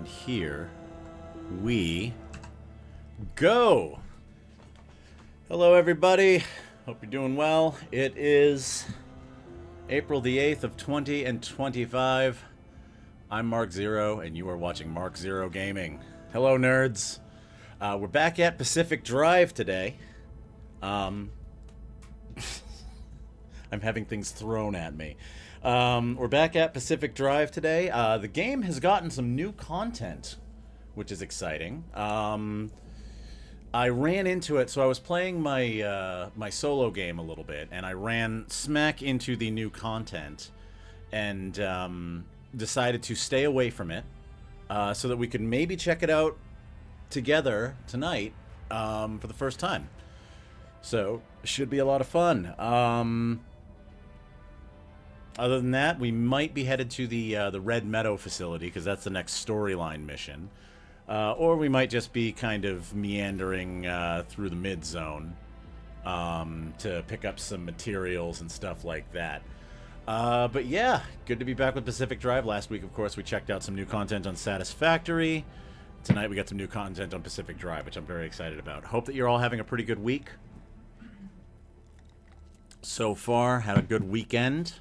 And here we go. Hello, everybody. Hope you're doing well. It is April the 8th of 2025. I'm Mark Zero, and you are watching Mark Zero Gaming. Hello, nerds. We're back at Pacific Drive today. I'm having things thrown at me. We're back at Pacific Drive today. The game has gotten some new content, which is exciting. I ran into it, so I was playing my my solo game a little bit, and I ran smack into the new content, and decided to stay away from it, so that we could maybe check it out together tonight for the first time. So, should be a lot of fun. Other than that, we might be headed to the Red Meadow facility, because that's the next storyline mission. Or we might just be kind of meandering through the mid-zone to pick up some materials and stuff like that. But yeah, good to be back with Pacific Drive. Last week, of course, we checked out some new content on Satisfactory. Tonight we got some new content on Pacific Drive, which I'm very excited about. Hope that you're all having a pretty good week. So far, had a good weekend.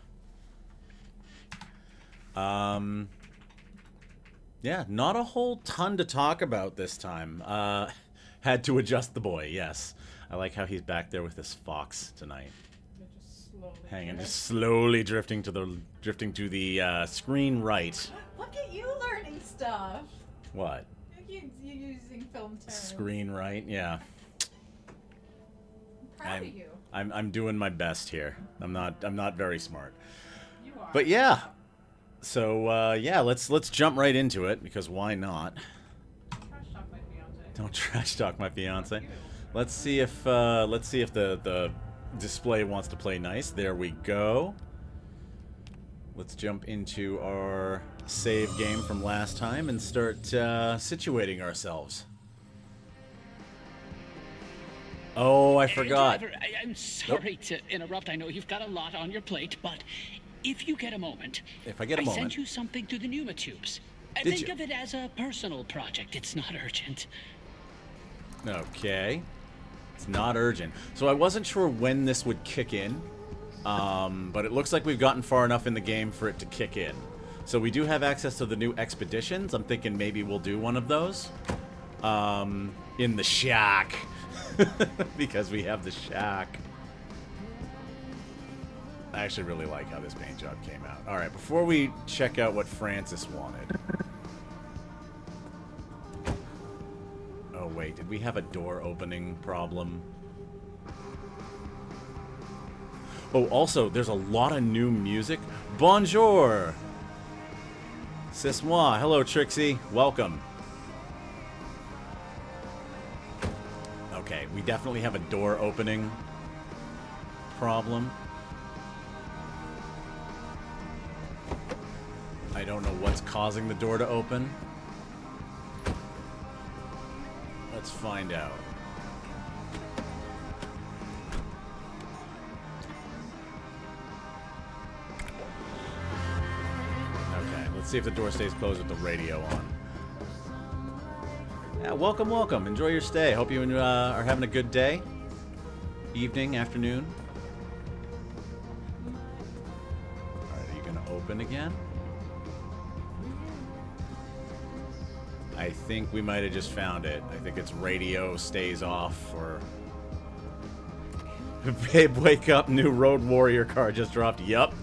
Yeah, not a whole ton to talk about this time. Had to adjust the boy, yes. I like how he's back there with this fox tonight. Hanging, just slowly drifting to the screen right. Look at you learning stuff. What? You're using film terms. Screen right, yeah. I'm proud of you. I'm doing my best here. I'm not very smart. You are. But yeah. So yeah, let's jump right into it, because why not? Trash talk my fiance. Don't trash talk my fiance. Let's see if the display wants to play nice. There we go. Let's jump into our save game from last time and start situating ourselves. Oh, I forgot. Driver, I'm sorry to interrupt. I know you've got a lot on your plate, but if you get a moment, I sent you something through the pneumotubes. Think of it as a personal project. It's not urgent. Okay. It's not urgent. So I wasn't sure when this would kick in, but it looks like we've gotten far enough in the game for it to kick in. So we do have access to the new expeditions. I'm thinking maybe we'll do one of those in the shack. Because we have the shack. I actually really like how this paint job came out. Alright, before we check out what Francis wanted. Oh wait, did we have a door opening problem? Oh, also, there's a lot of new music. Bonjour! C'est moi. Hello, Trixie. Welcome. Okay, we definitely have a door opening problem. I don't know what's causing the door to open. Let's find out. Okay, let's see if the door stays closed with the radio on. Yeah, welcome, welcome. Enjoy your stay. Hope you are having a good day. Evening, afternoon. Alright, are you going to open again? I think we might have just found it. I think it's radio stays off, or... Babe, wake up. New Road Warrior car just dropped. Yup.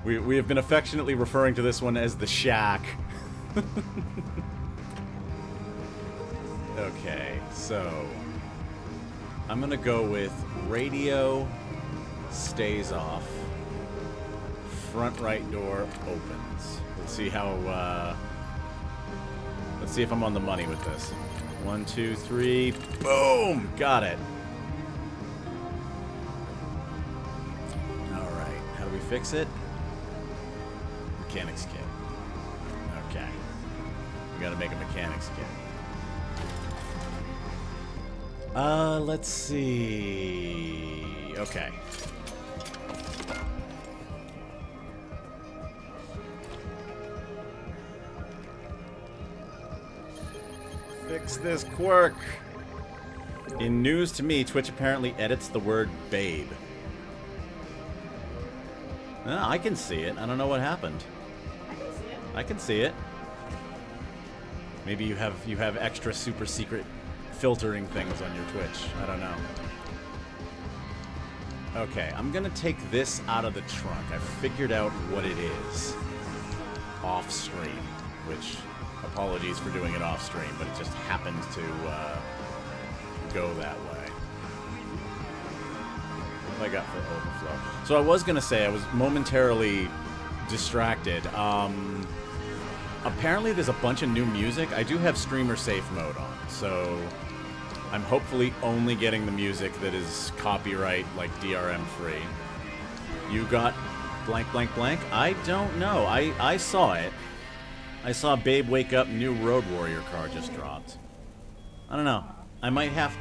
We have been affectionately referring to this one as the shack. Okay, so I'm gonna go with radio stays off, front right door opens. Let's see how let's see if I'm on the money with this. 1, 2, 3, boom! Got it. Alright, how do we fix it? Mechanics kit. Okay. We gotta make a mechanics kit. Let's see. Okay. fix this quirk. In news to me, Twitch apparently edits the word babe. I can see it. I don't know what happened. I can see it. I can see it. Maybe you have extra super secret filtering things on your Twitch. I don't know. Okay, I'm gonna take this out of the trunk. I figured out what it is. Off stream, which apologies for doing it off stream, but it just happened to go that way. What have I got for overflow? So I was gonna say I was momentarily distracted. Apparently there's a bunch of new music. I do have streamer safe mode on, so I'm hopefully only getting the music that is copyright, like DRM free. You got blank blank blank? I don't know. I saw it. I saw Babe Wake Up new Road Warrior car just dropped. I don't know. I might have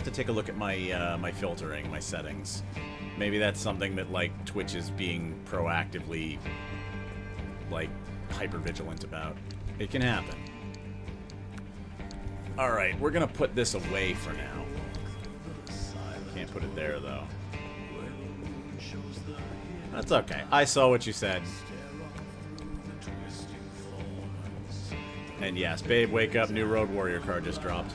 to take a look at my my filtering, my settings. Maybe that's something that like Twitch is being proactively like hyper vigilant about. It can happen. All right, we're gonna put this away for now. Can't put it there though. That's okay. I saw what you said. And yes, Babe Wake Up new Road Warrior car just dropped.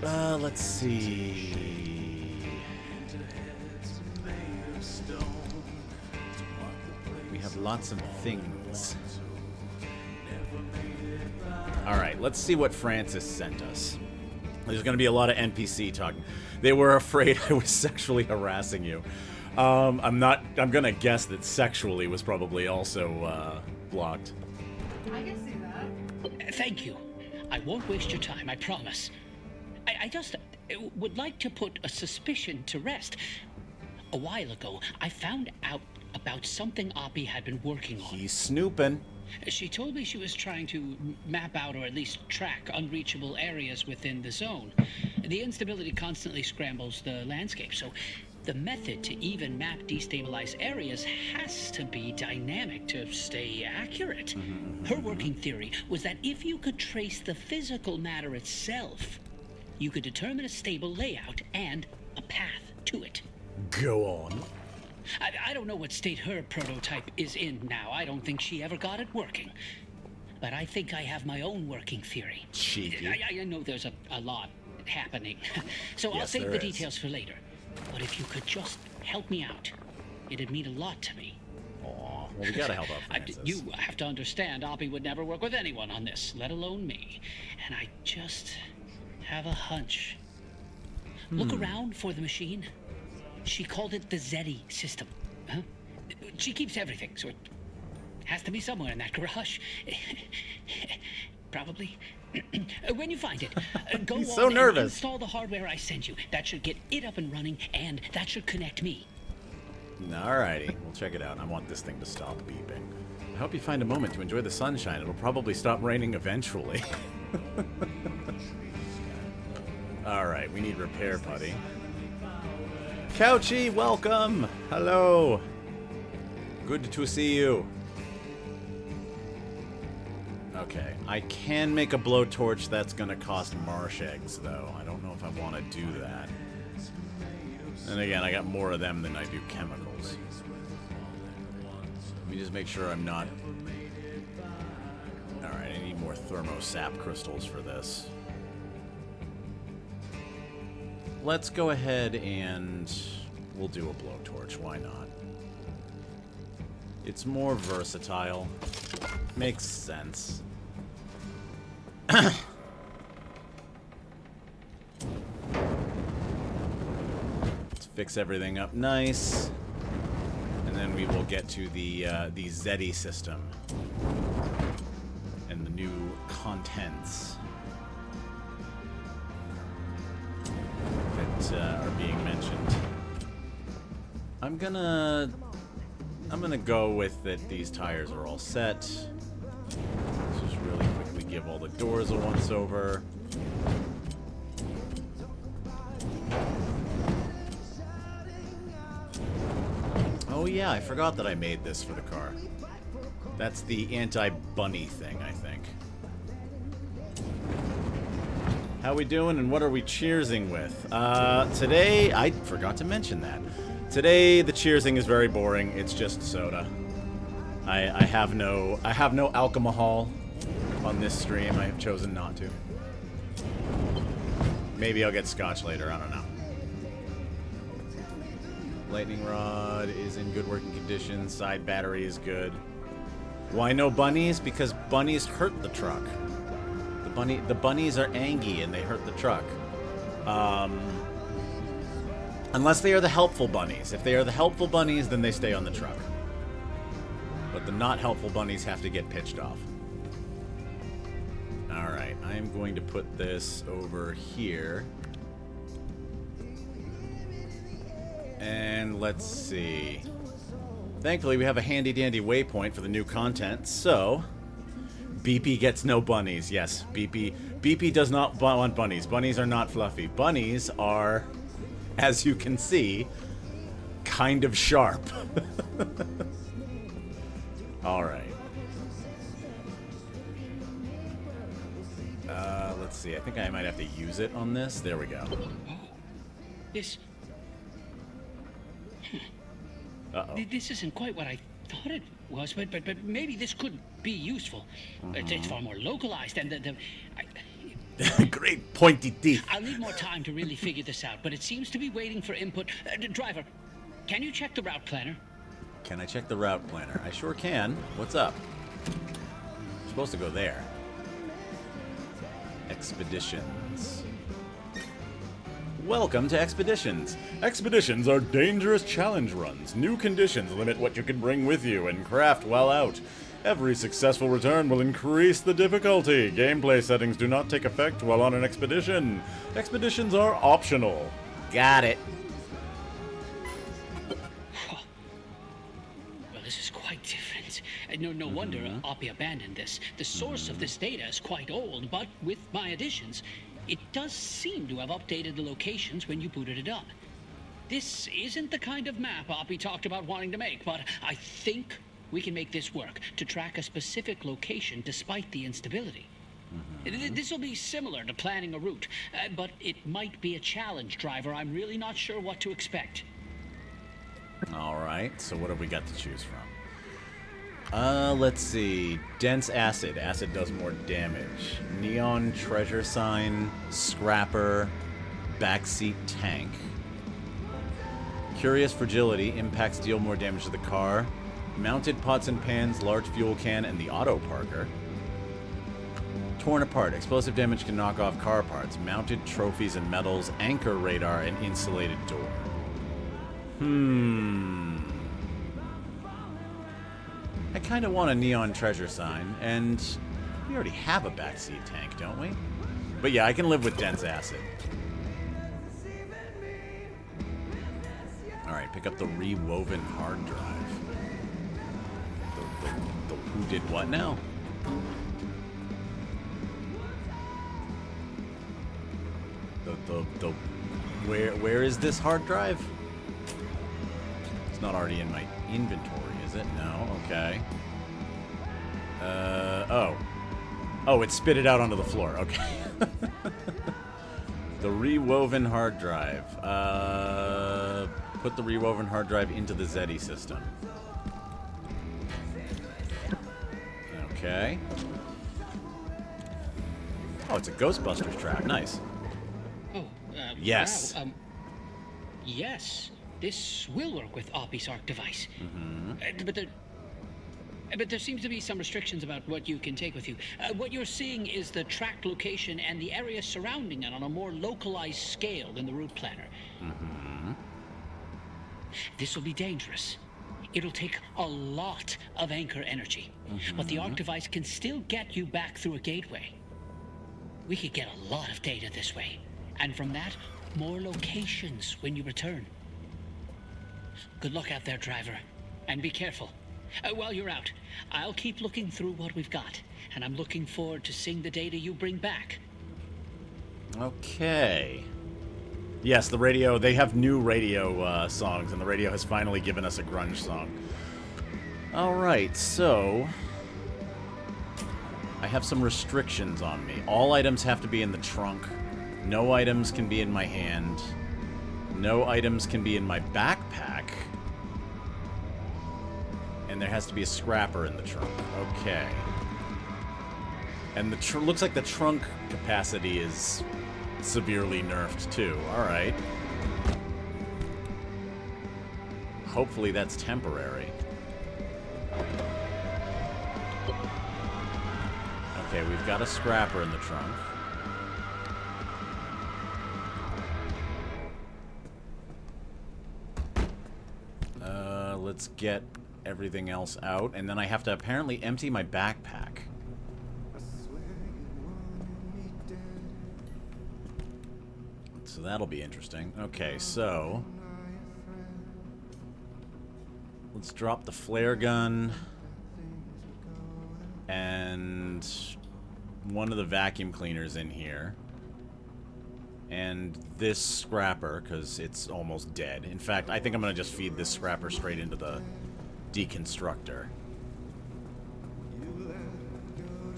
Let's see. We have lots of things. Alright, let's see what Francis sent us. There's going to be a lot of NPC talking. They were afraid I was sexually harassing you. I'm going to guess that sexually was probably also blocked. I can see that. Thank you. I won't waste your time, I promise. I just would like to put a suspicion to rest. A while ago, I found out about something Oppie had been working on. He's snooping. She told me she was trying to map out or at least track unreachable areas within the zone. The instability constantly scrambles the landscape, so the method to even map destabilized areas has to be dynamic to stay accurate. Her working theory was that if you could trace the physical matter itself, you could determine a stable layout and a path to it. Go on. I don't know what state her prototype is in now. I don't think she ever got it working. But I think I have my own working theory. Cheeky. I know there's a lot happening. So I'll save the details for later. But if you could just help me out, it'd mean a lot to me. Aw, well, we gotta help out Francis. You have to understand, Oppie would never work with anyone on this, let alone me. And I just have a hunch. Look around for the machine. She called it the Zeddy system. Huh? She keeps everything, so it has to be somewhere in that garage. Probably. When you find it, go He's on so nervous. and install the hardware I sent you. That should get it up and running, and that should connect me. Alrighty, we'll check it out. I want this thing to stop beeping. I hope you find a moment to enjoy the sunshine. It'll probably stop raining eventually. Alright, we need repair putty. Couchy, welcome! Hello! Good to see you. Okay, I can make a blowtorch that's gonna cost marsh eggs, though. I don't know if I want to do that. And again, I got more of them than I do chemicals. Let me just make sure I'm not... Alright, I need more thermosap crystals for this. Let's go ahead and we'll do a blowtorch. Why not? It's more versatile. Makes sense. Let's fix everything up nice. And then we will get to the Zeddy system. And the new contents that are being mentioned. I'm gonna go with that these tires are all set. Let's just really quickly give all the doors a once over. Oh yeah, I forgot that I made this for the car. That's the anti-bunny thing, I think. How we doing and what are we cheersing with? Today, I forgot to mention that. Today, the cheersing is very boring. It's just soda. I have no alcohol on this stream. I have chosen not to. Maybe I'll get scotch later. I don't know. Lightning rod is in good working condition. Side battery is good. Why no bunnies? Because bunnies hurt the truck. The bunnies are angry and they hurt the truck. Unless they are the helpful bunnies. If they are the helpful bunnies, then they stay on the truck. But the not helpful bunnies have to get pitched off. Alright, I am going to put this over here. And let's see. Thankfully, we have a handy-dandy waypoint for the new content, so... BP gets no bunnies. Yes, BP does not want bunnies. Bunnies are not fluffy. Bunnies are, as you can see, kind of sharp. Alright. Let's see. I think I might have to use it on this. There we go. Oh, this... Uh-oh. This isn't quite what I thought it was, but maybe this could be useful. It's far more localized, and Great pointy teeth. I'll need more time to really figure this out, but it seems to be waiting for input. Driver, can you check the route planner? Can I check the route planner? I sure can. What's up? I'm supposed to go there. Expeditions. Welcome to Expeditions. Expeditions are dangerous challenge runs. New conditions limit what you can bring with you and craft while out. Every successful return will increase the difficulty. Gameplay settings do not take effect while on an expedition. Expeditions are optional. Got it. Well, this is quite different. No wonder Oppie abandoned this. The source of this data is quite old, but with my additions, it does seem to have updated the locations when you booted it up. This isn't the kind of map Oppie talked about wanting to make, but I think we can make this work to track a specific location despite the instability. This will be similar to planning a route, but it might be a challenge, Driver. I'm really not sure what to expect. Alright, so what have we got to choose from? Let's see. Dense acid. Acid does more damage. Neon treasure sign. Scrapper. Backseat tank. Curious fragility. Impacts deal more damage to the car. Mounted pots and pans, large fuel can, and the auto parker. Torn apart. Explosive damage can knock off car parts. Mounted trophies and medals. Anchor radar and insulated door. I kind of want a neon treasure sign, and we already have a backseat tank, don't we? But yeah, I can live with dense acid. Alright, pick up the rewoven hard drive. The who did what now? Where is this hard drive? It's not already in my inventory, is it? No, okay. Oh, it spit it out onto the floor, okay. The rewoven hard drive. Put the rewoven hard drive into the Zeddy system. Okay. Oh, it's a Ghostbusters trap. Nice. Oh, yes. Wow, yes, this will work with Oppie's ARC device. But there seems to be some restrictions about what you can take with you. What you're seeing is the tracked location and the area surrounding it on a more localized scale than the route planner. This will be dangerous. It'll take a lot of anchor energy, but the ARC device can still get you back through a gateway. We could get a lot of data this way, and from that, more locations when you return. Good luck out there, Driver, and be careful. While you're out, I'll keep looking through what we've got, and I'm looking forward to seeing the data you bring back. Okay. Yes, the radio, they have new radio songs, and the radio has finally given us a grunge song. Alright, so... I have some restrictions on me. All items have to be in the trunk. No items can be in my hand. No items can be in my backpack. And there has to be a scrapper in the trunk. Okay. And the looks like the trunk capacity is severely nerfed too. Alright. Hopefully that's temporary. Okay, we've got a scrapper in the trunk. Let's get everything else out, and then I have to apparently empty my backpack. So that'll be interesting. Okay, so let's drop the flare gun and one of the vacuum cleaners in here. And this scrapper, because it's almost dead. In fact, I think I'm going to just feed this scrapper straight into the deconstructor.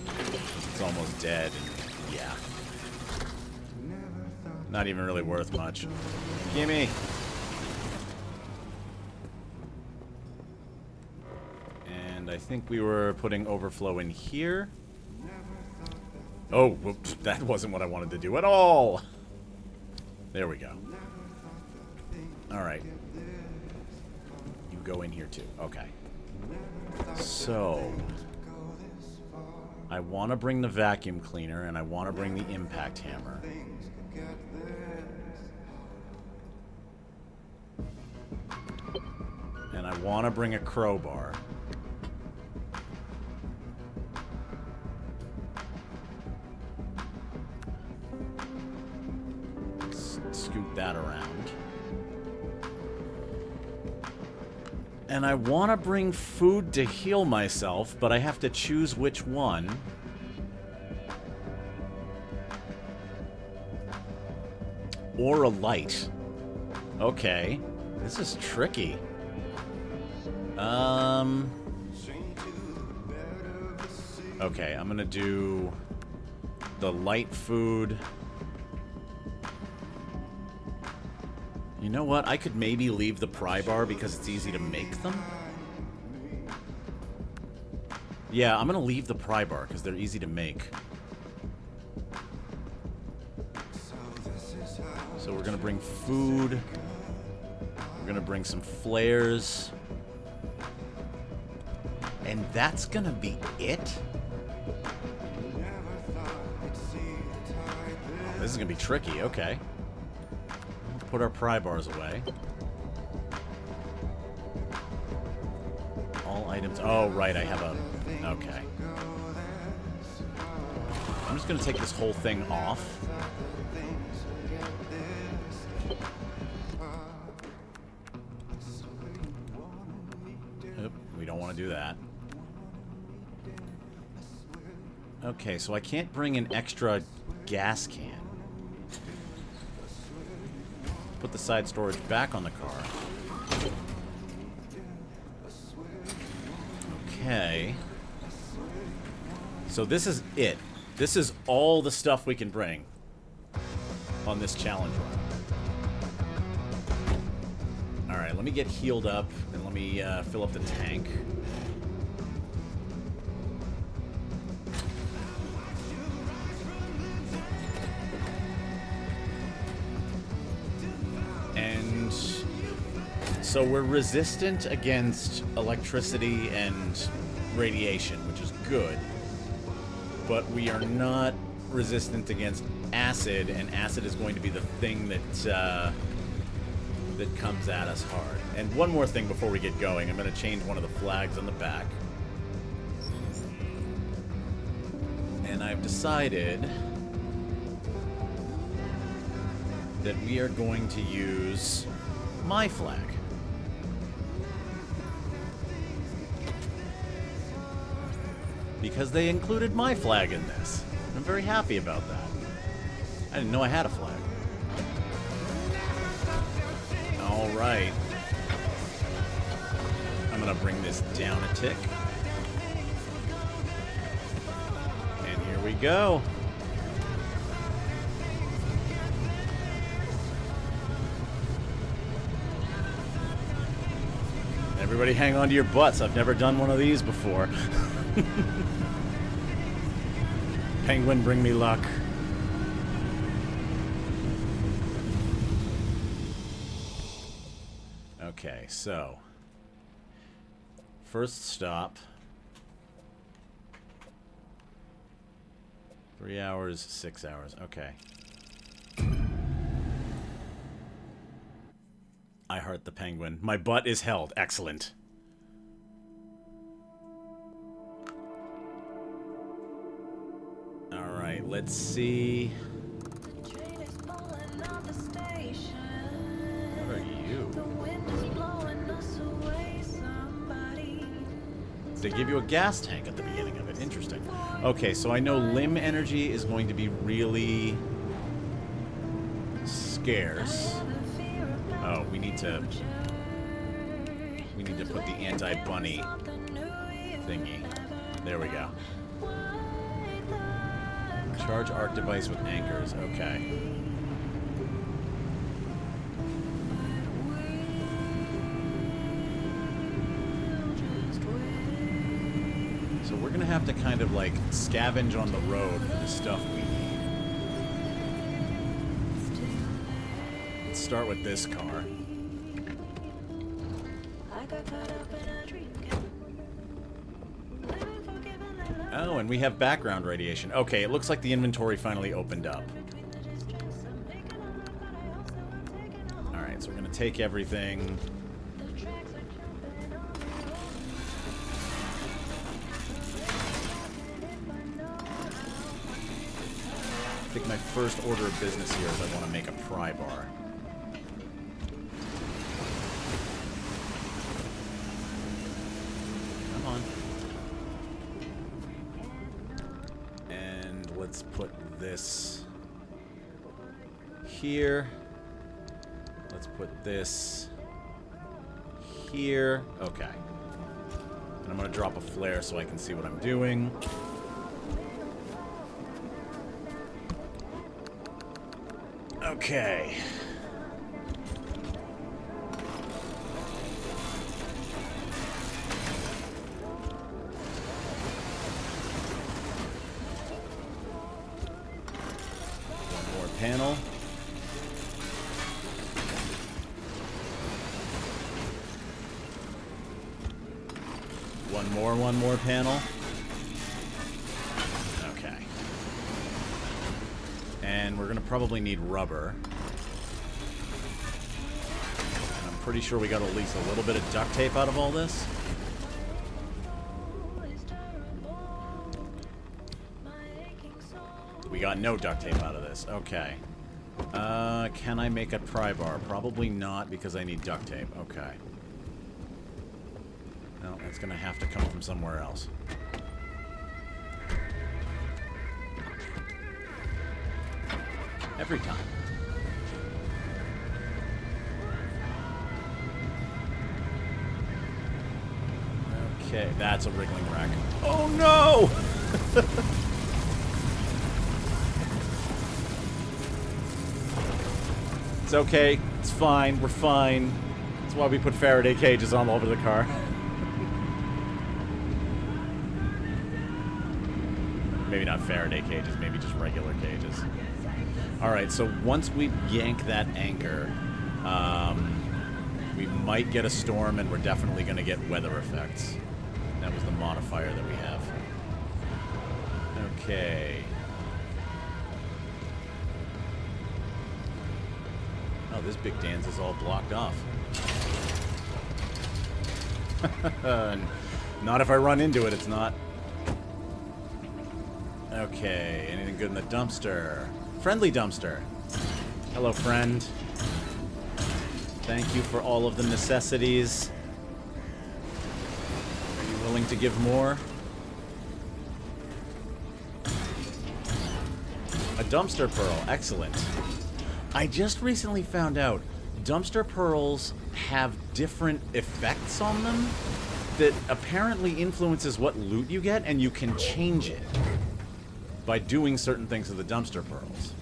It's almost dead, and yeah. Not even really worth much. Gimme! And I think we were putting overflow in here. Oh, whoops, that wasn't what I wanted to do at all! There we go. Alright. You go in here too. Okay. So I want to bring the vacuum cleaner, and I want to bring the impact hammer. And I want to bring a crowbar. Scoot that around. And I want to bring food to heal myself, but I have to choose which one. Or a light. Okay. This is tricky. Okay, I'm gonna do the light food. You know what? I could maybe leave the pry bar because it's easy to make them. Yeah, I'm gonna leave the pry bar because they're easy to make. So we're gonna bring food. We're gonna bring some flares. And that's gonna be it? Oh, this is gonna be tricky, okay. Put our pry bars away. All items. Oh, right, I have a... Okay. I'm just going to take this whole thing off. Oop, we don't want to do that. Okay, so I can't bring an extra gas can. Put the side storage back on the car. Okay. So this is it. This is all the stuff we can bring on this challenge run. Alright, let me get healed up and let me fill up the tank. So we're resistant against electricity and radiation, which is good. But we are not resistant against acid, and acid is going to be the thing that that comes at us hard. And one more thing before we get going. I'm going to change one of the flags on the back. And I've decided that we are going to use my flag. Because they included my flag in this. I'm very happy about that. I didn't know I had a flag. Alright. I'm gonna bring this down a tick. And here we go. Everybody hang on to your butts. I've never done one of these before. Penguin, bring me luck. Okay, so first stop. 3 hours, 6 hours. Okay. I heart the penguin. My butt is held. Excellent. Alright, let's see. What are you? They give you a gas tank at the beginning of it. Interesting. Okay, so I know limb energy is going to be really scarce. Oh, we need to put the anti-bunny thingy. There we go. Charge arc device with anchors. Okay. So we're gonna have to kind of like scavenge on the road for the stuff we need. Let's start with this car. Oh, and we have background radiation. Okay, it looks like the inventory finally opened up. Alright, so we're gonna take everything. I think my first order of business here is I want to make a pry bar. Come on. And let's put this here. Let's put this here. Okay. And I'm going to drop a flare so I can see what I'm doing. Okay. One more panel. One more panel. Okay. And we're gonna probably need rubber. Pretty sure we got at least a little bit of duct tape out of all this. We got no duct tape out of this. Okay. Can I make a pry bar? Probably not because I need duct tape. Okay. No, that's gonna have to come from somewhere else. Every time. Okay, that's a wriggling wreck. Oh no! It's okay. It's fine. We're fine. That's why we put Faraday cages all over the car. Maybe not Faraday cages, maybe just regular cages. Alright, so once we yank that anchor, we might get a storm and we're definitely going to get weather effects. That was the modifier that we have. Okay. Oh, this big dance is all blocked off. Not if I run into it, it's not. Okay, anything good in the dumpster? Friendly dumpster. Hello, friend. Thank you for all of the necessities. Are you willing to give more? A dumpster pearl. Excellent. I just recently found out dumpster pearls have different effects on them that apparently influences what loot you get, and you can change it by doing certain things to the dumpster pearls.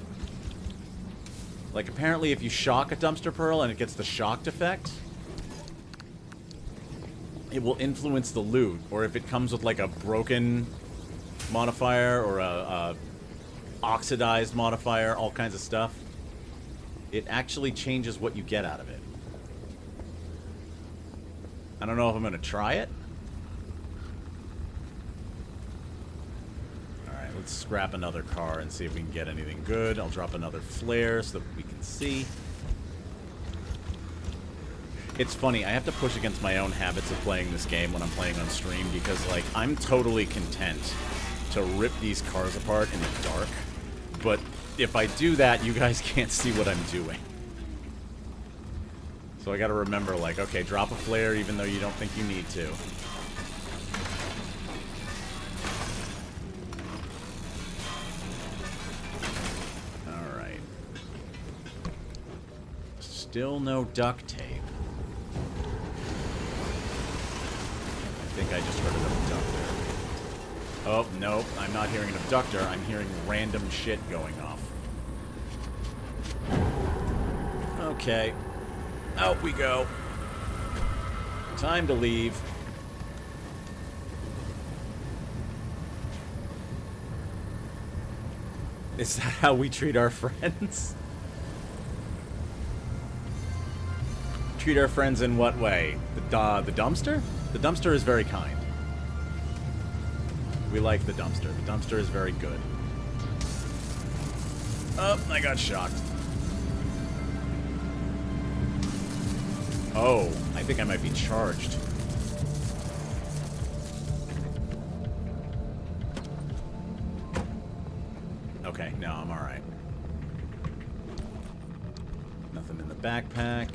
Like, apparently if you shock a dumpster pearl and it gets the shocked effect, it will influence the loot, or if it comes with like a broken modifier or a oxidized modifier, all kinds of stuff, it actually changes what you get out of it. I don't know if I'm going to try it. Alright, let's scrap another car and see if we can get anything good. I'll drop another flare so that we can see. It's funny, I have to push against my own habits of playing this game when I'm playing on stream because, like, I'm totally content to rip these cars apart in the dark. But if I do that, you guys can't see what I'm doing. So I gotta remember, like, okay, drop a flare even though you don't think you need to. Alright. Still no duct tape. I think I just heard an abductor. Oh, nope, I'm not hearing an abductor. I'm hearing random shit going off. Okay. Out we go. Time to leave. Is that how we treat our friends? Treat our friends in what way? The dumpster? The dumpster is very kind. We like the dumpster. The dumpster is very good. Oh, I got shocked. Oh, I think I might be charged. Okay, no, I'm alright. Nothing in the backpack.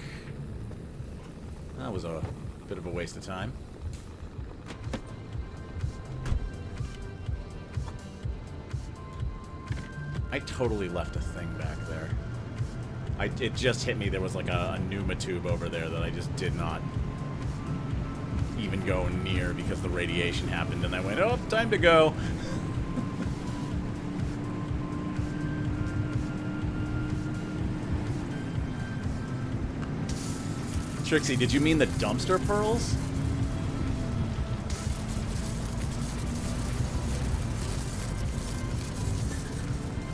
That was a bit of a waste of time. I totally left a thing back there. It just hit me there was like a pneuma tube over there that I just did not even go near because the radiation happened, and I went, oh, time to go. Trixie, did you mean the dumpster pearls?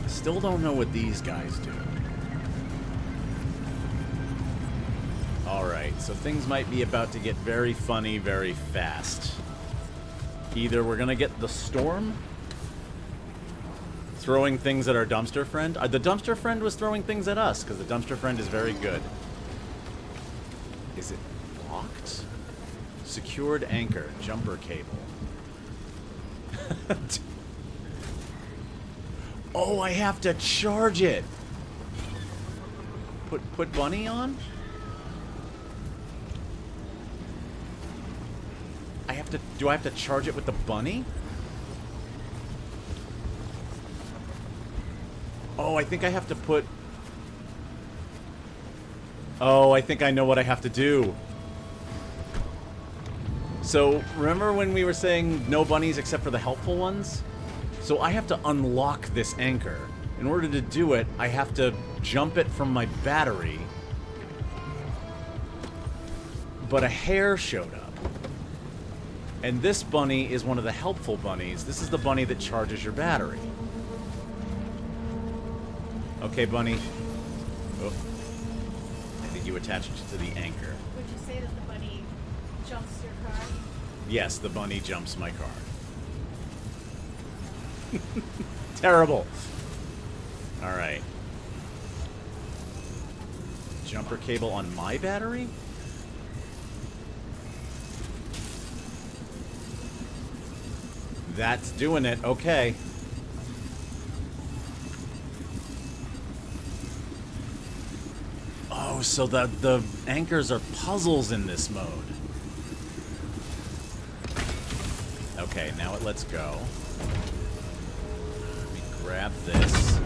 I still don't know what these guys do. Alright, so things might be about to get very funny very fast. Either we're gonna get the storm throwing things at our dumpster friend. The dumpster friend was throwing things at us, because the dumpster friend is very good. Is it locked? Secured anchor, jumper cable. Oh, I have to charge it! Put Bunny on? Do I have to charge it with the bunny? Oh, I think I have to put... Oh, I think I know what I have to do. So, remember when we were saying no bunnies except for the helpful ones? So I have to unlock this anchor. In order to do it, I have to jump it from my battery. But a hare showed up. And this bunny is one of the helpful bunnies. This is the bunny that charges your battery. Okay, bunny. Oh. I think you attached it to the anchor. Would you say that the bunny jumps your car? Yes, the bunny jumps my car. Terrible. Alright. Jumper cable on my battery? That's doing it. Okay. Oh, so the anchors are puzzles in this mode. Okay, now it lets go. Let me grab this.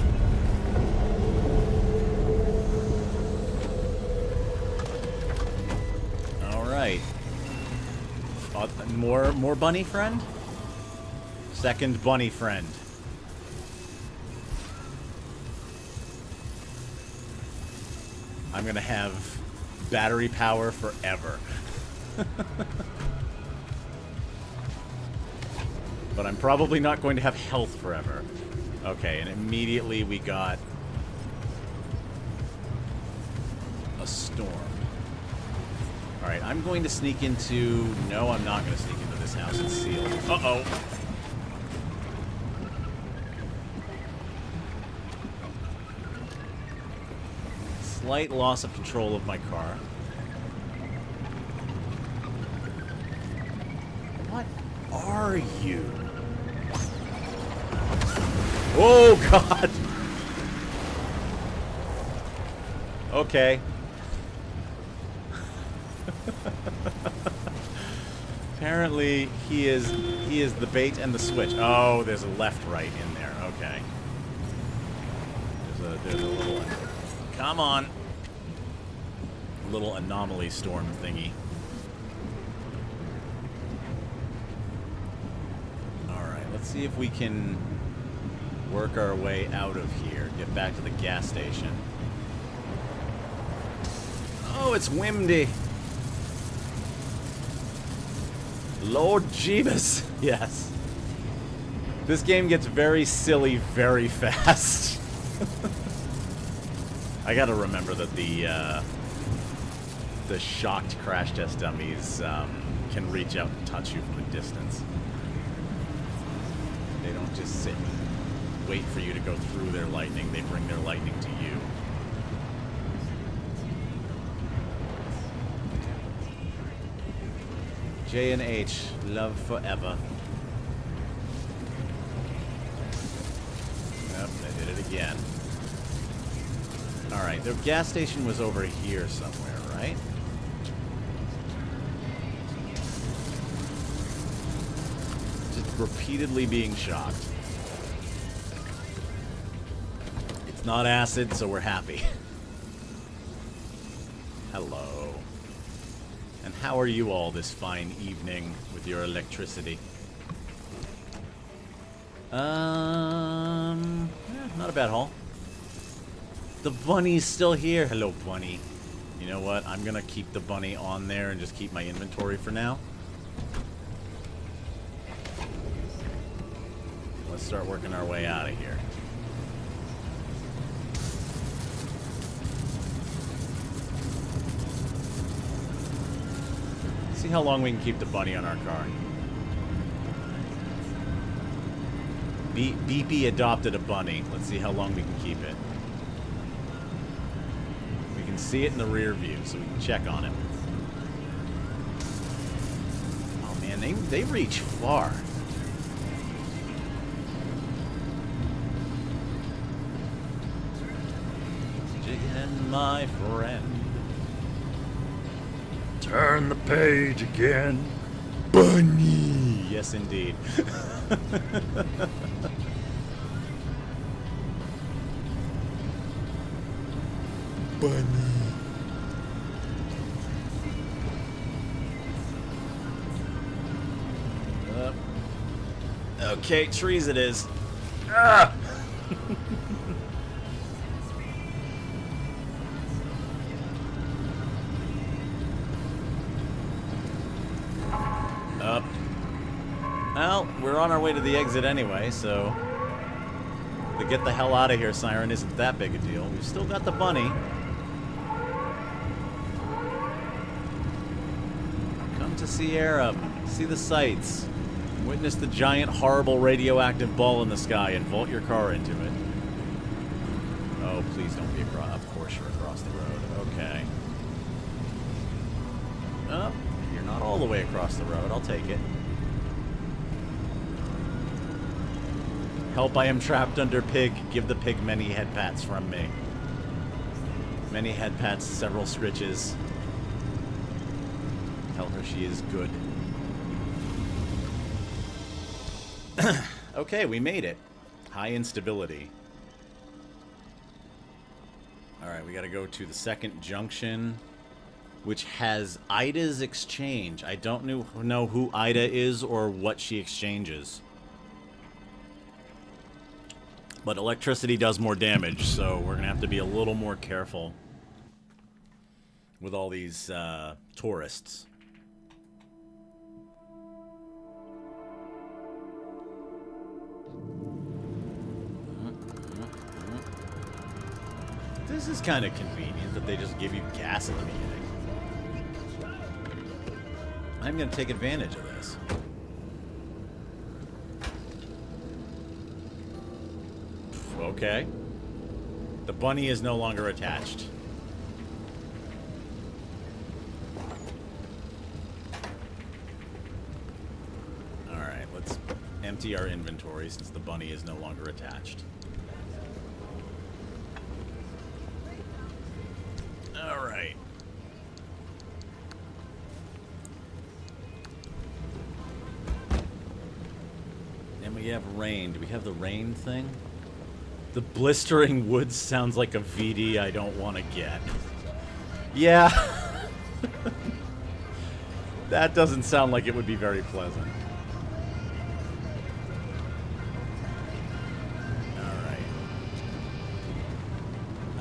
Alright. More bunny friend? Second bunny friend. I'm gonna have battery power forever. But I'm probably not going to have health forever. Okay, and immediately we got a storm. Alright, I'm going to sneak into... No, I'm not going to sneak into this house. It's sealed. Uh-oh. Slight loss of control of my car. What are you? Oh, God! Okay. Apparently, he is the bait and the switch. Oh, there's a left-right in there. Okay. There's a little... Come on! A little anomaly storm thingy. Alright, let's see if we can work our way out of here. Get back to the gas station. Oh, it's windy! Lord Jeebus! Yes. This game gets very silly very fast. I gotta remember that the shocked crash test dummies can reach out and touch you from a distance. They don't just sit and wait for you to go through their lightning. They bring their lightning to you. J and H, love forever. Yep, I did it again. Alright, the gas station was over here somewhere, right? Just repeatedly being shocked. It's not acid, so we're happy. Hello. And how are you all this fine evening with your electricity? Yeah, not a bad haul. The bunny's still here. Hello, bunny. You know what? I'm gonna keep the bunny on there and just keep my inventory for now. Let's start working our way out of here. See how long we can keep the bunny on our car. Beepy adopted a bunny. Let's see how long we can keep it. We can see it in the rear view, so we can check on him. Oh man, they reach far. Jiggin', my friend. Turn the page again. Bunny! Yes, indeed. Bunny. Okay, trees it is. Ah! Up. Well, we're on our way to the exit anyway, so the get the hell out of here siren isn't that big a deal. We've still got the bunny. Come to Sierra, see the sights, witness the giant, horrible radioactive ball in the sky, and vault your car into it. Oh, please don't be across. Of course you're across the road. Okay. Oh, you're not all the way across the road. I'll take it. Help, I am trapped under pig. Give the pig many head pats from me. Many head pats, several scritches. Tell her she is good. Okay, we made it. High instability. Alright, we gotta go to the second junction, which has Ida's exchange. I don't know who Ida is or what she exchanges. But electricity does more damage, so we're gonna have to be a little more careful with all these tourists. This is kind of convenient that they just give you gas at the beginning. I'm going to take advantage of this. Okay. The bunny is no longer attached. Alright, let's empty our inventory since the bunny is no longer attached. Alright. And we have rain. Do we have the rain thing? The blistering woods sounds like a VD I don't want to get. Yeah. That doesn't sound like it would be very pleasant.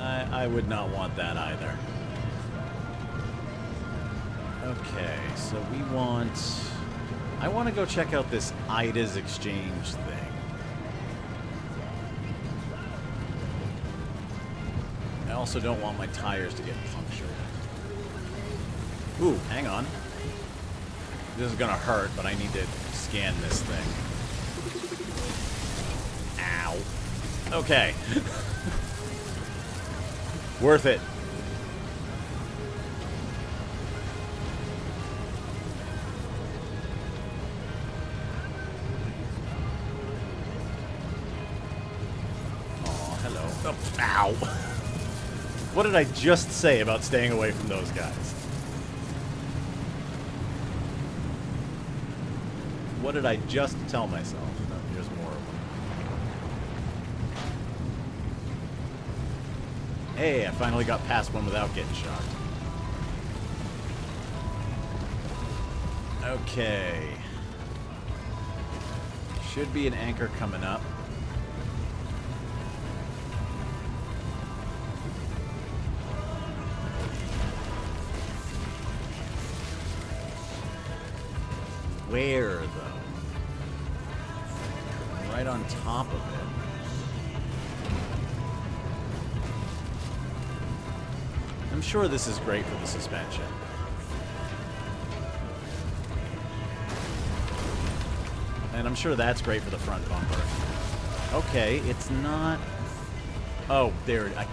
Alright. I would not want that either. Okay, so we want... I want to go check out this Ida's Exchange thing. I also don't want my tires to get punctured. Ooh, hang on. This is gonna hurt, but I need to scan this thing. Ow. Okay. Worth it. Oh, hello. Oh, ow. What did I just say about staying away from those guys? What did I just tell myself? No, here's more of them. Hey, I finally got past one without getting shot. Okay. Should be an anchor coming up. Where, though? Right on top of it. I'm sure this is great for the suspension. And I'm sure that's great for the front bumper. Okay, it's not... Oh, there... I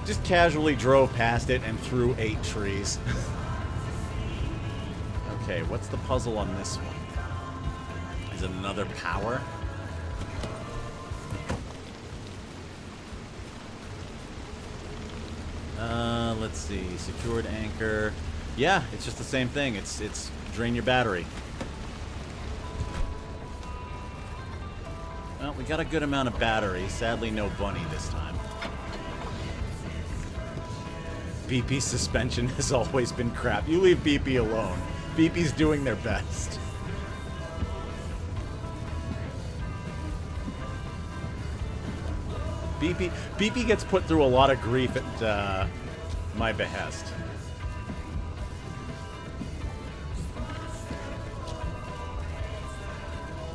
just casually drove past it and through 8 trees. Okay, what's the puzzle on this one? Is it another power? Let's see. Secured anchor. Yeah, it's just the same thing. It's drain your battery. Well, we got a good amount of battery. Sadly, no bunny this time. BP's suspension has always been crap. You leave BP alone. BP's doing their best. BP gets put through a lot of grief at my behest.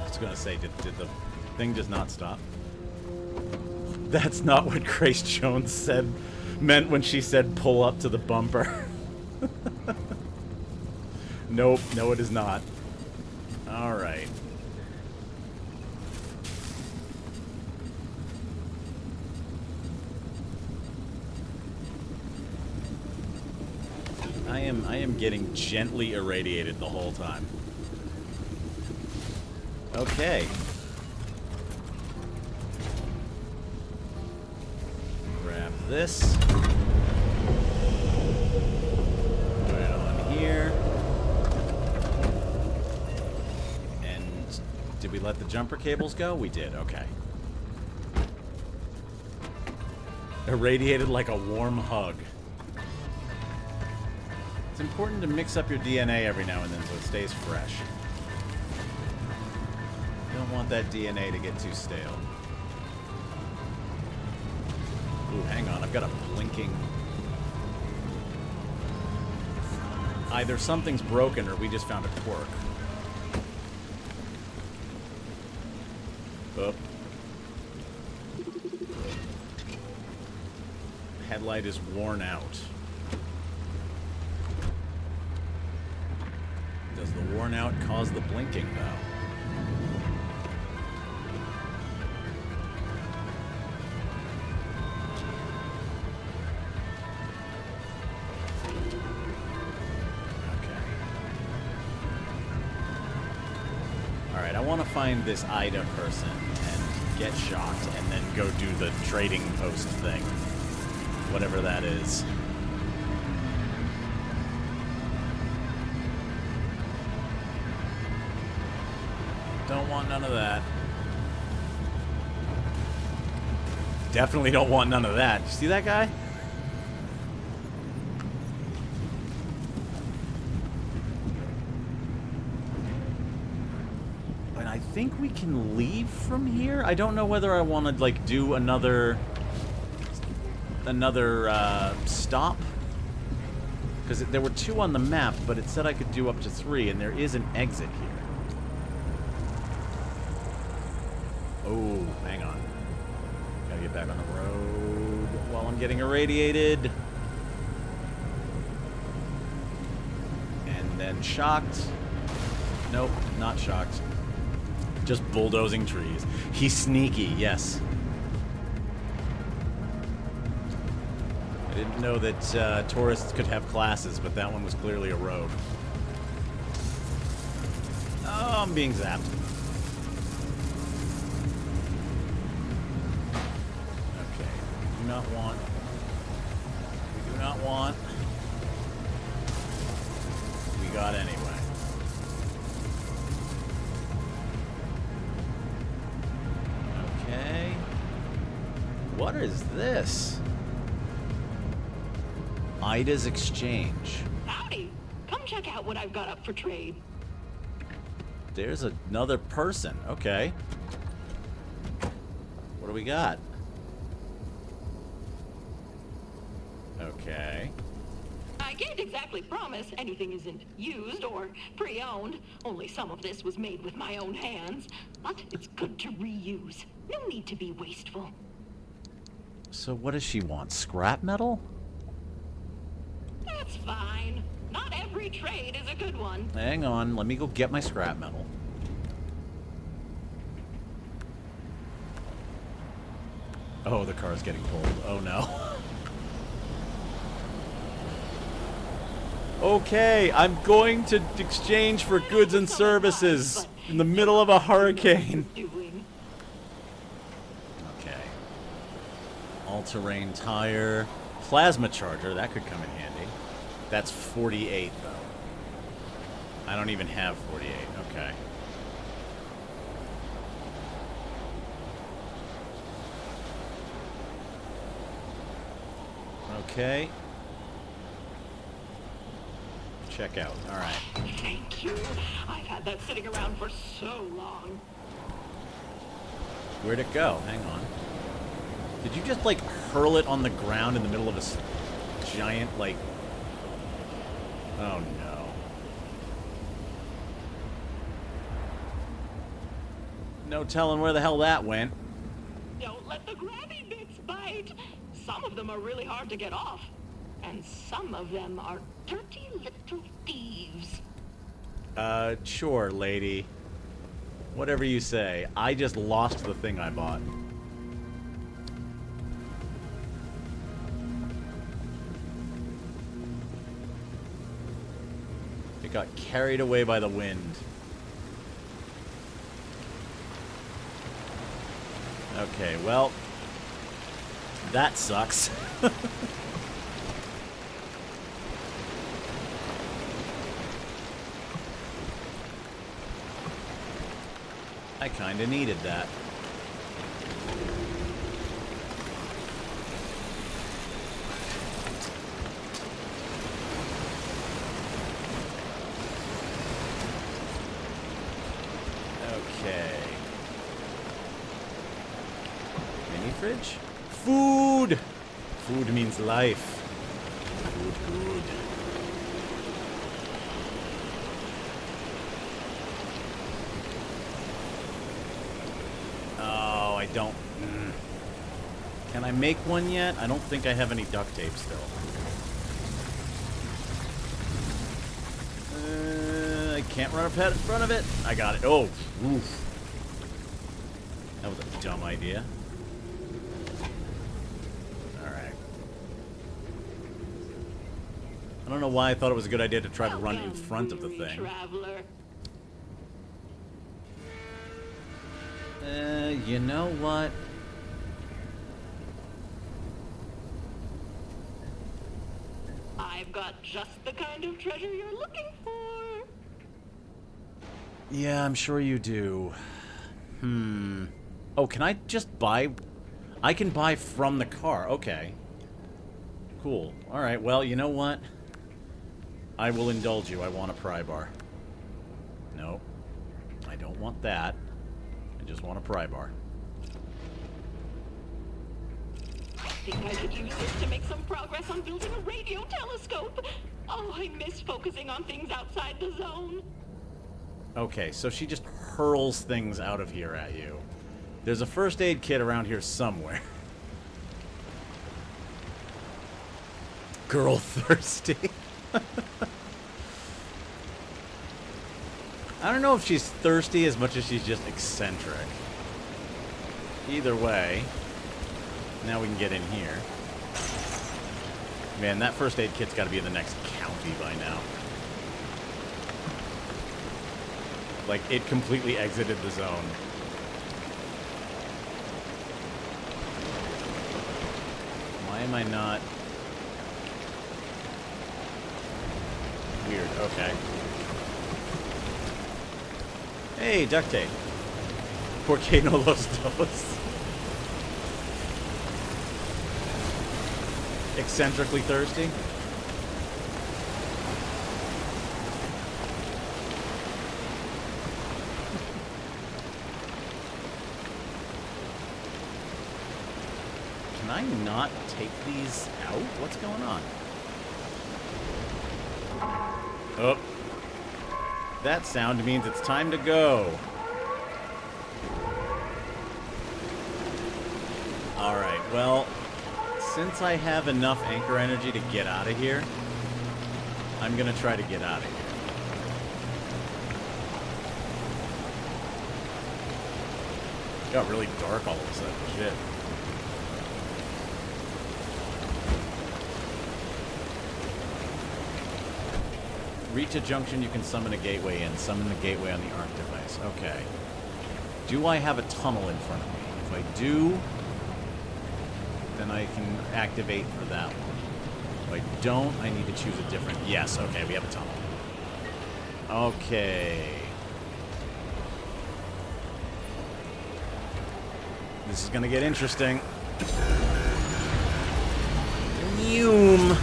I was gonna say, did the thing just not stop? That's not what Grace Jones meant when she said pull up to the bumper. Nope, no it is not. Alright. I am getting gently irradiated the whole time. Okay. Grab this. Put it on here. And did we let the jumper cables go? We did, okay. Irradiated like a warm hug. It's important to mix up your DNA every now and then so it stays fresh. You don't want that DNA to get too stale. Ooh, hang on, I've got a blinking... Either something's broken or we just found a quirk. Headlight is worn out. Does the worn out cause the blinking, though? Alright, I want to find this Ida person and get shocked and then go do the trading post thing. Whatever that is. Don't want none of that. Definitely don't want none of that. You see that guy? And I think we can leave from here. I don't know whether I want to like do another stop, because there were 2 on the map, but it said I could do up to 3, and there is an exit here. Oh, hang on. Gotta get back on the road while I'm getting irradiated. And then shocked. Nope, not shocked. Just bulldozing trees. He's sneaky, yes. I didn't know that tourists could have classes, but that one was clearly a road. Oh, I'm being zapped. Okay, we do not want. We do not want. We got anyway. Okay. What is this? Ida's Exchange. Howdy! Come check out what I've got up for trade. There's another person. Okay. What do we got? Okay. I can't exactly promise anything isn't used or pre-owned. Only some of this was made with my own hands. But it's good to reuse. No need to be wasteful. So what does she want? Scrap metal? That's fine. Not every trade is a good one. Hang on, let me go get my scrap metal. Oh, the car's getting pulled. Oh no. Okay, I'm going to exchange for goods and services in the middle of a hurricane. Okay. All-terrain tire. Plasma charger, that could come in handy. That's 48, though. I don't even have 48. Okay. Okay. Check out. All right. Thank you. I've had that sitting around for so long. Where'd it go? Hang on. Did you just, like, hurl it on the ground in the middle of a giant, like... Oh, no. No telling where the hell that went. Don't let the grabby bits bite. Some of them are really hard to get off. And some of them are dirty little thieves. Sure, lady. Whatever you say. I just lost the thing I bought. It got carried away by the wind. Okay, well, that sucks. I kinda needed that. Okay. Mini fridge? Food! Food means life. Food good. Oh, I don't... Can I make one yet? I don't think I have any duct tape still. I can't run up in front of it. I got it. Oh, oof. That was a dumb idea. Alright. I don't know why I thought it was a good idea to try to run in front of the thing. Traveler. You know what? I've got just the kind of treasure you're looking for. Yeah, I'm sure you do. Oh, can I just buy... I can buy from the car. Okay. Cool. Alright, well, you know what? I will indulge you. I want a pry bar. No. I don't want that. I just want a pry bar. I think I could use this to make some progress on building a radio telescope. Oh, I miss focusing on things outside the zone. Okay, so she just hurls things out of here at you. There's a first aid kit around here somewhere. Girl thirsty. I don't know if she's thirsty as much as she's just eccentric. Either way, now we can get in here. Man, that first aid kit's got to be in the next county by now. Like, it completely exited the zone. Why am I not... Weird, okay. Hey, duct tape. Por qué no los dos? Eccentrically thirsty? Can I not take these out? What's going on? Oh. That sound means it's time to go. Alright, well, since I have enough anchor energy to get out of here, I'm gonna try to get out of here. It got really dark all of a sudden. Shit. Reach a junction, you can summon a gateway in. Summon the gateway on the ARC device. Okay. Do I have a tunnel in front of me? If I do, then I can activate for that one. If I don't, I need to choose a different... Yes, okay, we have a tunnel. Okay. This is gonna get interesting. Noom.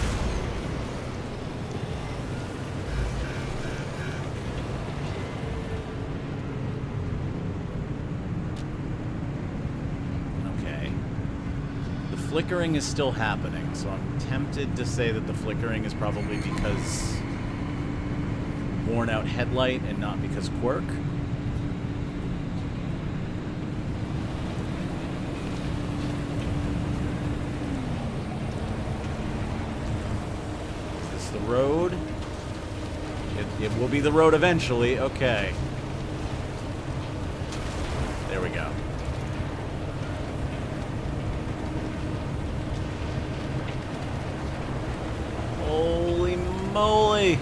Flickering is still happening, so I'm tempted to say that the flickering is probably because worn out headlight and not because quirk. Is this the road? It will be the road eventually. Okay. There we go. Holy moly!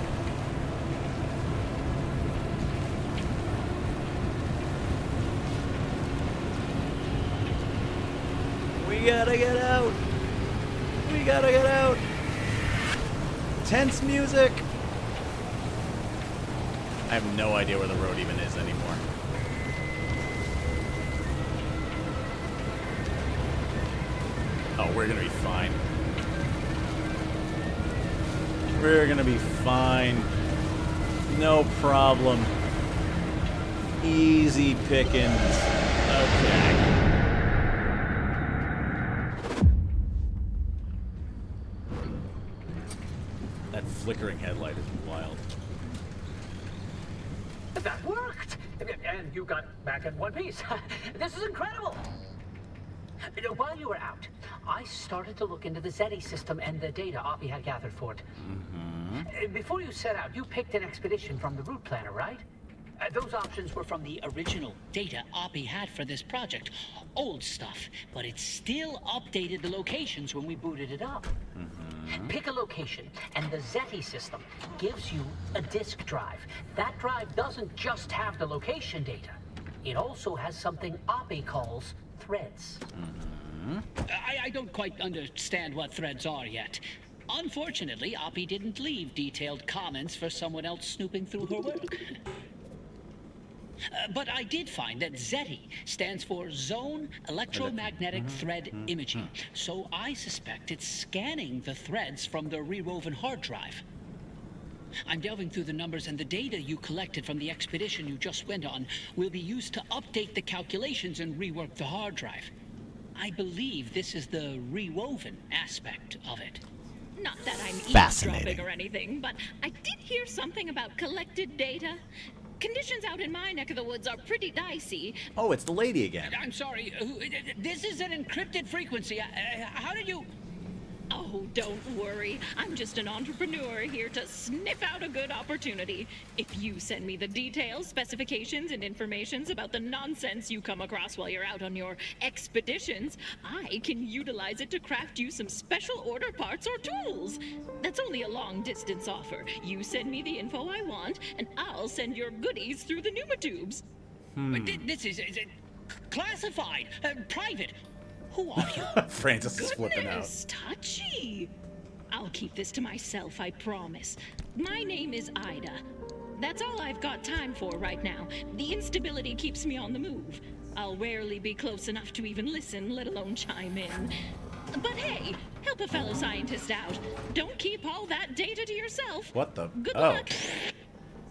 We gotta get out! We gotta get out! Tense music! I have no idea where the road even is anymore. Oh, we're gonna be fine. We're gonna be fine. No problem. Easy pickings. Okay. That flickering headlight is wild. That worked! And you got back in one piece. This is incredible! While you were out, I started to look into the Zeti system and the data Oppie had gathered for it. Before you set out, you picked an expedition from the route planner, right? Those options were from the original data Oppie had for this project. Old stuff, but it still updated the locations when we booted it up. Pick a location, and the Zeti system gives you a disk drive. That drive doesn't just have the location data. It also has something Oppie calls threads. I don't quite understand what threads are yet. Unfortunately, Oppie didn't leave detailed comments for someone else snooping through her work. But I did find that Zeti stands for Zone Electromagnetic Thread Imaging. So I suspect it's scanning the threads from the rewoven hard drive. I'm delving through the numbers, and the data you collected from the expedition you just went on will be used to update the calculations and rework the hard drive. I believe this is the rewoven aspect of it. Not that I'm Fascinating. eavesdropping or anything, but I did hear something about collected data. Conditions out in my neck of the woods are pretty dicey. Oh, it's the lady again. I'm sorry, this is an encrypted frequency. How did you... Oh, don't worry. I'm just an entrepreneur here to sniff out a good opportunity. If you send me the details, specifications, and informations about the nonsense you come across while you're out on your expeditions, I can utilize it to craft you some special order parts or tools. That's only a long-distance offer. You send me the info I want, and I'll send your goodies through the pneumatubes. This is classified, private. Who are you? Francis is flipping out. Goodness, touchy. I'll keep this to myself, I promise. My name is Ida. That's all I've got time for right now. The instability keeps me on the move. I'll rarely be close enough to even listen, let alone chime in. But hey, help a fellow scientist out. Don't keep all that data to yourself. What the? Good Oh. luck.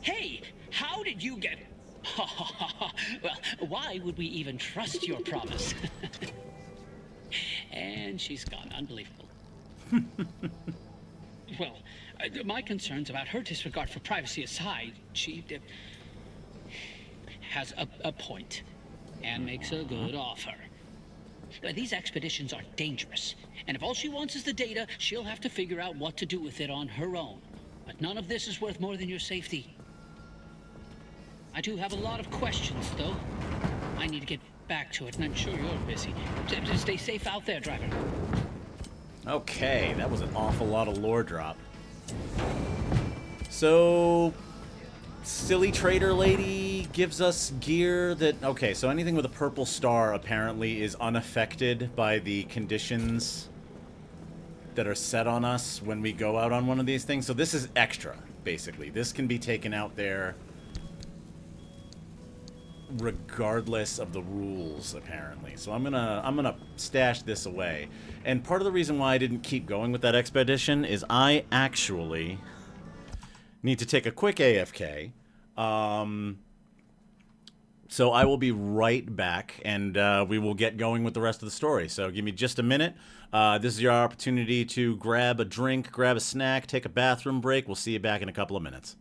Hey, how did you get... Well, why would we even trust your promise? And she's gone. Unbelievable. Well, my concerns about her disregard for privacy aside, she has a point and makes a good offer. These expeditions are dangerous, and if all she wants is the data, she'll have to figure out what to do with it on her own. But none of this is worth more than your safety. I do have a lot of questions, though. I need to get back to it, and I'm sure you're busy. Stay safe out there, driver. Okay, that was an awful lot of lore drop. So, silly trader lady gives us gear that... Okay, so anything with a purple star apparently is unaffected by the conditions that are set on us when we go out on one of these things. So this is extra, basically. This can be taken out there regardless of the rules, apparently. So I'm gonna stash this away. And part of the reason why I didn't keep going with that expedition is I actually need to take a quick AFK. So I will be right back, and we will get going with the rest of the story. So give me just a minute. This is your opportunity to grab a drink, grab a snack, take a bathroom break. We'll see you back in a couple of minutes.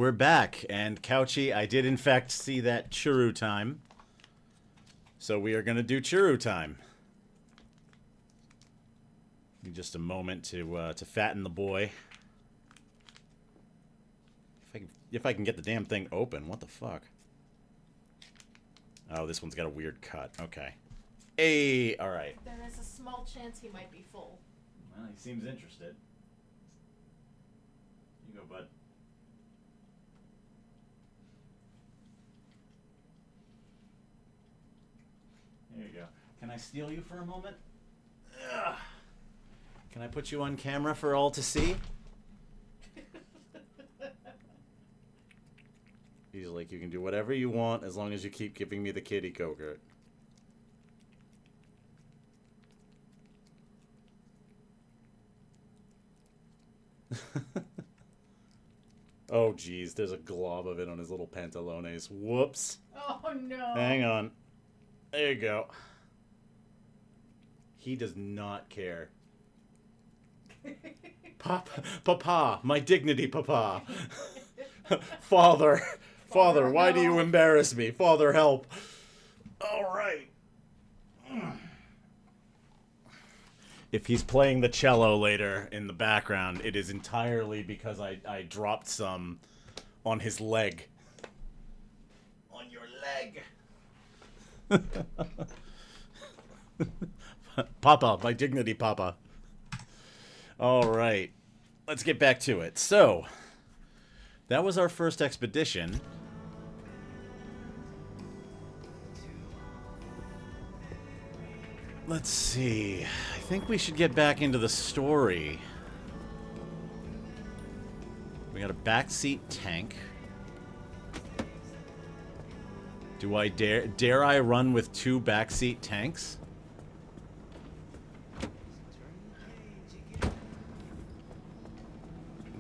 we're back. And Couchy, I did in fact see that churu time. So we are going to do churu time. Need just a moment to fatten the boy. If I can get the damn thing open, what the fuck? Oh, this one's got a weird cut. Okay. Hey, all right. There is a small chance he might be full. Well, he seems interested. You go, bud. There you go. Can I steal you for a moment? Ugh. Can I put you on camera for all to see? He's like, you can do whatever you want as long as you keep giving me the kitty Go-Gurt. Oh, geez, there's a glob of it on his little pantalones. Whoops. Oh, no. Hang on. There you go. He does not care. Papa, my dignity, Papa. Father, why do you embarrass me? Father, help. All right. If he's playing the cello later in the background, it is entirely because I dropped some on his leg. On your leg. Papa, my dignity, Papa. All right. Let's get back to it. So, that was our first expedition. Let's see. I think we should get back into the story. We got a backseat tank. Do I dare I run with 2 backseat tanks?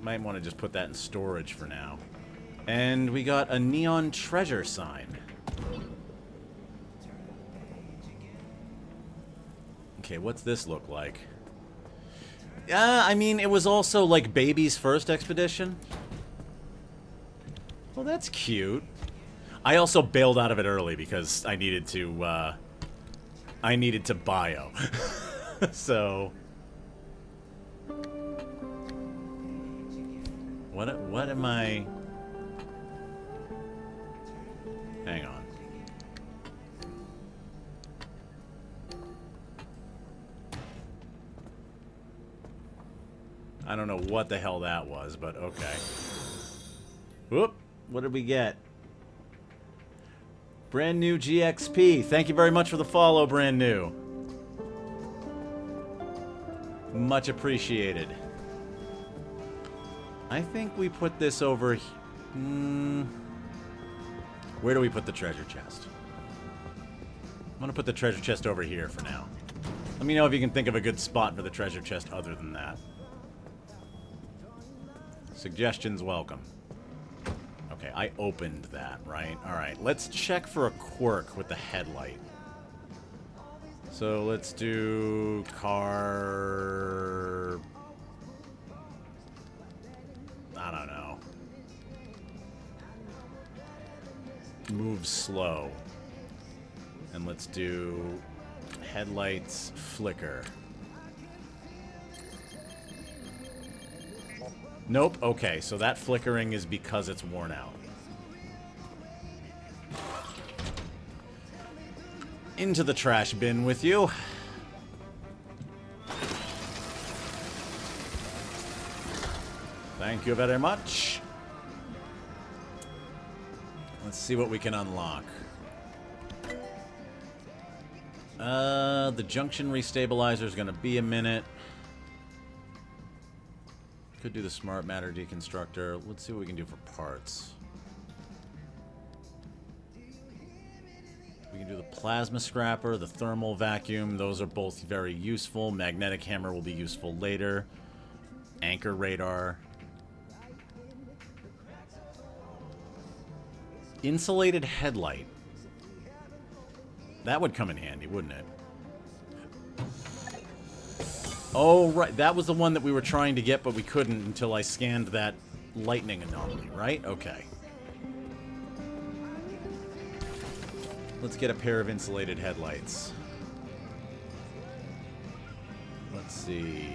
Might want to just put that in storage for now. And we got a neon treasure sign. Okay, what's this look like? I mean, it was also like Baby's first expedition. Well, that's cute. I also bailed out of it early because I needed to bio. So what am I? Hang on. I don't know what the hell that was, but okay. Whoop! What did we get? Brand new GXP. Thank you very much for the follow, brand new. Much appreciated. I think we put this over... Where do we put the treasure chest? I'm gonna put the treasure chest over here for now. Let me know if you can think of a good spot for the treasure chest other than that. Suggestions welcome. Okay, I opened that, right? Alright, let's check for a quirk with the headlight. So let's do car... I don't know. Move slow. And let's do headlights flicker. Nope. Okay, so that flickering is because it's worn out. Into the trash bin with you. Thank you very much. Let's see what we can unlock. The junction restabilizer is going to be a minute. Could do the smart matter deconstructor. Let's see what we can do for parts. We can do the plasma scrapper, the thermal vacuum. Those are both very useful. Magnetic hammer will be useful later. Anchor radar. Insulated headlight. That would come in handy, wouldn't it? Oh, right. That was the one that we were trying to get, but we couldn't until I scanned that lightning anomaly, right? Okay. Let's get a pair of insulated headlights. Let's see.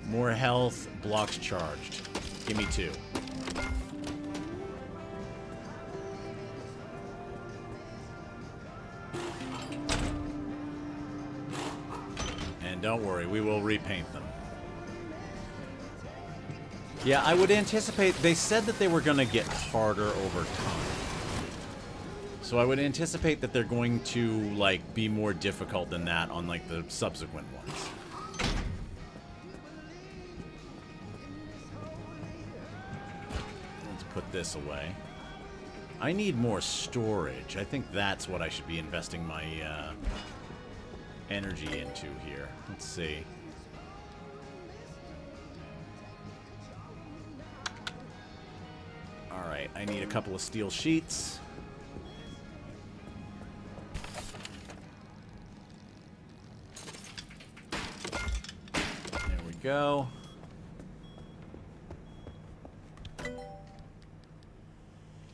More health, blocks charged. Give me 2. And don't worry, we will repaint them. Yeah, I would anticipate... They said that they were going to get harder over time. So I would anticipate that they're going to, like, be more difficult than that on, like, the subsequent ones. Let's put this away. I need more storage. I think that's what I should be investing my energy into here. Let's see. Alright, I need a couple of steel sheets. There we go.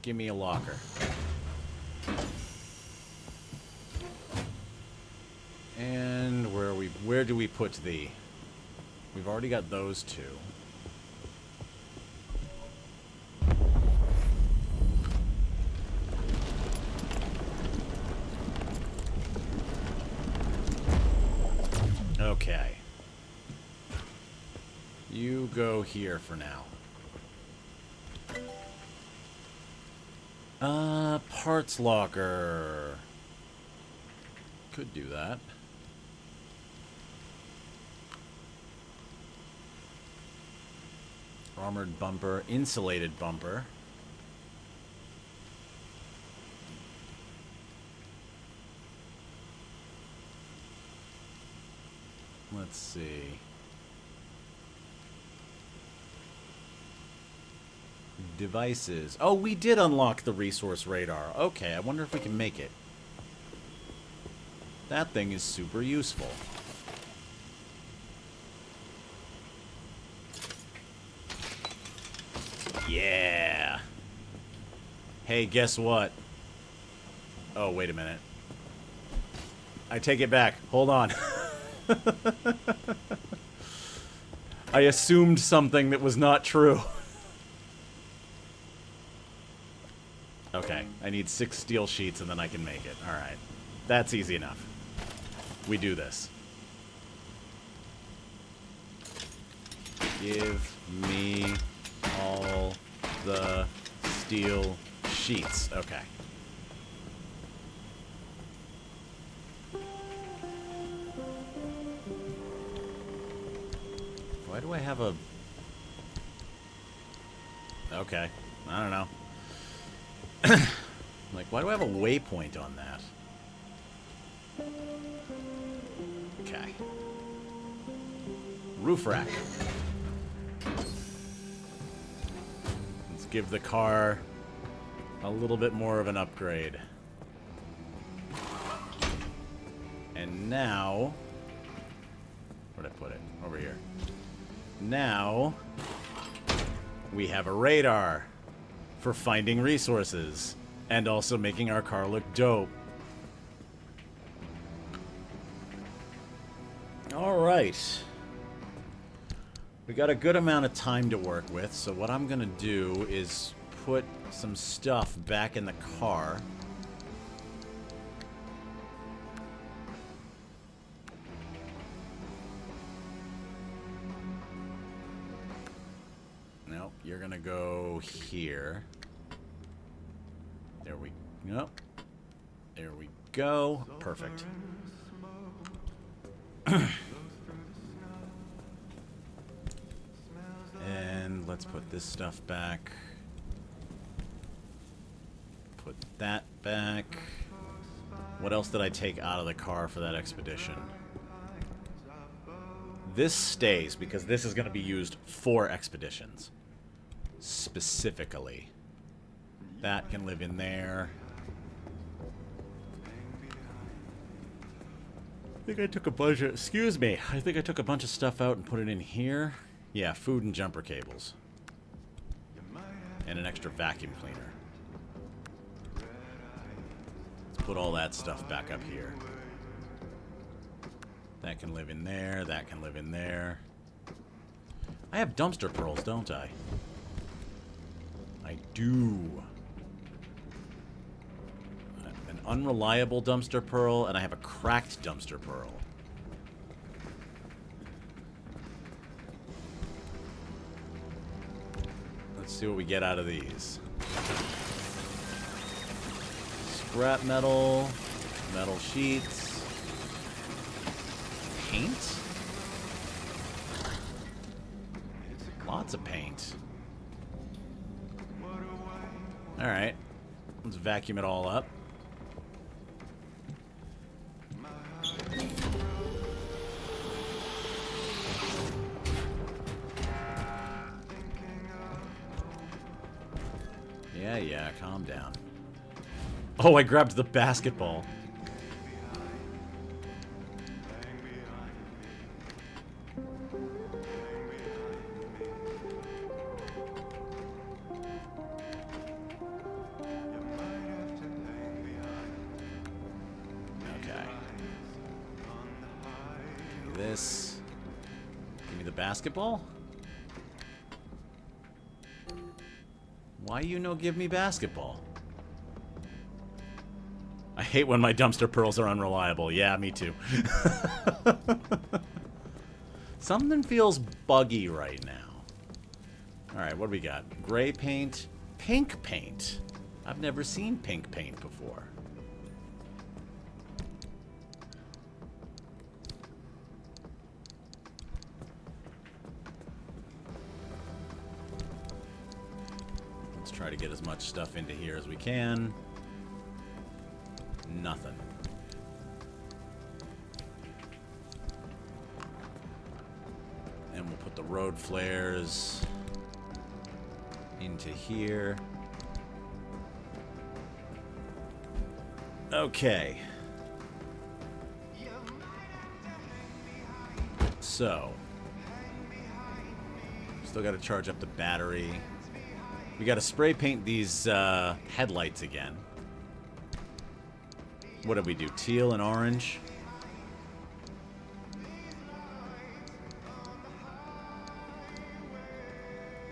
Give me a locker. And where do we put thee? We've already got those 2. Okay. You go here for now. Parts locker. Could do that. Armored bumper, insulated bumper. Let's see. Devices. Oh, we did unlock the resource radar. Okay, I wonder if we can make it. That thing is super useful. Yeah. Hey, guess what? Oh, wait a minute. I take it back. Hold on. I assumed something that was not true. Okay, I need 6 steel sheets and then I can make it. Alright. That's easy enough. We do this. Give me all the steel sheets. Okay. Why do I have a... Okay. I don't know. Like, why do I have a waypoint on that? Okay. Roof rack. Let's give the car a little bit more of an upgrade. And now... Where'd I put it? Over here. Now... we have a radar for finding resources and also making our car look dope. Alright. We got a good amount of time to work with, so what I'm gonna do is put some stuff back in the car. Nope, you're gonna go here. There we go. There we go. Perfect. And let's put this stuff back. Put that back. What else did I take out of the car for that expedition? This stays because this is going to be used for expeditions. Specifically. That can live in there. I think I took a bunch of... Excuse me. I think I took a bunch of stuff out and put it in here. Yeah, food and jumper cables. And an extra vacuum cleaner. Let's put all that stuff back up here. That can live in there. That can live in there. I have dumpster pearls, don't I? I do. An unreliable dumpster pearl, and I have a cracked dumpster pearl. Let's see what we get out of these. Scrap metal, metal sheets, paint? Lots of paint. Alright. Let's vacuum it all up. Yeah, calm down. Oh, I grabbed the basketball. Okay. Give me this. Give me the basketball. Why you no give me basketball? I hate when my dumpster pearls are unreliable. Yeah, me too. Something feels buggy right now. Alright, what do we got? Gray paint. Pink paint. I've never seen pink paint before. Try to get as much stuff into here as we can. Nothing. And we'll put the road flares into here. Okay. So. Still got to charge up the battery. We got to spray paint these headlights again. What did we do? Teal and orange?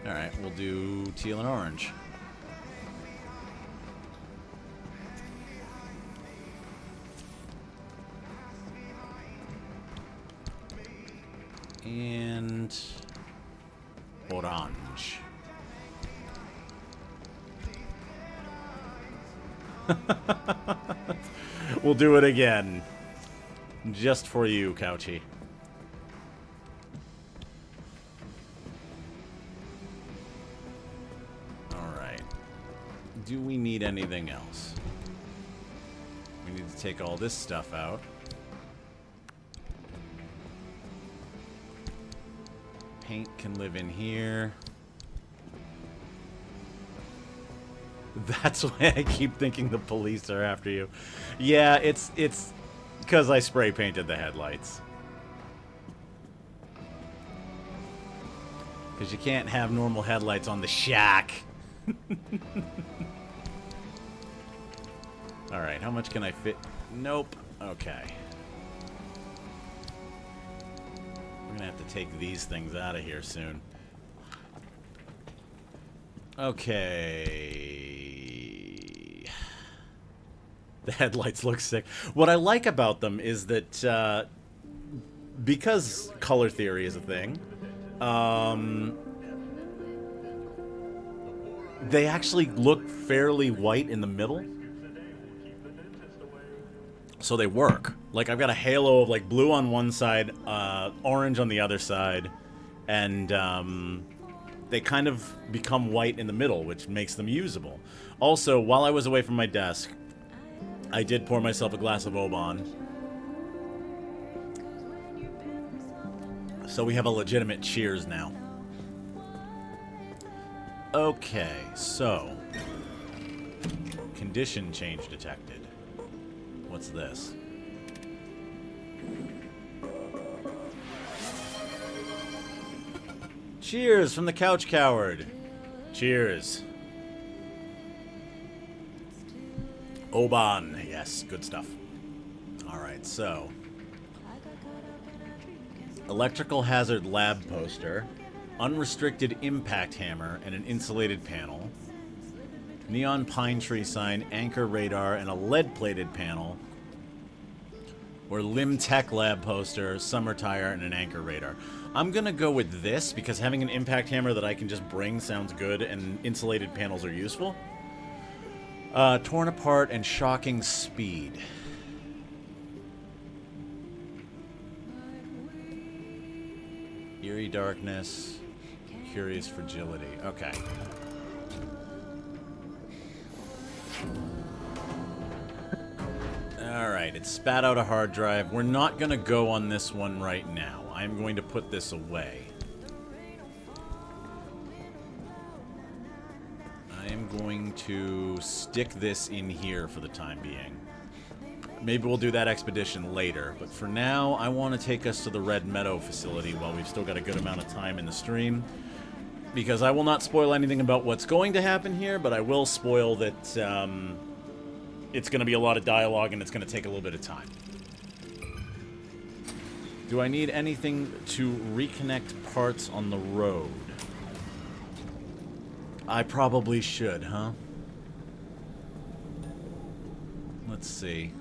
Alright, we'll do teal and orange. And orange. We'll do it again. Just for you, Couchy. Alright. Do we need anything else? We need to take all this stuff out. Paint can live in here. That's why I keep thinking the police are after you. Yeah, it's because I spray painted the headlights. Because you can't have normal headlights on the shack. Alright, how much can I fit? Nope. Okay. We're gonna have to take these things out of here soon. Okay. The headlights look sick. What I like about them is that because color theory is a thing, they actually look fairly white in the middle. So they work. Like, I've got a halo of like blue on one side, orange on the other side, and they kind of become white in the middle, which makes them usable. Also, while I was away from my desk, I did pour myself a glass of Oban. So we have a legitimate cheers now. Okay, so condition change detected. What's this? Cheers from the Couch Coward. Cheers. Oban. Yes, good stuff. Alright, so. Electrical hazard lab poster. Unrestricted impact hammer and an insulated panel. Neon pine tree sign, anchor radar, and a lead-plated panel. Or Lim Tech lab poster, summer tire, and an anchor radar. I'm gonna go with this because having an impact hammer that I can just bring sounds good, and insulated panels are useful. Torn apart and shocking speed. Eerie darkness. Curious fragility. Okay. Alright, it spat out a hard drive. We're not going to go on this one right now. I'm going to put this away. I am going to stick this in here for the time being. Maybe we'll do that expedition later, but for now, I want to take us to the Red Meadow facility while we've still got a good amount of time in the stream. Because I will not spoil anything about what's going to happen here, but I will spoil that it's going to be a lot of dialogue and it's going to take a little bit of time. Do I need anything to reconnect parts on the road? I probably should, huh? Let's see.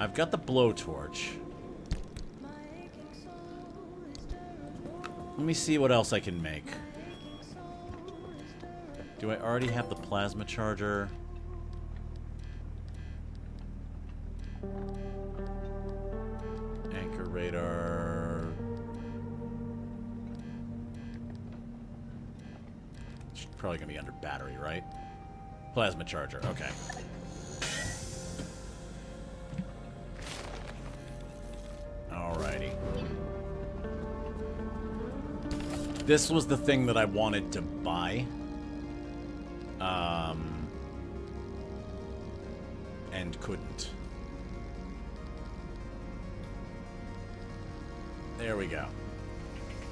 I've got the blowtorch. Let me see what else I can make. Do I already have the plasma charger? Anchor radar. It's probably gonna be under battery, right? Plasma charger, okay. Alrighty. This was the thing that I wanted to buy. And couldn't. There we go.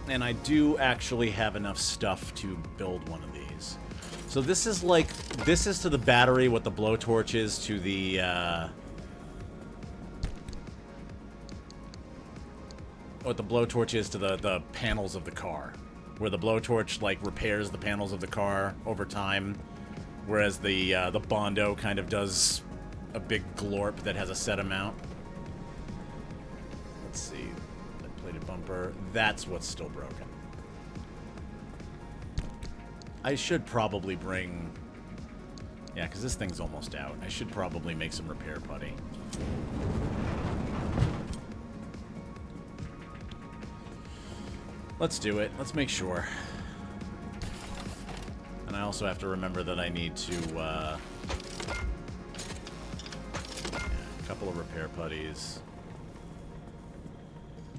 And I do actually have enough stuff to build one of these. So this is like, this is to the battery what the blowtorch is to the, what the blowtorch is to the panels of the car. Where the blowtorch, like, repairs the panels of the car over time. Whereas the Bondo kind of does a big glorp that has a set amount. Let's see. That plated bumper. That's what's still broken. I should probably bring... Yeah, because this thing's almost out. I should probably make some repair putty. Let's do it. Let's make sure. And I also have to remember that I need to, yeah, a couple of repair putties.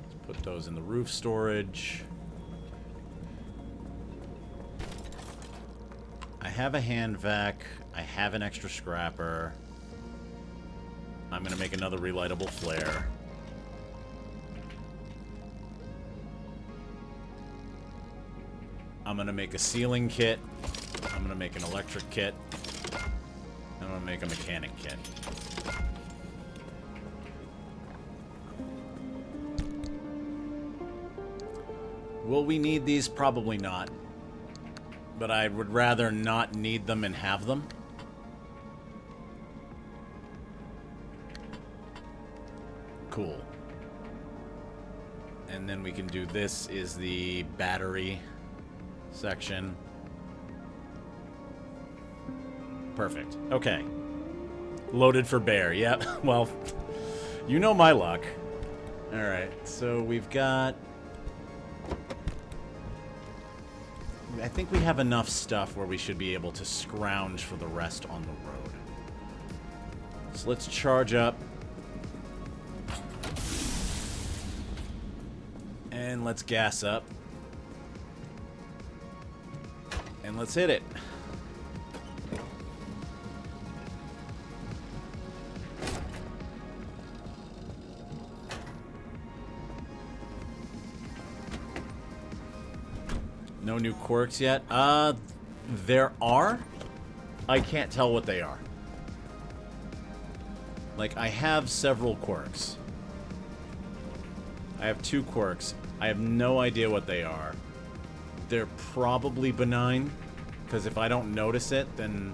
Let's put those in the roof storage. I have a hand vac. I have an extra scrapper. I'm gonna make another relightable flare. I'm gonna make a sealing kit. I'm gonna make an electric kit. I'm gonna make a mechanic kit. Will we need these? Probably not. But I would rather not need them and have them. Cool. And then we can do this is the battery section. Perfect. Okay. Loaded for bear. Yep. Well, you know my luck. Alright, so we've got... I think we have enough stuff where we should be able to scrounge for the rest on the road. So let's charge up. And let's gas up. And let's hit it. No new quirks yet. There are. I can't tell what they are. Like, I have several quirks. I have 2 quirks. I have no idea what they are. They're probably benign, because if I don't notice it, then...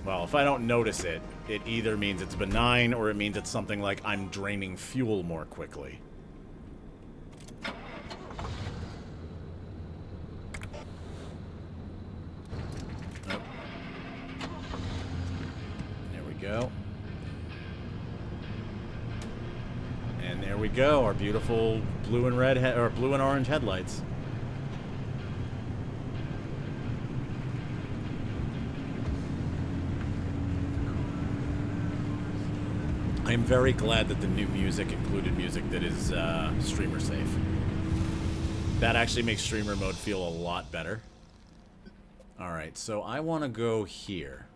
Well, if I don't notice it, it either means it's benign, or it means it's something like I'm draining fuel more quickly. Go. And there we go, our beautiful blue and red or blue and orange headlights. I am very glad that the new music included music that is streamer safe. That actually makes streamer mode feel a lot better. Alright, so I want to go here.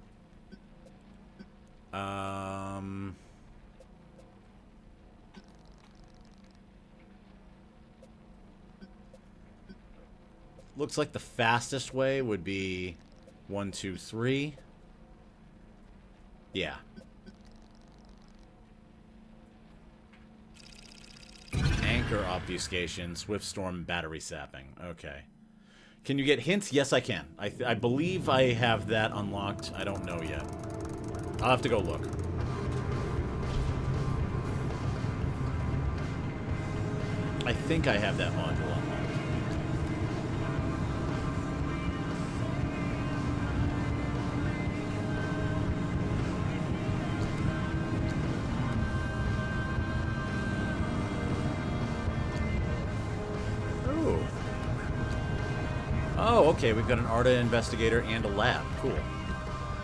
Looks like the fastest way would be 1, 2, 3. Yeah. Anchor obfuscation, swift storm, battery sapping. Okay. Can you get hints? Yes, I can. I believe I have that unlocked. I don't know yet. I'll have to go look. I think I have that module unlocked. Oh. Oh, okay. We've got an ARDA investigator and a lab. Cool.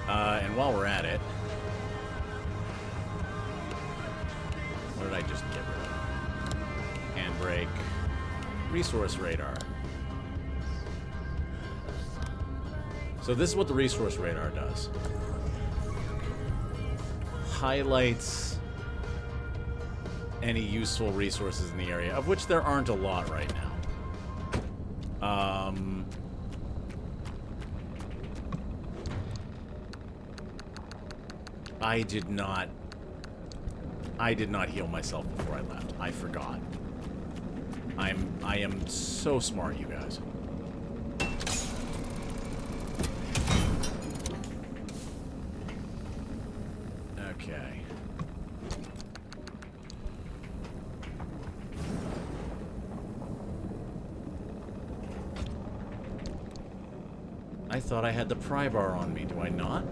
And while we're at it... What did I just get rid of? Handbrake. Resource radar. So this is what the resource radar does. Highlights any useful resources in the area, of which there aren't a lot right now. I did not heal myself before I left. I forgot. I am so smart, you guys. Okay. I thought I had the pry bar on me. Do I not?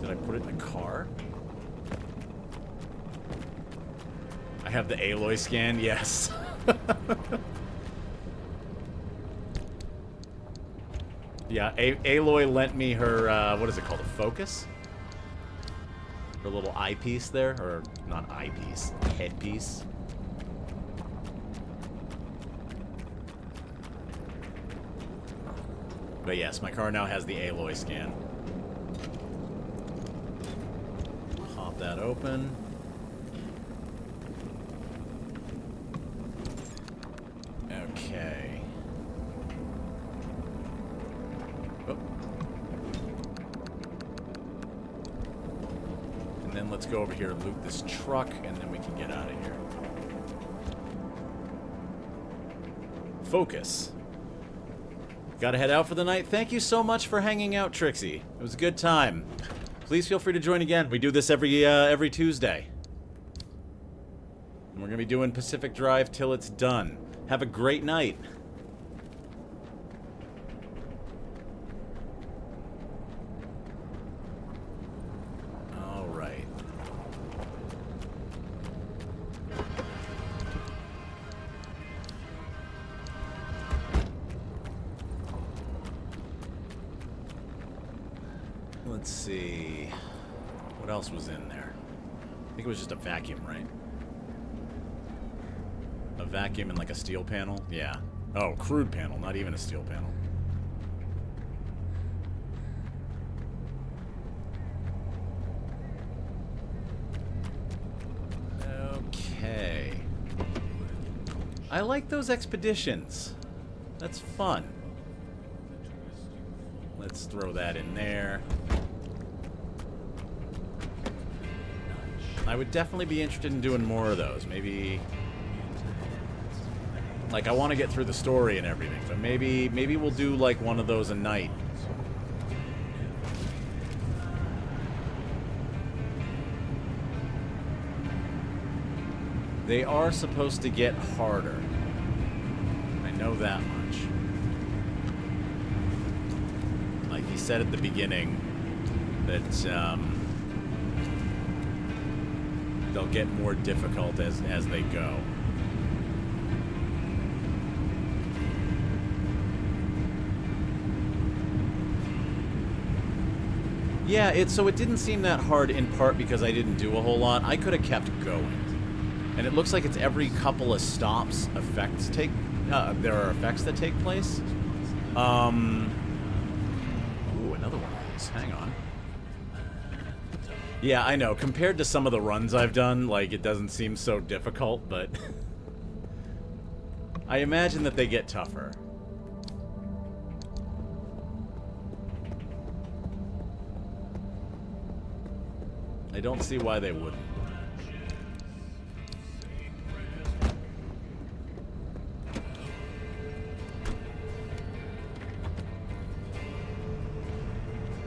Did I put it in the car? I have the Aloy scan, yes. Yeah, Aloy lent me her, what is it called, a focus? Her little eyepiece there, or not eyepiece, headpiece. But yes, my car now has the Aloy scan. Pop that open. Okay. Oh. And then let's go over here and loot this truck, and then we can get out of here. Focus. Gotta head out for the night. Thank you so much for hanging out, Trixie. It was a good time. Please feel free to join again. We do this every Tuesday. And we're gonna be doing Pacific Drive till it's done. Have a great night. All right. Let's see. What else was in there? I think it was just a vacuum, right? A vacuum and like a steel panel? Yeah. Oh, crude panel, not even a steel panel. Okay. I like those expeditions. That's fun. Let's throw that in there. I would definitely be interested in doing more of those. Maybe... Like, I want to get through the story and everything, but maybe we'll do, like, one of those a night. They are supposed to get harder. I know that much. Like he said at the beginning, that they'll get more difficult as they go. Yeah, so it didn't seem that hard in part because I didn't do a whole lot. I could have kept going. And it looks like it's every couple of stops effects take... there are effects that take place. Ooh, another one of these. Hang on. Yeah, I know. Compared to some of the runs I've done, like, it doesn't seem so difficult, but... I imagine that they get tougher. I don't see why they wouldn't.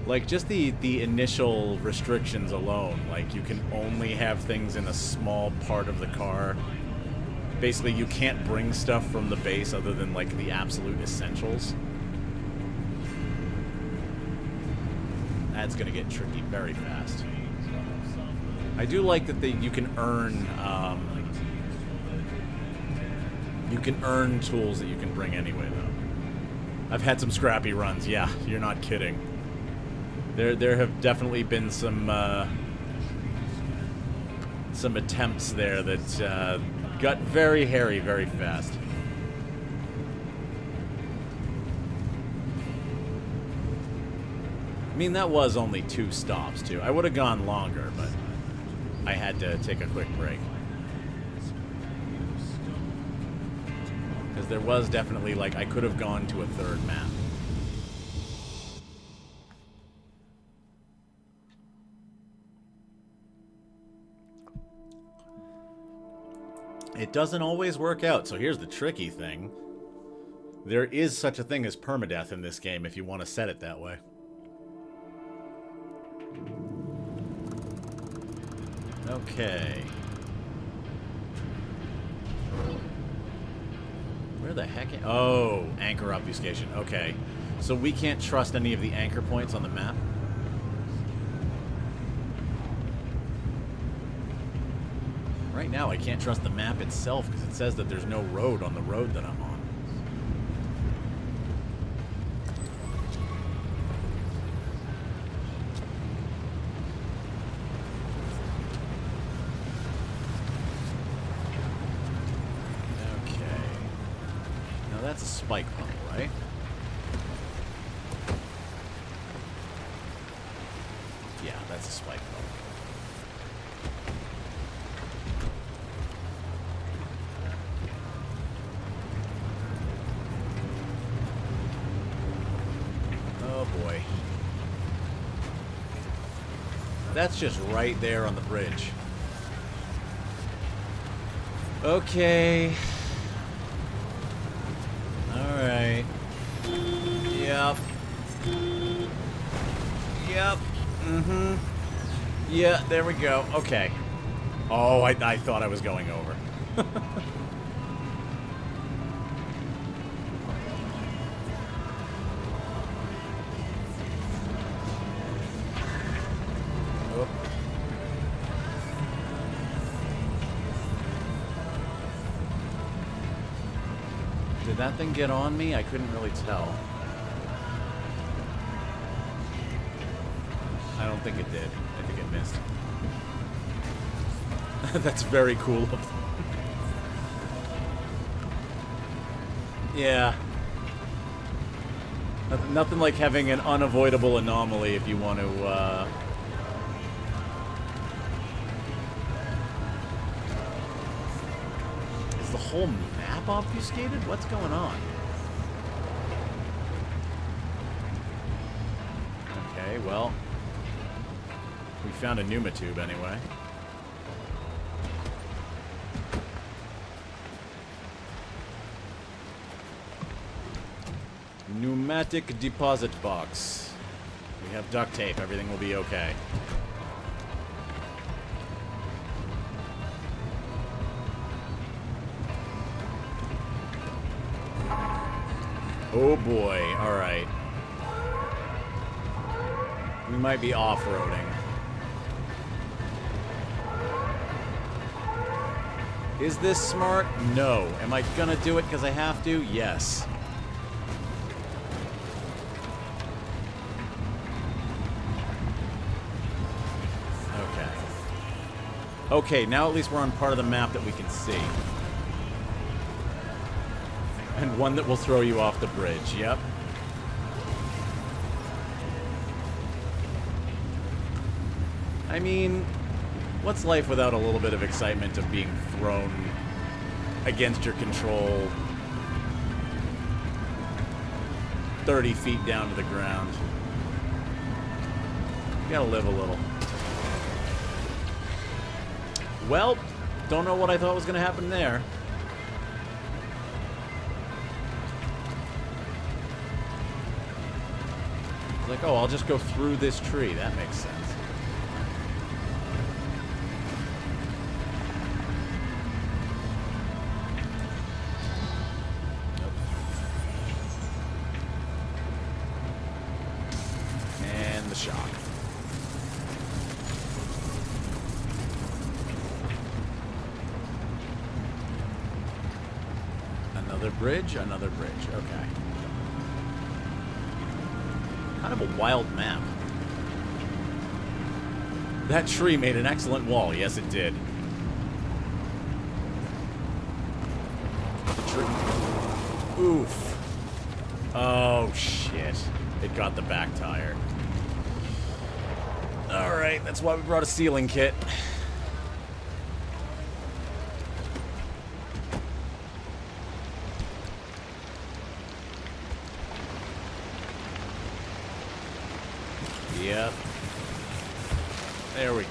Like, just the initial restrictions alone. Like, you can only have things in a small part of the car. Basically, you can't bring stuff from the base other than, like, the absolute essentials. That's gonna get tricky very fast. I do like that you can earn tools that you can bring anyway, though. I've had some scrappy runs. Yeah, you're not kidding. There have definitely been some attempts there that got very hairy very fast. I mean, that was only 2 stops, too. I would have gone longer, but I had to take a quick break. Because there was definitely, like, I could have gone to a 3rd map. It doesn't always work out, so here's the tricky thing. There is such a thing as permadeath in this game if you want to set it that way. Okay. Where the heck? Oh, anchor obfuscation. Okay. So we can't trust any of the anchor points on the map? Right now, I can't trust the map itself because it says that there's no road on the road that I'm on. Okay. Now that's a spike puddle, right? Yeah, that's a spike puddle. Boy. That's just right there on the bridge. Okay. Alright. Yep. Yep. Mm-hmm. Yeah, there we go. Okay. Oh, I thought I was going over. Did that thing get on me? I couldn't really tell. I don't think it did. I think it missed. That's very cool of them. Yeah. Nothing like having an unavoidable anomaly if you want to, Is the whole map map obfuscated? What's going on? Okay, well, we found a pneumatube anyway. Pneumatic deposit box. We have duct tape. Everything will be okay. Oh boy. Alright. We might be off-roading. Is this smart? No. Am I gonna do it because I have to? Yes. Okay. Okay, now at least we're on part of the map that we can see. And one that will throw you off the bridge, yep. I mean, what's life without a little bit of excitement of being thrown against your control 30 feet down to the ground? You gotta live a little. Well, don't know what I thought was gonna happen there. Like, oh, I'll just go through this tree. That makes sense. Nope. And the shock. Another bridge, another bridge. Okay. Kind of a wild map. That tree made an excellent wall. Yes, it did. The tree. Oof. Oh, shit. It got the back tire. Alright, that's why we brought a sealing kit. Yep. There we go.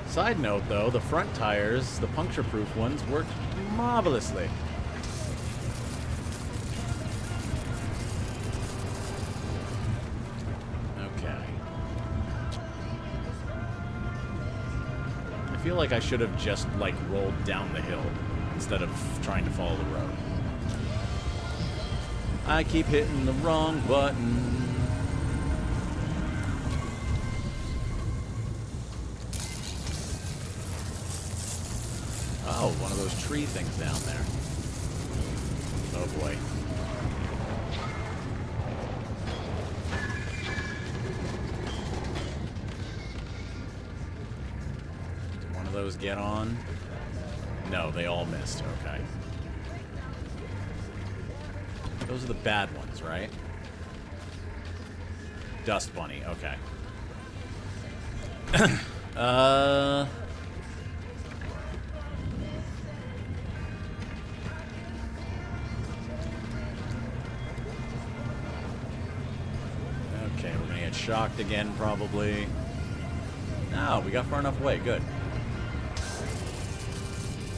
Side note, though, the front tires, the puncture-proof ones, worked marvelously. Okay. I feel like I should have just, like, rolled down the hill instead of trying to follow the road. I keep hitting the wrong button. Oh, one of those tree things down there. Oh boy. Did one of those get on? No, they all missed. Okay. Those are the bad ones, right? Dust bunny. Okay. Okay, we're gonna get shocked again, probably. No, we got far enough away. Good.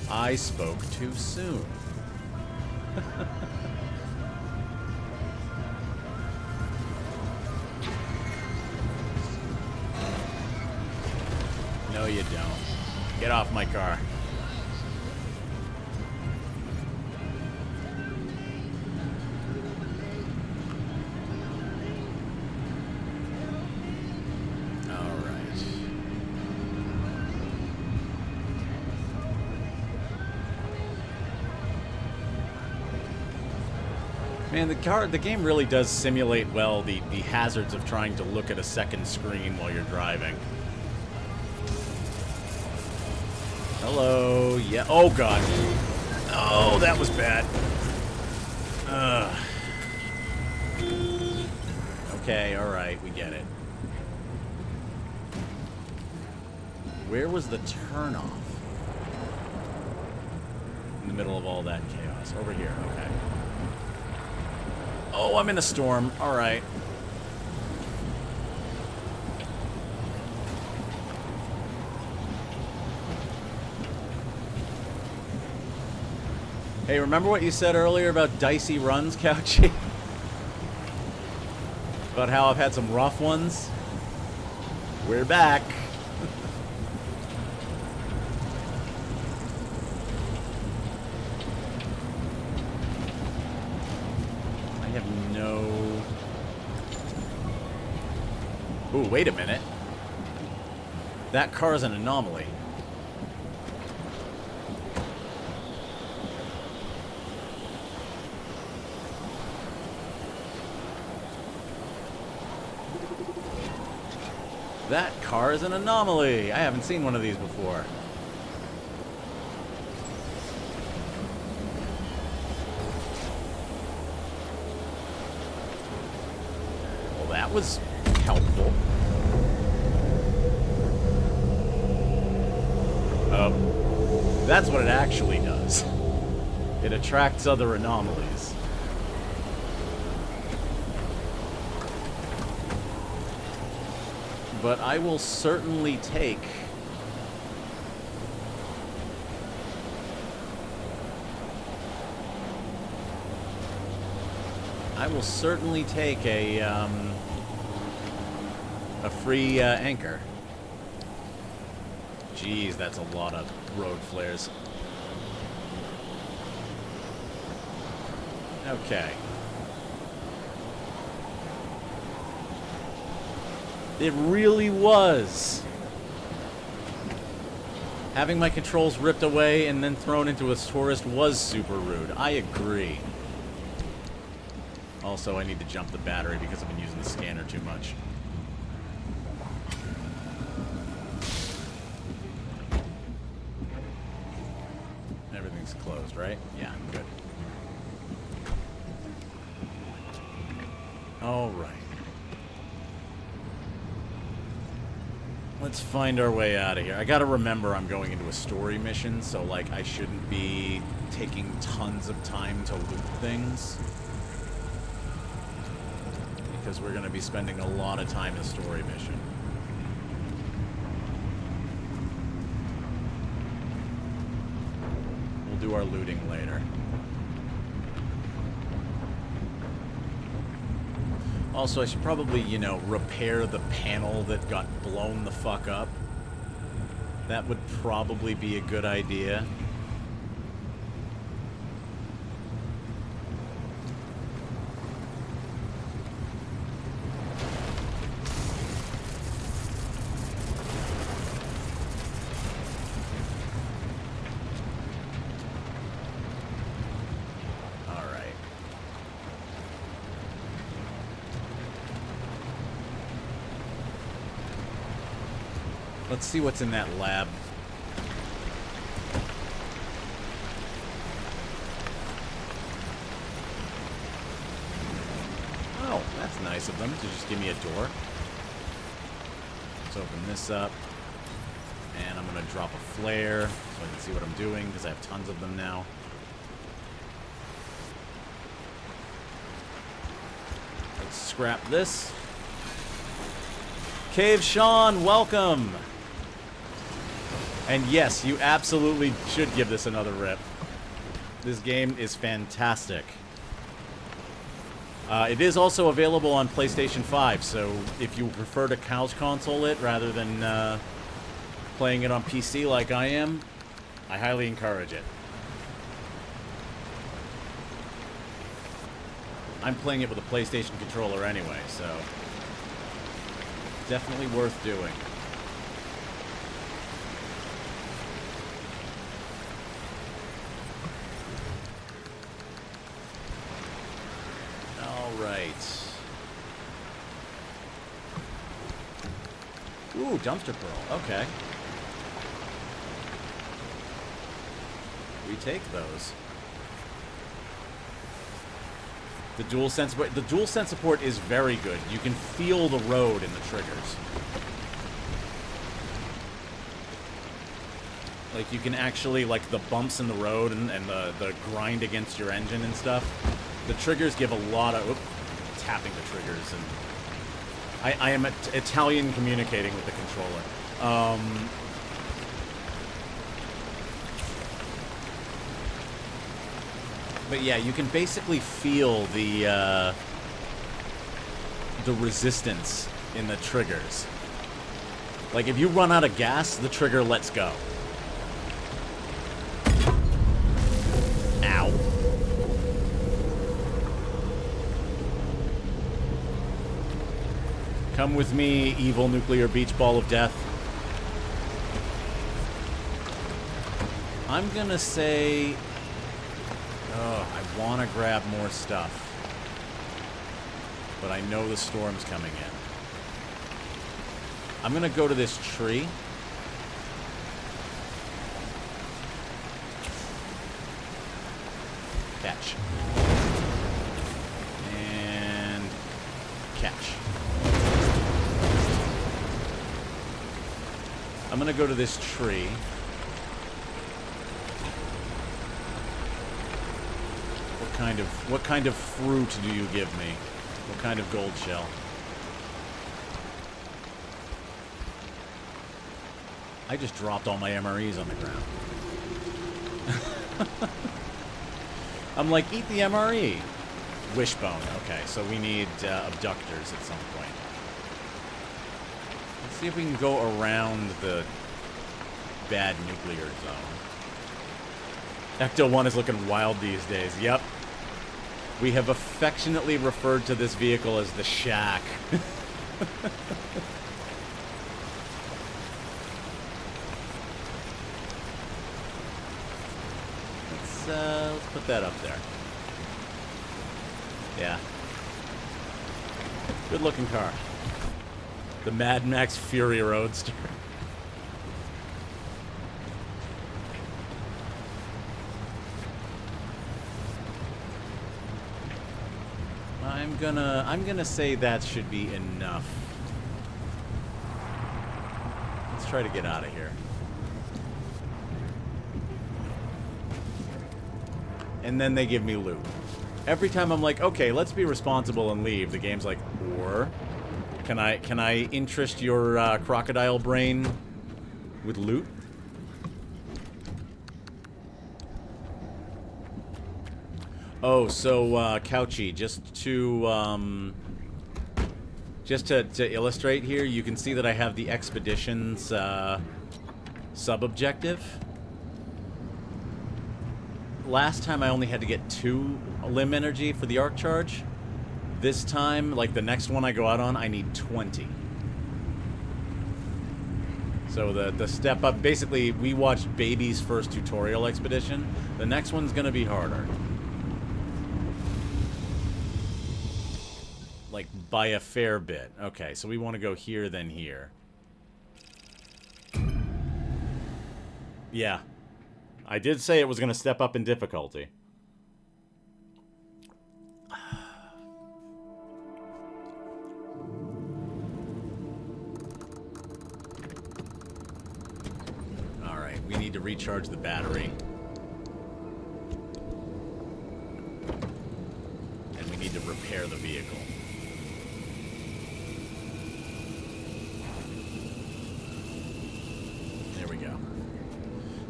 I spoke too soon. No, you don't. Get off my car. Man, the game really does simulate well the hazards of trying to look at a second screen while you're driving. Hello, yeah. Oh god. Oh, that was bad. Okay, all right, we get it. Where was the turnoff? In the middle of all that chaos. Over here, okay. Oh, I'm in a storm. Alright. Hey, remember what you said earlier about dicey runs, Couchy? About how I've had some rough ones? We're back. I have no... Ooh, wait a minute. That car's an anomaly. That car is an anomaly. I haven't seen one of these before. Well, that was helpful. That's what it actually does. It attracts other anomalies. But I will certainly take... I will certainly take a free anchor. Jeez, that's a lot of road flares. Okay. It really was. Having my controls ripped away and then thrown into a tourist was super rude. I agree. Also, I need to jump the battery because I've been using the scanner too much. Everything's closed, right? Yeah, good. All right. Let's find our way out of here. I gotta remember I'm going into a story mission, so, like, I shouldn't be taking tons of time to loot things. Because we're gonna be spending a lot of time in a story mission. We'll do our looting later. Also, I should probably, you know, repair the panel that got blown the fuck up. That would probably be a good idea. Let's see what's in that lab. Oh, that's nice of them to just give me a door. Let's open this up. And I'm going to drop a flare so I can see what I'm doing because I have tons of them now. Let's scrap this. Cave Sean, welcome! And yes, you absolutely should give this another rip. This game is fantastic. It is also available on PlayStation 5, so if you prefer to couch console it rather than playing it on PC like I am, I highly encourage it. I'm playing it with a PlayStation controller anyway, so definitely worth doing. Right. Ooh, dumpster pearl. Okay. We take those. The DualSense support is very good. You can feel the road in the triggers. Like, you can actually, like, the bumps in the road and the grind against your engine and stuff, the triggers give a lot of... Oop, tapping the triggers, and... I am Italian communicating with the controller. But yeah, you can basically feel the resistance in the triggers. Like, if you run out of gas, the trigger lets go. Ow. Come with me, evil nuclear beach ball of death. I'm gonna say... Oh, I want to grab more stuff. But I know the storm's coming in. I'm gonna go to this tree. Catch. And... catch. I'm gonna go to this tree. What kind of fruit do you give me? What kind of gold shell? I just dropped all my MREs on the ground. I'm like, eat the MRE. Wishbone. Okay, so we need abductors at some point. Let's see if we can go around the bad nuclear zone. Ecto-1 is looking wild these days. Yep. We have affectionately referred to this vehicle as the Shack. Let's put that up there. Yeah. Good looking car. The Mad Max Fury Roadster. I'm gonna say that should be enough. Let's try to get out of here. And then they give me loot. Every time I'm like, okay, let's be responsible and leave, the game's like, or can I interest your crocodile brain with loot? Oh, so Couchy, just to illustrate here, you can see that I have the Expeditions sub-objective. Last time I only had to get 2 limb energy for the arc charge. This time, like the next one I go out on, I need 20. So the step up, basically, we watched Baby's first tutorial expedition. The next one's gonna be harder. Like, by a fair bit. Okay, so we want to go here, then here. Yeah. I did say it was going to step up in difficulty. Alright, we need to recharge the battery. And we need to repair the vehicle.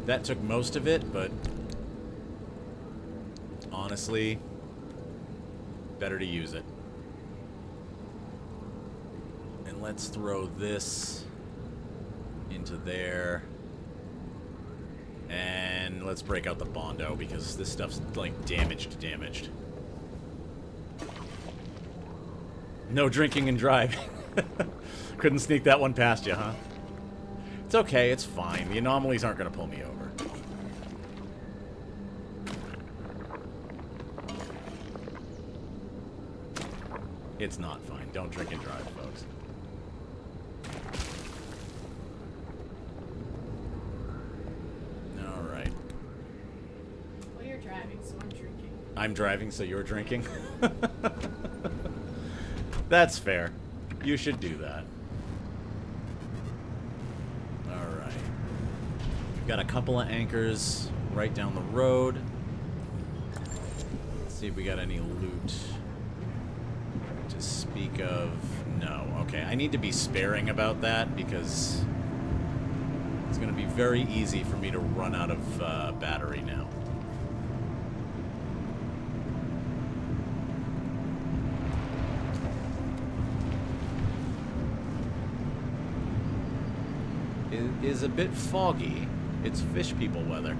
That took most of it, but honestly, better to use it. And let's throw this into there. And let's break out the Bondo, because this stuff's, like, damaged. No drinking and driving. Couldn't sneak that one past you, huh? It's okay, it's fine. The anomalies aren't going to pull me over. It's not fine. Don't drink and drive, folks. Alright. Well, you're driving, so I'm drinking. I'm driving, so you're drinking? That's fair. You should do that. got a couple of anchors right down the road. Let's see if we got any loot to speak of. No. Okay, I need to be sparing about that because it's going to be very easy for me to run out of battery now. It is a bit foggy. It's fish people weather.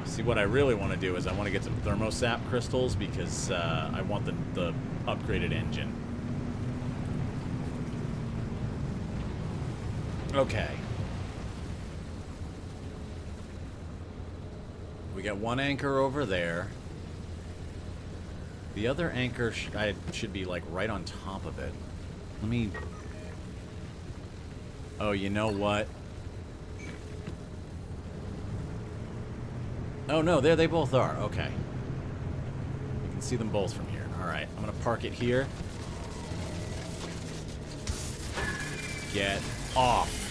See, what I really want to do is I want to get some thermosap crystals because I want the upgraded engine. Okay. We got one anchor over there. The other anchor should be like right on top of it. Let me... Oh, you know what? Oh no, there they both are. Okay. You can see them both from here. Alright, I'm gonna park it here. Get off.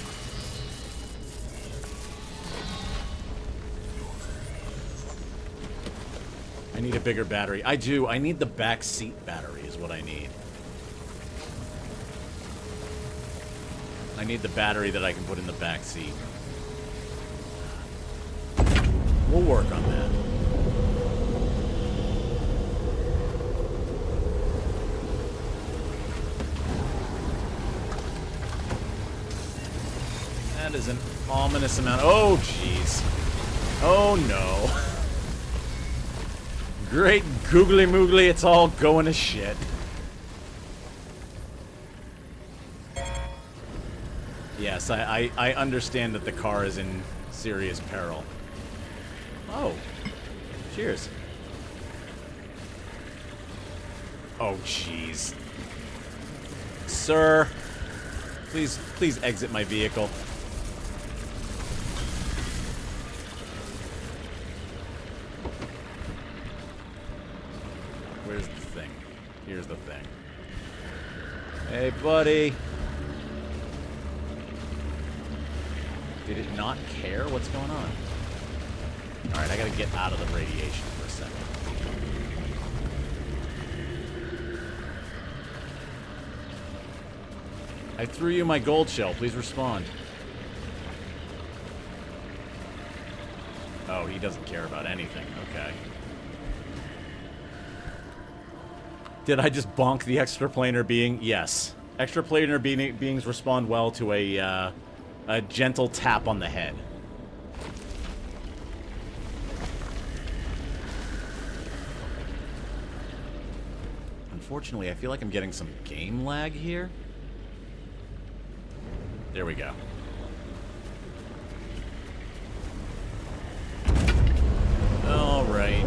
I need a bigger battery. I do. I need the back seat battery is what I need. I need the battery that I can put in the back seat. We'll work on that. That is an ominous amount. Oh, jeez. Oh, no. Great googly moogly, it's all going to shit. Yes, I understand that the car is in serious peril. Oh. Cheers. Oh, jeez. Sir, please exit my vehicle. Where's the thing? Here's the thing. Hey, buddy. Did it not care? What's going on? Alright, I gotta get out of the radiation for a second. I threw you my gold shell. Please respond. Oh, he doesn't care about anything. Okay. Did I just bonk the extraplanar being? Yes. Extraplanar beings respond well to a gentle tap on the head. Unfortunately, I feel like I'm getting some game lag here. There we go. All right.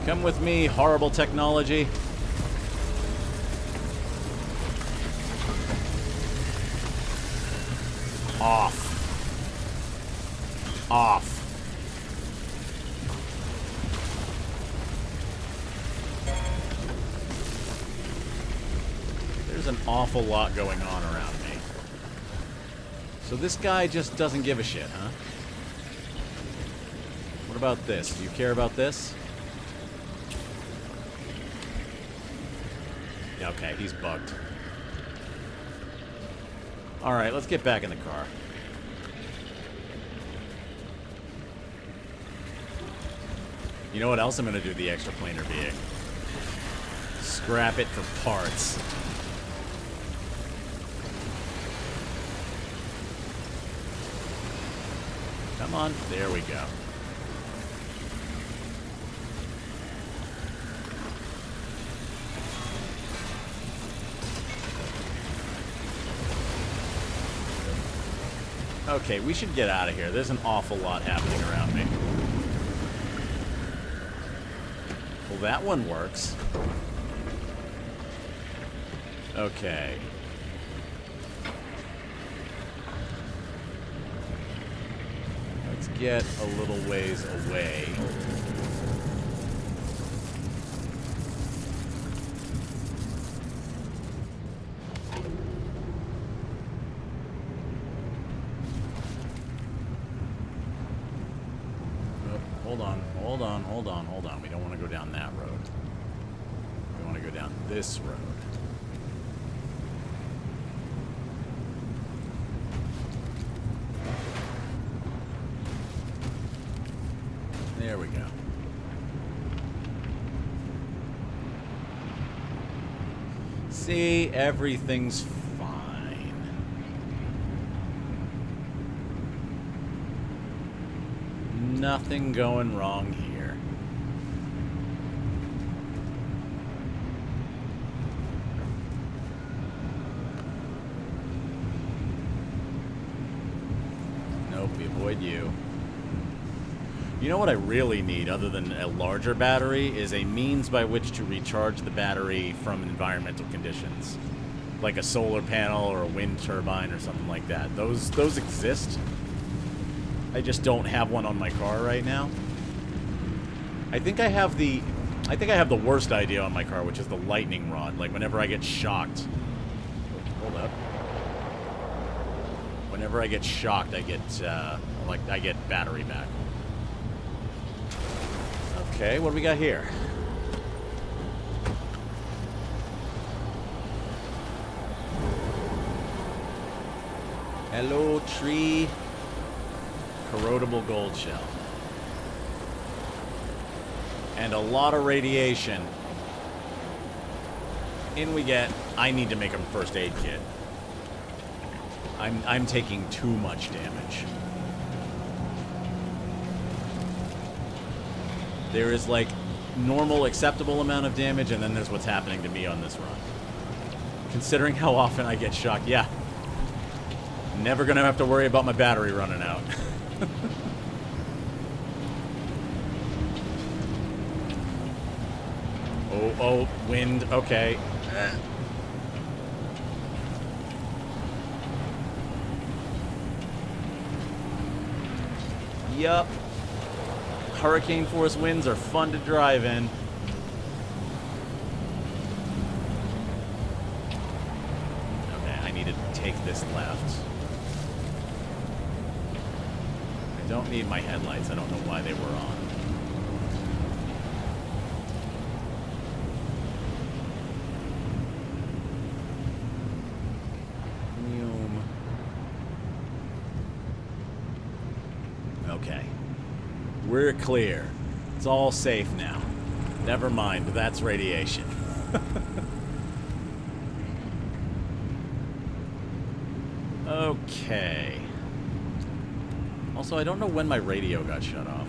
Come with me, horrible technology. Off. Off. There's an awful lot going on around me. So this guy just doesn't give a shit, huh? What about this? Do you care about this? Yeah, okay, he's bugged. Alright, let's get back in the car. You know what else I'm gonna do the extraplanar being? Scrap it for parts. Come on, there we go. Okay, we should get out of here. There's an awful lot happening around me. Well, that one works. Okay. Let's get a little ways away. Hold on. We don't want to go down that road. We want to go down this road. There we go. See, everything's fine. Nothing going wrong here. Nope, we avoid you. You know what I really need, other than a larger battery, is a means by which to recharge the battery from environmental conditions. Like a solar panel or a wind turbine or something like that. Those exist. I just don't have one on my car right now. I think I have the worst idea on my car, which is the lightning rod. Like whenever I get shocked. Hold up. Whenever I get shocked, I get battery back. Okay, what do we got here? Hello, tree. Corrodable gold shell. And a lot of radiation. In we get. I need to make a first aid kit. I'm taking too much damage. There is like normal acceptable amount of damage, and then there's what's happening to me on this run. Considering how often I get shocked, yeah. Never gonna have to worry about my battery running out. Oh, wind, okay. Yup. Hurricane force winds are fun to drive in. Okay, I need to take this left. I don't need my headlights. I don't know why they were on. Okay. We're clear. It's all safe now. Never mind, that's radiation. Okay. Also, I don't know when my radio got shut off.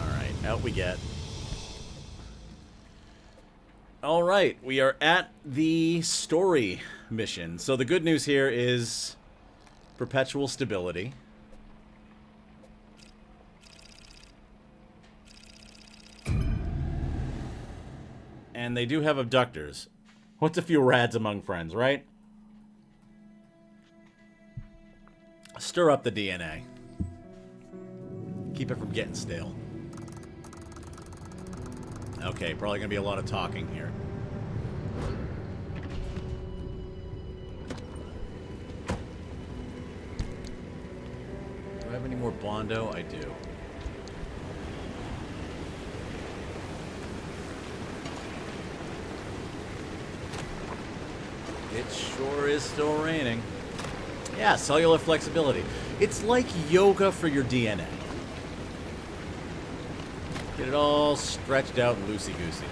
Alright, out we get. Alright, we are at the story mission. So the good news here is perpetual stability. And they do have abductors. What's a few rads among friends, right? Stir up the DNA. Keep it from getting stale. Okay, probably gonna be a lot of talking here. Do I have any more Bondo? I do. It sure is still raining. Yeah, cellular flexibility. It's like yoga for your DNA. Get it all stretched out and loosey-goosey.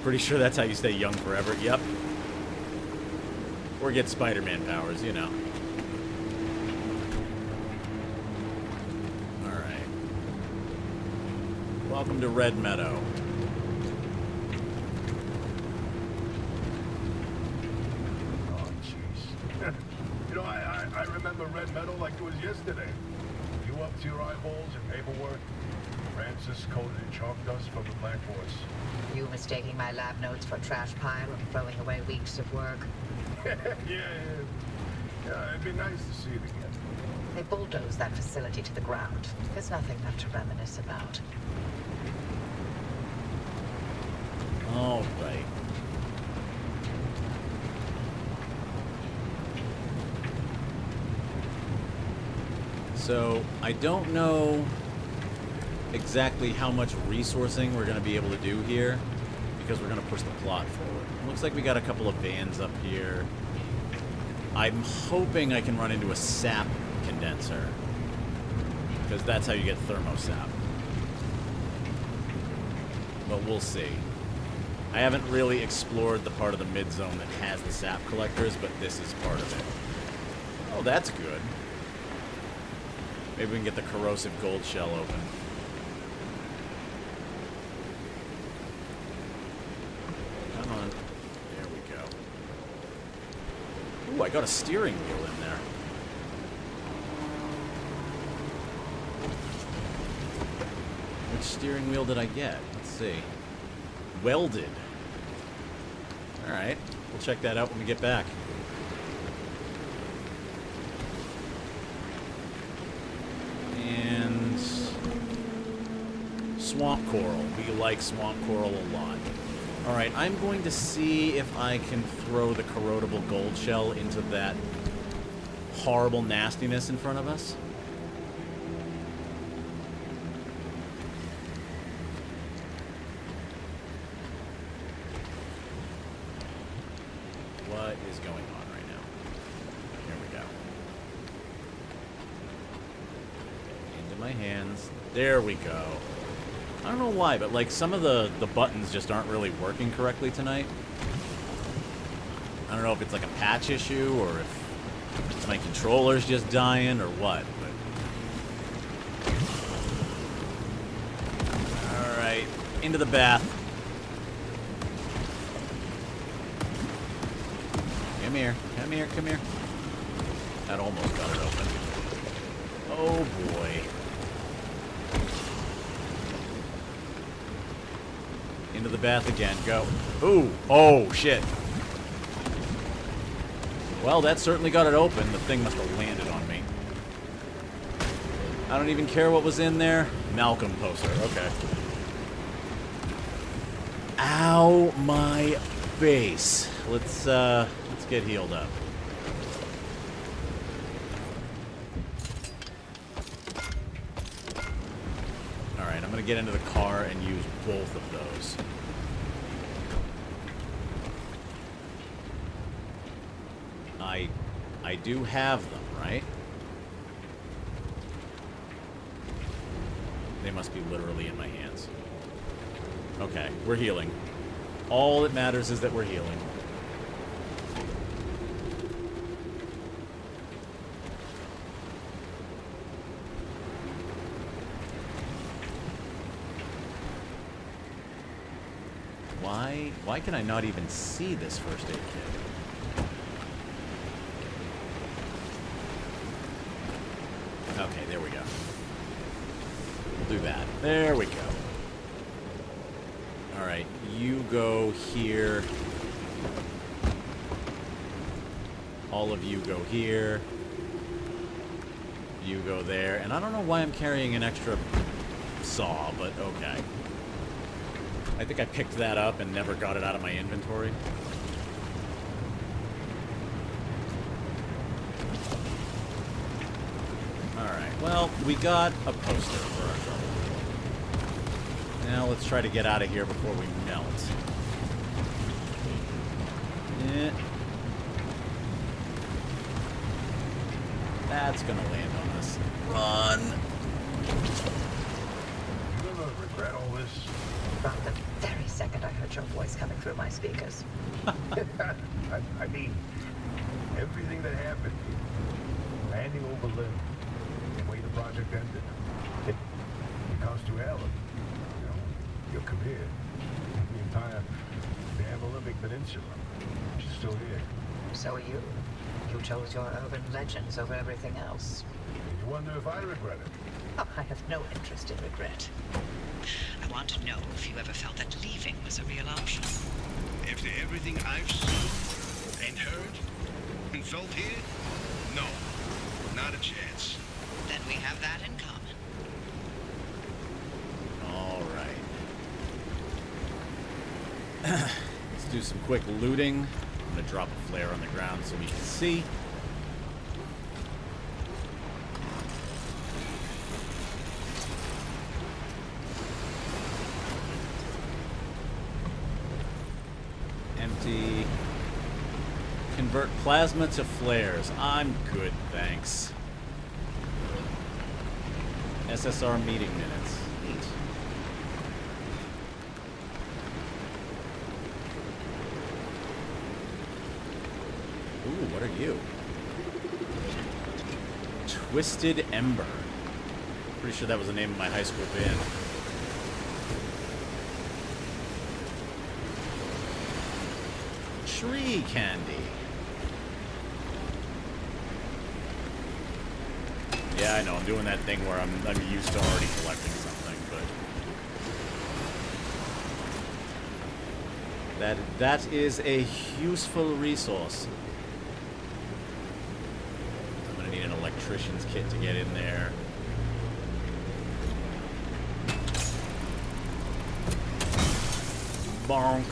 Pretty sure that's how you stay young forever. Yep. Or get Spider-Man powers, you know. Alright. Welcome to Red Meadow. I remember Red Meadow like it was yesterday. You up to your eyeballs in paperwork? Francis coated in chalk dust from the Black Horse. You mistaking my lab notes for trash pile and throwing away weeks of work? Yeah, it'd be nice to see it again. They bulldozed that facility to the ground. There's nothing left to reminisce about. All right. So, I don't know exactly how much resourcing we're going to be able to do here, because we're going to push the plot forward. Looks like we got a couple of vans up here. I'm hoping I can run into a sap condenser, because that's how you get thermosap. But we'll see. I haven't really explored the part of the mid-zone that has the sap collectors, but this is part of it. Oh, that's good. Maybe we can get the corrosive gold shell open. Come on. There we go. Ooh, I got a steering wheel in there. Which steering wheel did I get? Let's see. Welded. Alright. We'll check that out when we get back. And swamp coral. We like swamp coral a lot. Alright, I'm going to see if I can throw the corrodable gold shell into that horrible nastiness in front of us. What is going on right now? Here we go. Into my hands. There we go. I don't know why, but like some of the buttons just aren't really working correctly tonight. I don't know if it's like a patch issue or if my controller's just dying or what. But alright, into the bath. Come here, come here, come here. That almost got it open. Oh boy. Into the bath again, go. Ooh, oh shit. Well, that certainly got it open. The thing must have landed on me. I don't even care what was in there. Malcolm poster, okay. Ow, my face. Let's get healed up. Alright, I'm gonna get into the car and use both of those. I do have them, right? They must be literally in my hands. Okay, we're healing. All that matters is that we're healing. Why can I not even see this first aid kit? Okay, there we go. We'll do that. There we go. Alright, you go here. All of you go here. You go there. And I don't know why I'm carrying an extra saw, but okay. I think I picked that up and never got it out of my inventory. Alright, well, we got a poster for our trouble. Now let's try to get out of here before we melt. Eh. That's gonna land on us. Run! You're gonna regret all this. From the very second I heard your voice coming through my speakers. I mean, everything that happened, landing over Lim, the way the project ended, it cost you hell. You know, your career, the entire damn Olympic Peninsula. She's still here. So are you. You chose your urban legends over everything else. You wonder if I regret it. Oh, I have no interest in regret. I want to know if you ever felt that leaving was a real option. After everything I've seen and heard and felt here, no, not a chance. Then we have that in common. All right. Let's do some quick looting. I'm going to drop a flare on the ground so we can see. Empty. Convert plasma to flares. I'm good, thanks. SSR meeting minutes. Neat. Ooh, what are you? Twisted Ember. Pretty sure that was the name of my high school band. Tree candy. Yeah, I know. I'm doing that thing where I'm used to already collecting something, but that is a useful resource. I'm gonna need an electrician's kit to get in there. Bonk.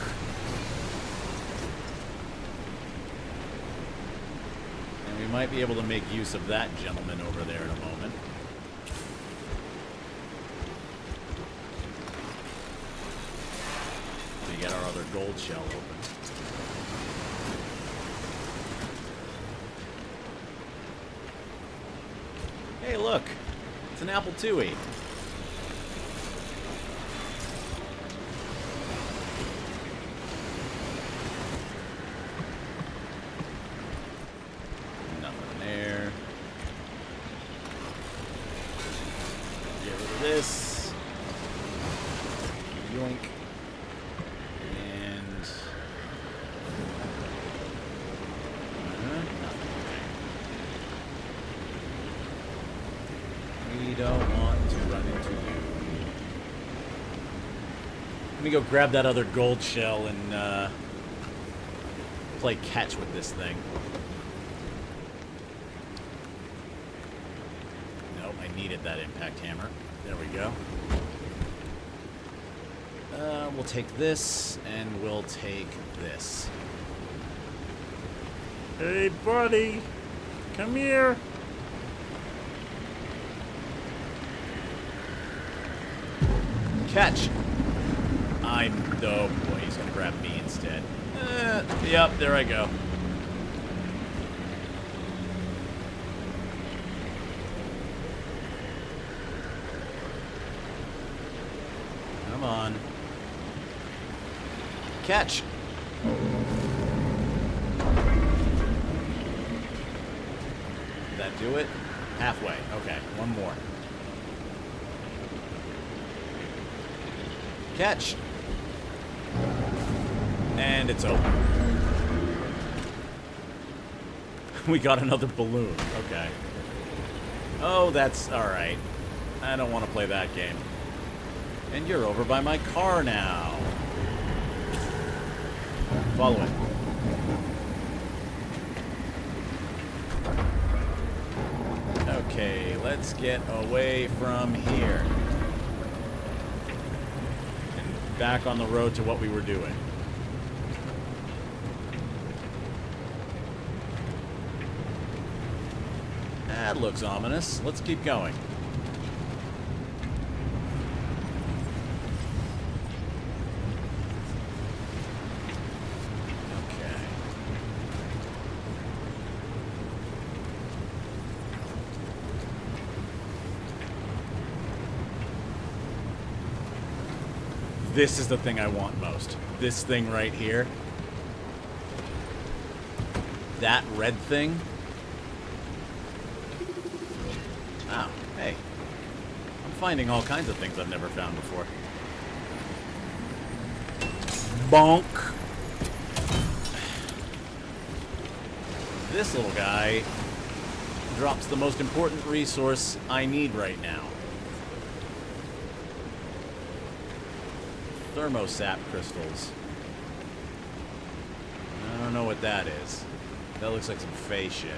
And we might be able to make use of that gentleman over there in a moment. We get our other gold shell open. Hey, look! It's an Apple IIe. Nothing there. Get rid of this. Yoink. And... nothing. We don't want to run into you. Let me go grab that other gold shell and play catch with this thing. Nope, I needed that impact hammer. There we go. We'll take this, and we'll take this. Hey, buddy! Come here! Catch! Oh boy, he's gonna grab me instead. Yep, there I go. Come on. Catch! Did that do it? Halfway. Okay, one more. Catch! And it's over. We got another balloon. Okay. Oh, that's alright. I don't want to play that game. And you're over by my car now. Follow it. Okay, let's get away from here. And back on the road to what we were doing. That looks ominous. Let's keep going. Okay. This is the thing I want most. This thing right here. That red thing. Wow, hey. I'm finding all kinds of things I've never found before. Bonk. This little guy drops the most important resource I need right now. Thermosap crystals. I don't know what that is. That looks like some Fey shit.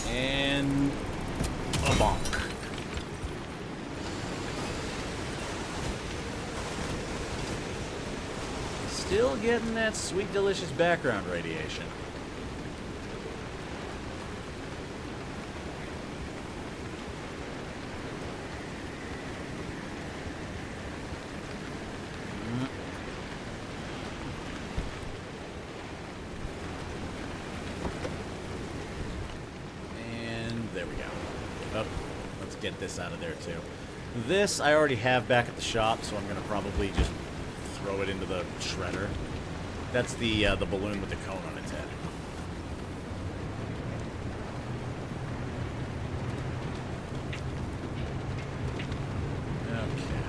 And a bonk. Still getting that sweet, delicious background radiation. And there we go. Oh, let's get this out of there too. This I already have back at the shop, so I'm gonna probably just throw it into the shredder. That's the balloon with the cone on its head. Okay.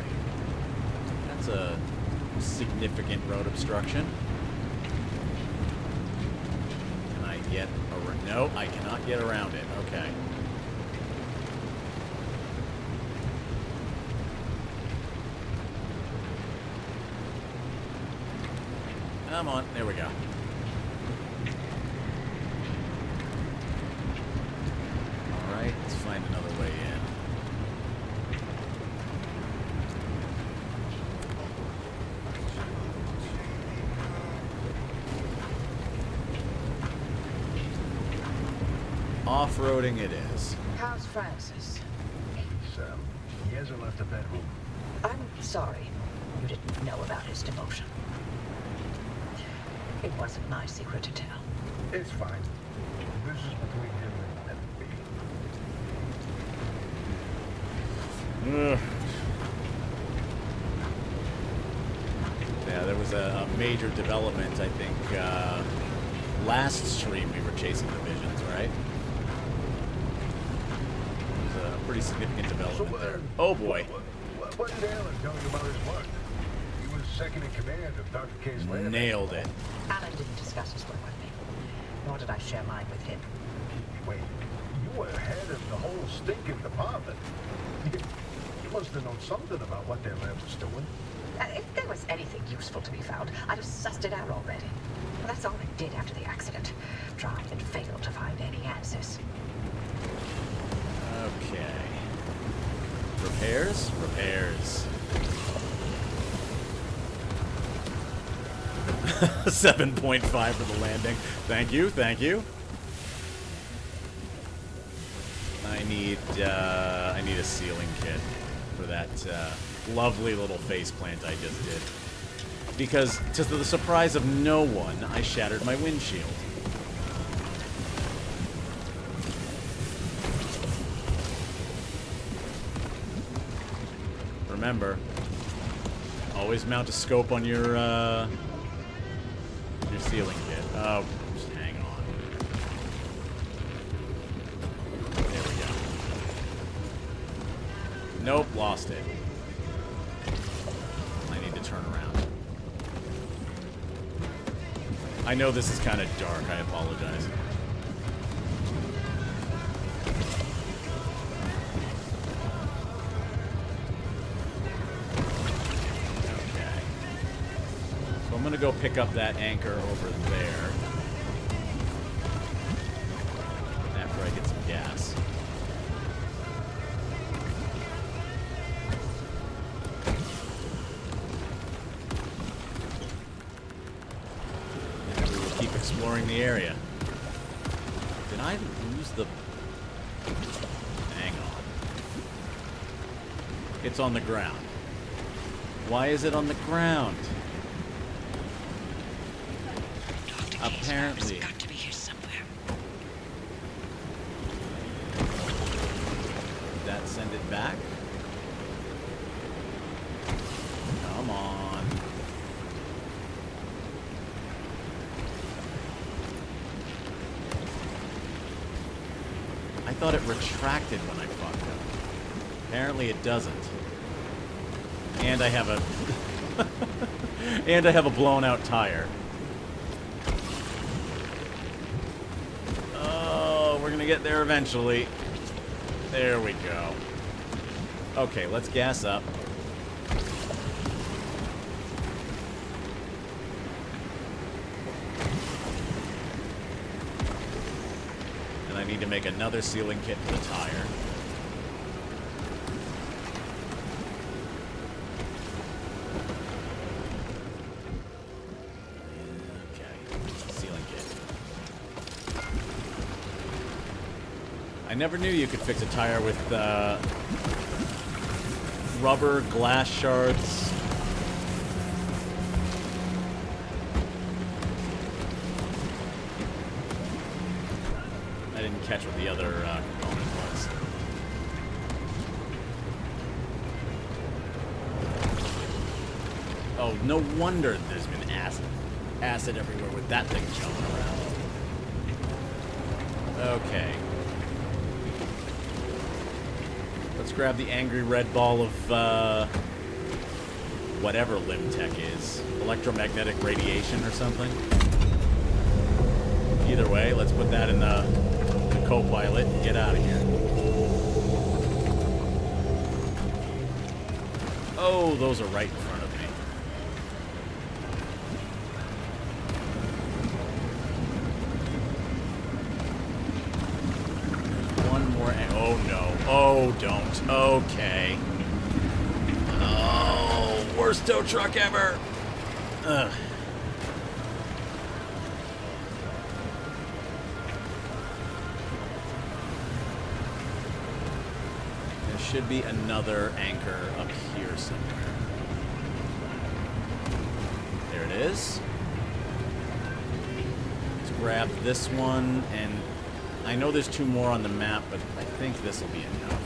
That's a significant road obstruction. Can I get around? No, I cannot get around it. Okay. Come on, there we go. Alright, let's find another way in. Off-roading it is. How's Francis? He hasn't left the bedroom. I'm sorry you didn't know about his demotion. It wasn't my secret to tell. It's fine. This is between him and me. Ugh. Yeah, there was a major development, I think, last stream we were chasing the visions, right? It was a pretty significant development there. Oh boy. What did Alan tell you about his work? He was second in command of Dr. K's lab. Nailed it. Alan didn't discuss his work with me, nor did I share mine with him. Wait, you were head of the whole stinking department. You must have known something about what their lab was doing. If there was anything useful to be found, I'd have sussed it out already. Well, that's all I did after the accident. Tried and failed to find any answers. Okay. Repairs? Repairs. 7.5 for the landing. Thank you, thank you. I need a sealing kit for that lovely little face plant I just did. Because, to the surprise of no one, I shattered my windshield. Remember, always mount a scope on your sealing kit. Oh, just hang on. There we go. Nope, lost it. I need to turn around. I know this is kind of dark. I apologize. I'm gonna go pick up that anchor over there after I get some gas. And we will keep exploring the area. Did I lose the... Hang on. It's on the ground. Why is it on the ground? Apparently. Got to be here somewhere. Did that send it back? Come on. I thought it retracted when I fucked up. Apparently it doesn't. And I have a and I have a blown out tire. gonna get there eventually. There we go. Okay, let's gas up. And I need to make another sealing kit for the tire. I never knew you could fix a tire with rubber, glass shards. I didn't catch what the other component was. Oh, no wonder there's been acid everywhere with that thing jumping around. Okay. Let's grab the angry red ball of, whatever Limtech is. Electromagnetic radiation or something. Either way, let's put that in the co-pilot and get out of here. Oh, those are right in front of me. One more. Oh, no. Oh, don't. Okay. Oh, worst tow truck ever. Ugh. There should be another anchor up here somewhere. There it is. Let's grab this one, and I know there's two more on the map, but I think this will be enough.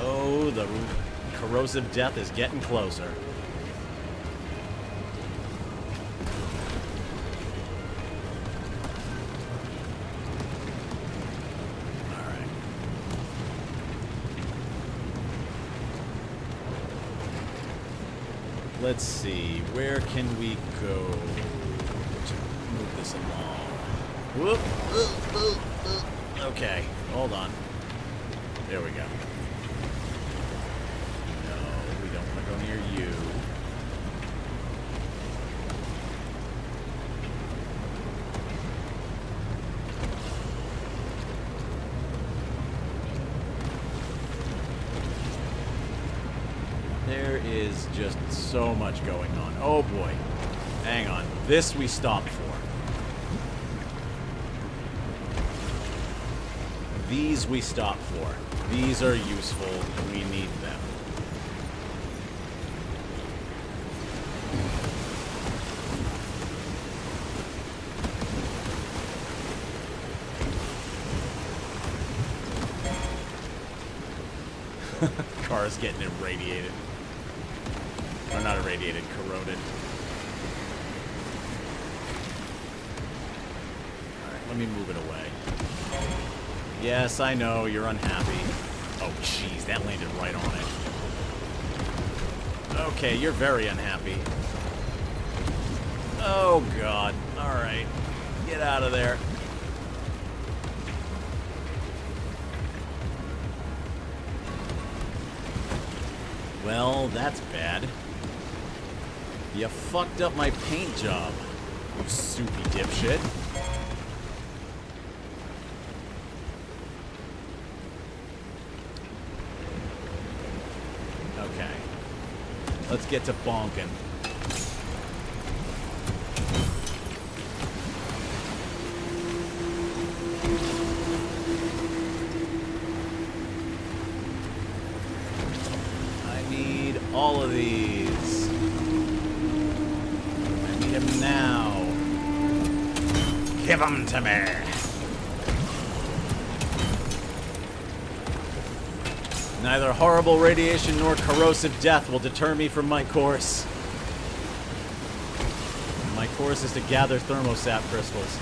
Oh, the corrosive death is getting closer. Let's see, where can we go to move this along? Whoop, okay, hold on. There we go. No, we don't want to go near you. There is just so much going on. Oh boy. Hang on. This we stopped for. These we stopped for. These are useful. We need them. Car's getting irradiated. Or not irradiated, corroded. Alright, let me move it away. Yes, I know, you're unhappy. Oh, jeez, that landed right on it. Okay, you're very unhappy. Oh, God. Alright. Get out of there. Well, that's bad. You fucked up my paint job, you soupy dipshit. Okay. Let's get to bonking. All of these. I need them now. Give them to me. Neither horrible radiation nor corrosive death will deter me from my course. My course is to gather thermosap crystals.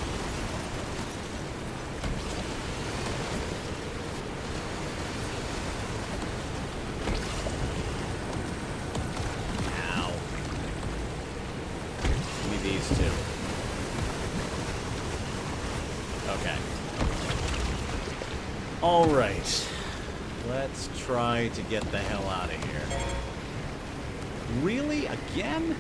Alright. Let's try to get the hell out of here. Really? Again?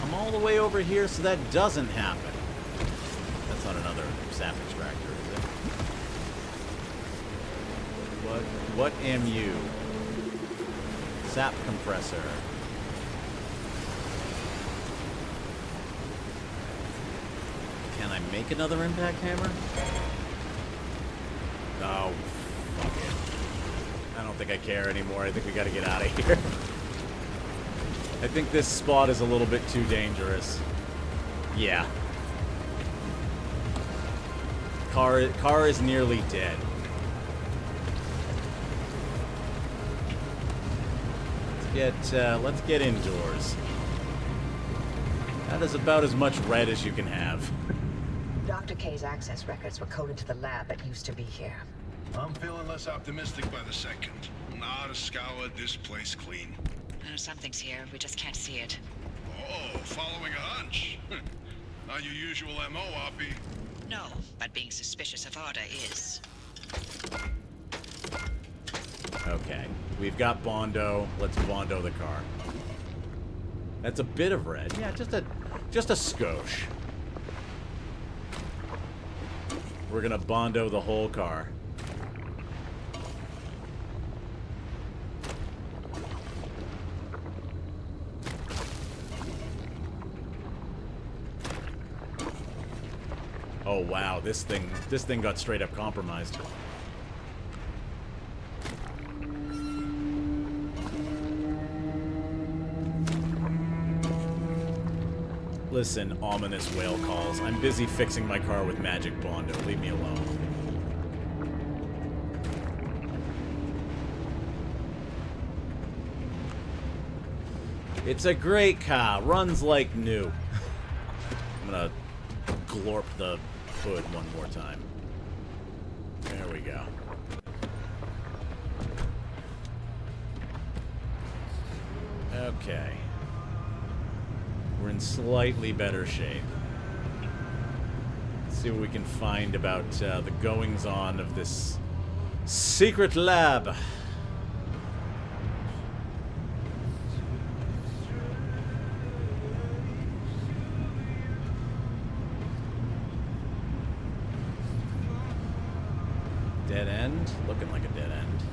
I'm all the way over here so that doesn't happen. That's not another sap extractor, is it? What am you? Sap compressor. Can I make another impact hammer? Oh, fuck it. I don't think I care anymore. I think we gotta get out of here. I think this spot is a little bit too dangerous. Yeah. Car is nearly dead. Let's get indoors. That is about as much red as you can have. Dr. K's access records were coded to the lab that used to be here. I'm feeling less optimistic by the second. Now to scour this place clean. Something's here. We just can't see it. Oh, following a hunch. Not your usual MO, Oppie. No, but being suspicious of Arda is. Okay. We've got Bondo. Let's Bondo the car. That's a bit of red. Yeah, just a skosh. We're gonna Bondo the whole car. Oh wow, this thing got straight up compromised. Listen, ominous whale calls. I'm busy fixing my car with magic Bondo. Leave me alone. It's a great car. Runs like new. I'm gonna glorp the hood one more time. There we go. Okay. We're in slightly better shape. Let's see what we can find about the goings-on of this secret lab. Dead end? Looking like a dead end.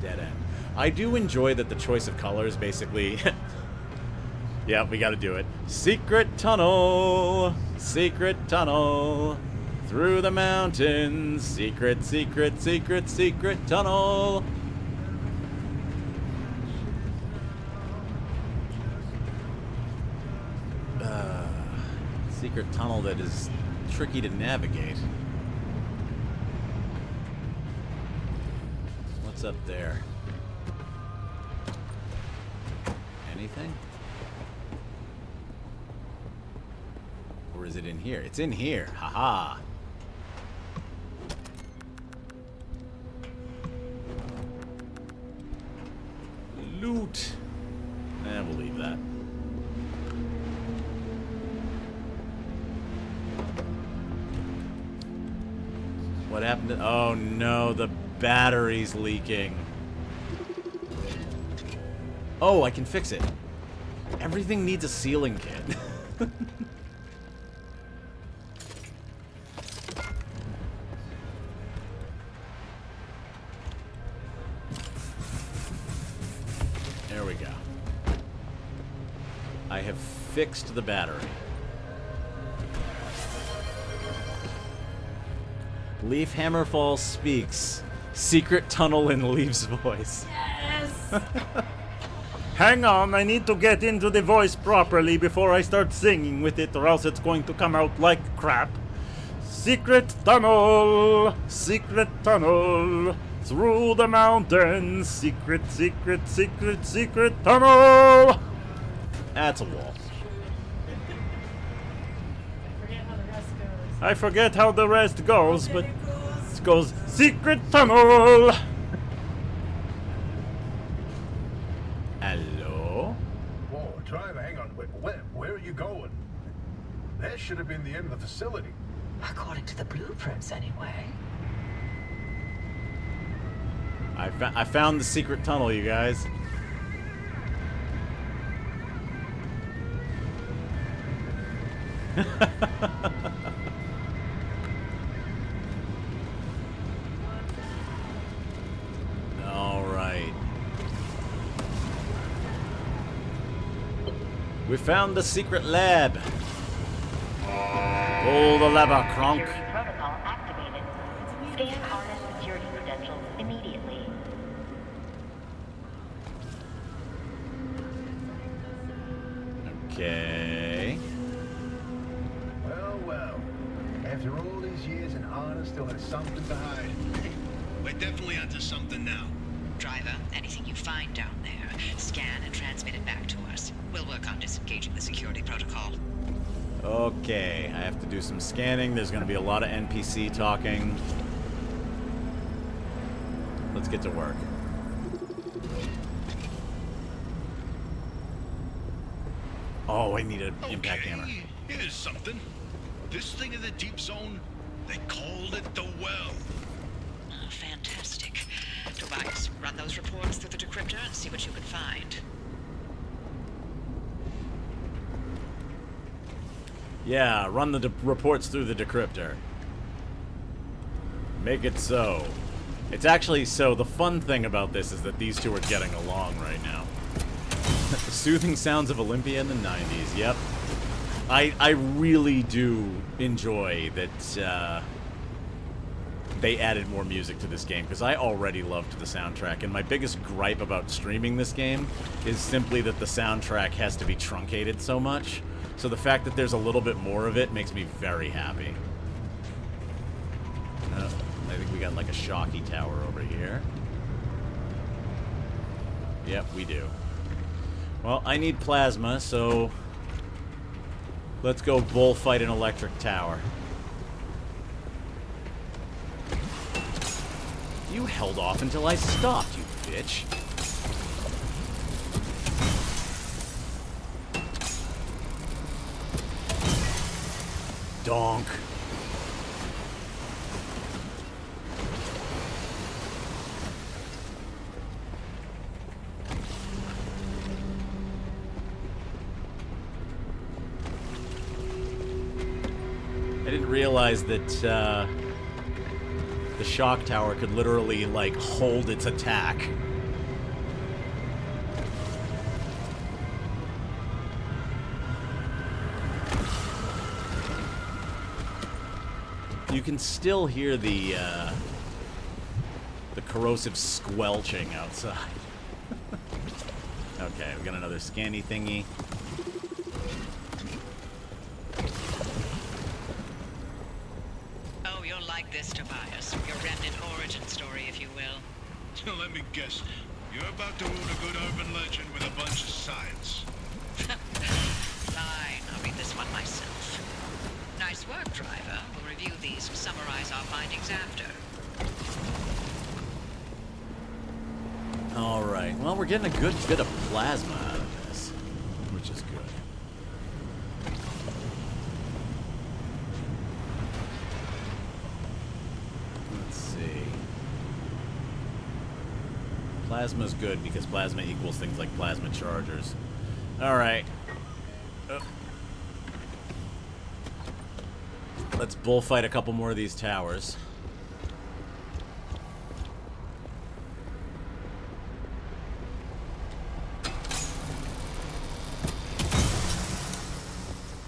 Dead end. I do enjoy that the choice of colors basically... Yeah, we gotta do it. Secret tunnel! Secret tunnel! Through the mountains! Secret, secret, secret, secret tunnel! Secret tunnel that is tricky to navigate. What's up there? Anything? Or is it in here? It's in here. Haha. Loot. We'll leave that. What happened to... Oh no, the battery's leaking. Oh, I can fix it. Everything needs a sealing kit. There we go. I have fixed the battery. Leaf Hammerfall speaks. Secret tunnel in Leaf's voice. Yes! Hang on, I need to get into the voice properly before I start singing with it, or else it's going to come out like crap. Secret tunnel, through the mountains, secret, secret, secret, secret tunnel! That's a wall. I forget how the rest goes. I forget how the rest goes, but it goes secret tunnel! Hello? Whoa, driver, hang on. Where are you should have been the end of the facility. According to the blueprints, anyway. I found the secret tunnel, you guys. All right. We found the secret lab. Pull the lever, Kronk. Security protocol activated. Scan harness security credentials immediately. Okay. Well, well. After all these years, and Anna still has something to hide. We're definitely onto something now. Driver, anything you find down there, scan and transmit it back to us. We'll work on disengaging the security protocol. Okay, I have to do some scanning. There's going to be a lot of NPC talking. Let's get to work. Oh, I need an impact hammer. Here's something. This thing in the deep zone, they called it the well. Oh, fantastic. Tobias, run those reports through the decryptor and see what you can find. Yeah, run the reports through the decryptor. Make it so. It's actually so. The fun thing about this is that these two are getting along right now. The soothing sounds of Olympia in the 90s. Yep. I really do enjoy that they added more music to this game, because I already loved the soundtrack, and my biggest gripe about streaming this game is simply that the soundtrack has to be truncated so much. So the fact that there's a little bit more of it makes me very happy. I think we got like a shocky tower over here. Yep, we do. Well, I need plasma, so let's go bullfight an electric tower. You held off until I stopped, you bitch. Donk. I didn't realize that the shock tower could literally, like, hold its attack. You can still hear the corrosive squelching outside. Okay, we got another scanny thingy. Oh, you'll like this, Tobias. Your remnant origin story, if you will. Let me guess. You're about to ruin a good urban legend with a bunch of science. Fine, I'll read this one myself. Nice work, driver. We'll review these and summarize our findings after. Alright, well, we're getting a good bit of plasma out of this, which is good. Let's see. Plasma's good because plasma equals things like plasma chargers. Alright. Let's bullfight a couple more of these towers.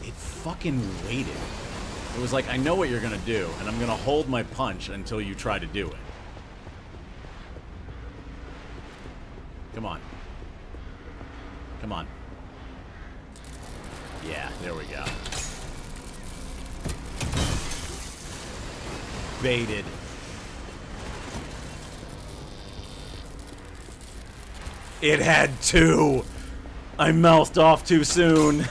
It fucking waited. It was like, I know what you're gonna do, and I'm gonna hold my punch until you try to do it. Come on. Come on. Yeah, there we go. Baited. It had two. I mouthed off too soon.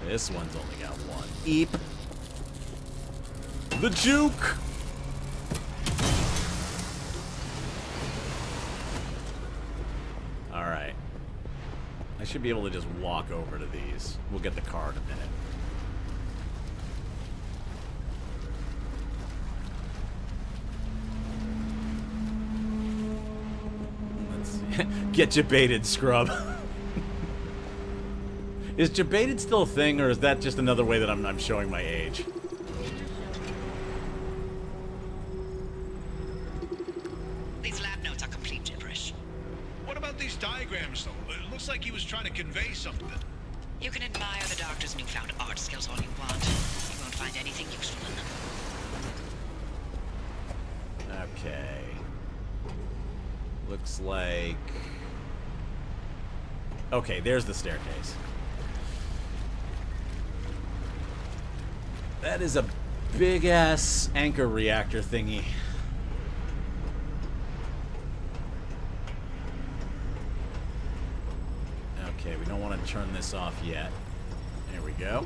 This one's only got one. Eep. The juke. should be able to just walk over to these. We'll get the car in a minute. Let's see. Get jebaited, scrub. Is jebaited still a thing, or is that just another way that I'm showing my age? These lab notes are complete gibberish. What about these diagrams, though? It looks like he was trying to convey something. You can admire the doctor's newfound art skills all you want. You won't find anything useful in them. Okay. Looks like... Okay, there's the staircase. That is a big-ass anchor reactor thingy. Okay, we don't want to turn this off yet. There we go.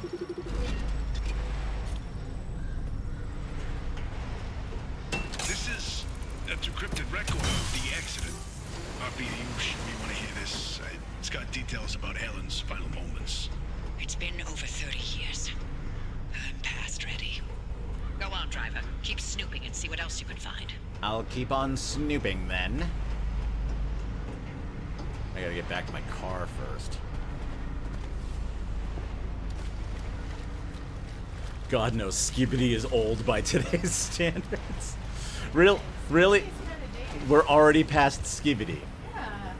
This is a decrypted record of the accident. RP, you want to hear this? It's got details about Helen's final moments. It's been over 30 years. I'm past ready. Go on, driver. Keep snooping and see what else you can find. I'll keep on snooping then. I gotta get back to my car first. God knows Skibidi is old by today's standards. Really? We're already past Skibidi. Yeah.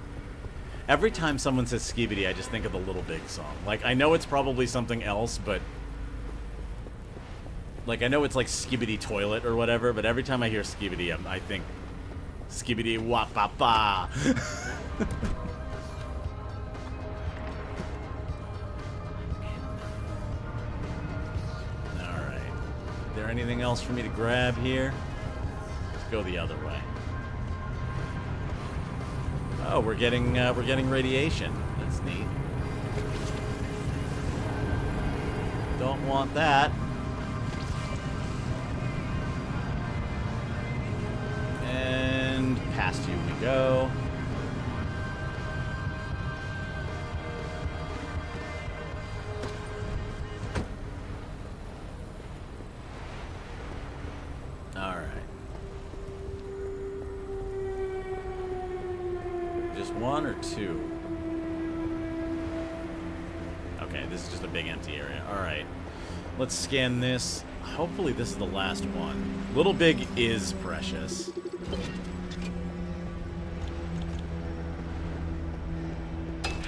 Every time someone says Skibidi, I just think of the Little Big song. Like, I know it's probably something else, but... Like, I know it's like Skibidi Toilet or whatever, but every time I hear Skibidi, I think... Skibidi Wap-Pa-Pa. Alright. Is there anything else for me to grab here? Let's go the other way. Oh, we're getting radiation. That's neat. Don't want that. And past you we go. All right. Just one or two? Okay, this is just a big empty area. All right. Let's scan this. Hopefully this is the last one. Little Big is precious.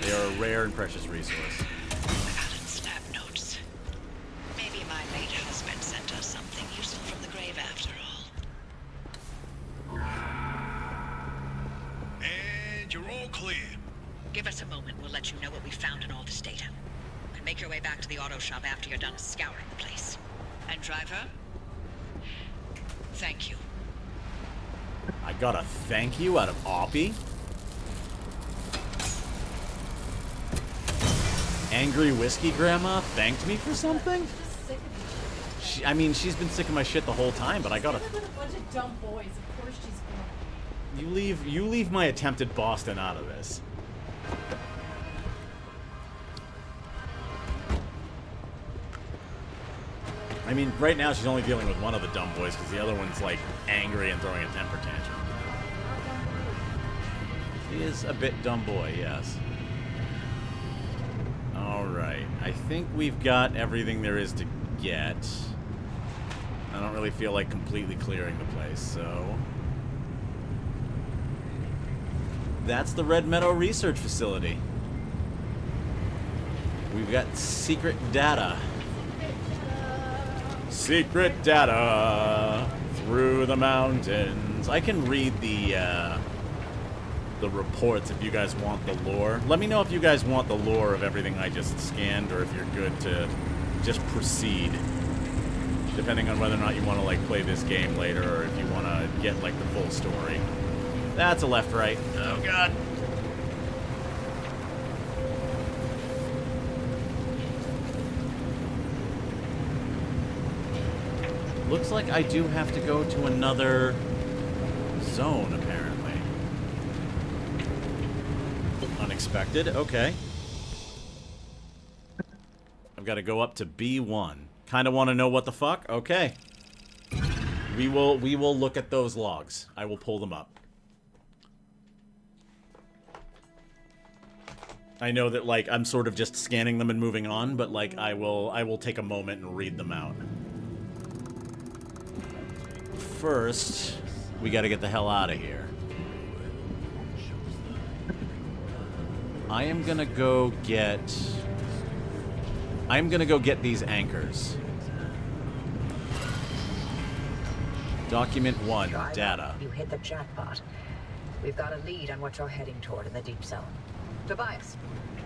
They are a rare and precious resource. Alan's lab notes. Maybe my late husband sent us something useful from the grave after all. And you're all clear. Give us a moment. We'll let you know what we found in all this data. And make your way back to the auto shop after you're done scouring the place. And driver, thank you. I got a thank you out of Oppie? Angry Whiskey Grandma thanked me for something? I mean, she's been sick of my shit the whole time, but I got a... With a bunch of dumb boys, of course she's going. You leave my attempted Boston out of this. I mean, right now she's only dealing with one of the dumb boys because the other one's, like, angry and throwing a temper tantrum. He is a bit dumb boy, yes. Alright, I think we've got everything there is to get. I don't really feel like completely clearing the place, so... That's the Red Meadow Research Facility. We've got secret data. Secret data through the mountains. I can read the reports if you guys want the lore. Let me know if you guys want the lore of everything I just scanned, or if you're good to just proceed. Depending on whether or not you want to like play this game later, or if you want to get like the full story. That's a left-right. Oh god. Looks like I do have to go to another zone, apparently. Unexpected, okay. I've got to go up to B1. Kind of want to know what the fuck? Okay. We will look at those logs. I will pull them up. I know that, like, I'm sort of just scanning them and moving on, but, like, I will take a moment and read them out. First, we gotta get the hell out of here. I'm gonna go get these anchors. Document 1, data. You hit the jackpot. We've got a lead on what you're heading toward in the deep zone. Tobias,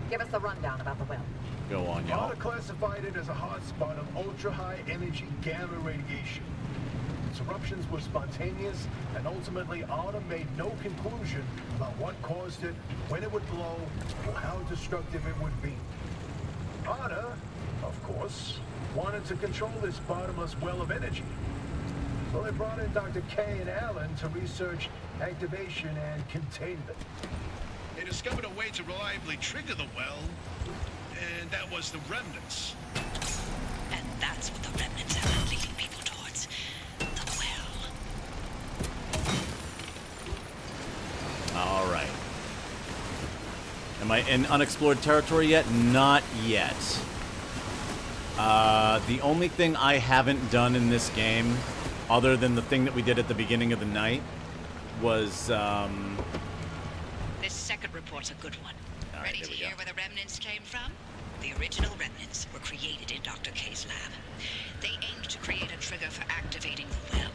give us the rundown about the well. Go on, y'all. Arda classified it as a hotspot of ultra-high energy gamma radiation. Its eruptions were spontaneous, and ultimately Arda made no conclusion about what caused it, when it would blow, or how destructive it would be. Arda, of course, wanted to control this bottomless well of energy. So they brought in Dr. K and Alan to research activation and containment. They discovered a way to reliably trigger the well, and that was the remnants. And that's what the remnants have been leading people towards. The well. All right. Am I in unexplored territory yet? Not yet. The only thing I haven't done in this game, other than the thing that we did at the beginning of the night, was, This second report's a good one. All right, Ready to here we hear go. where the remnants came from? The original remnants were created in Dr. K's lab. They aimed to create a trigger for activating the well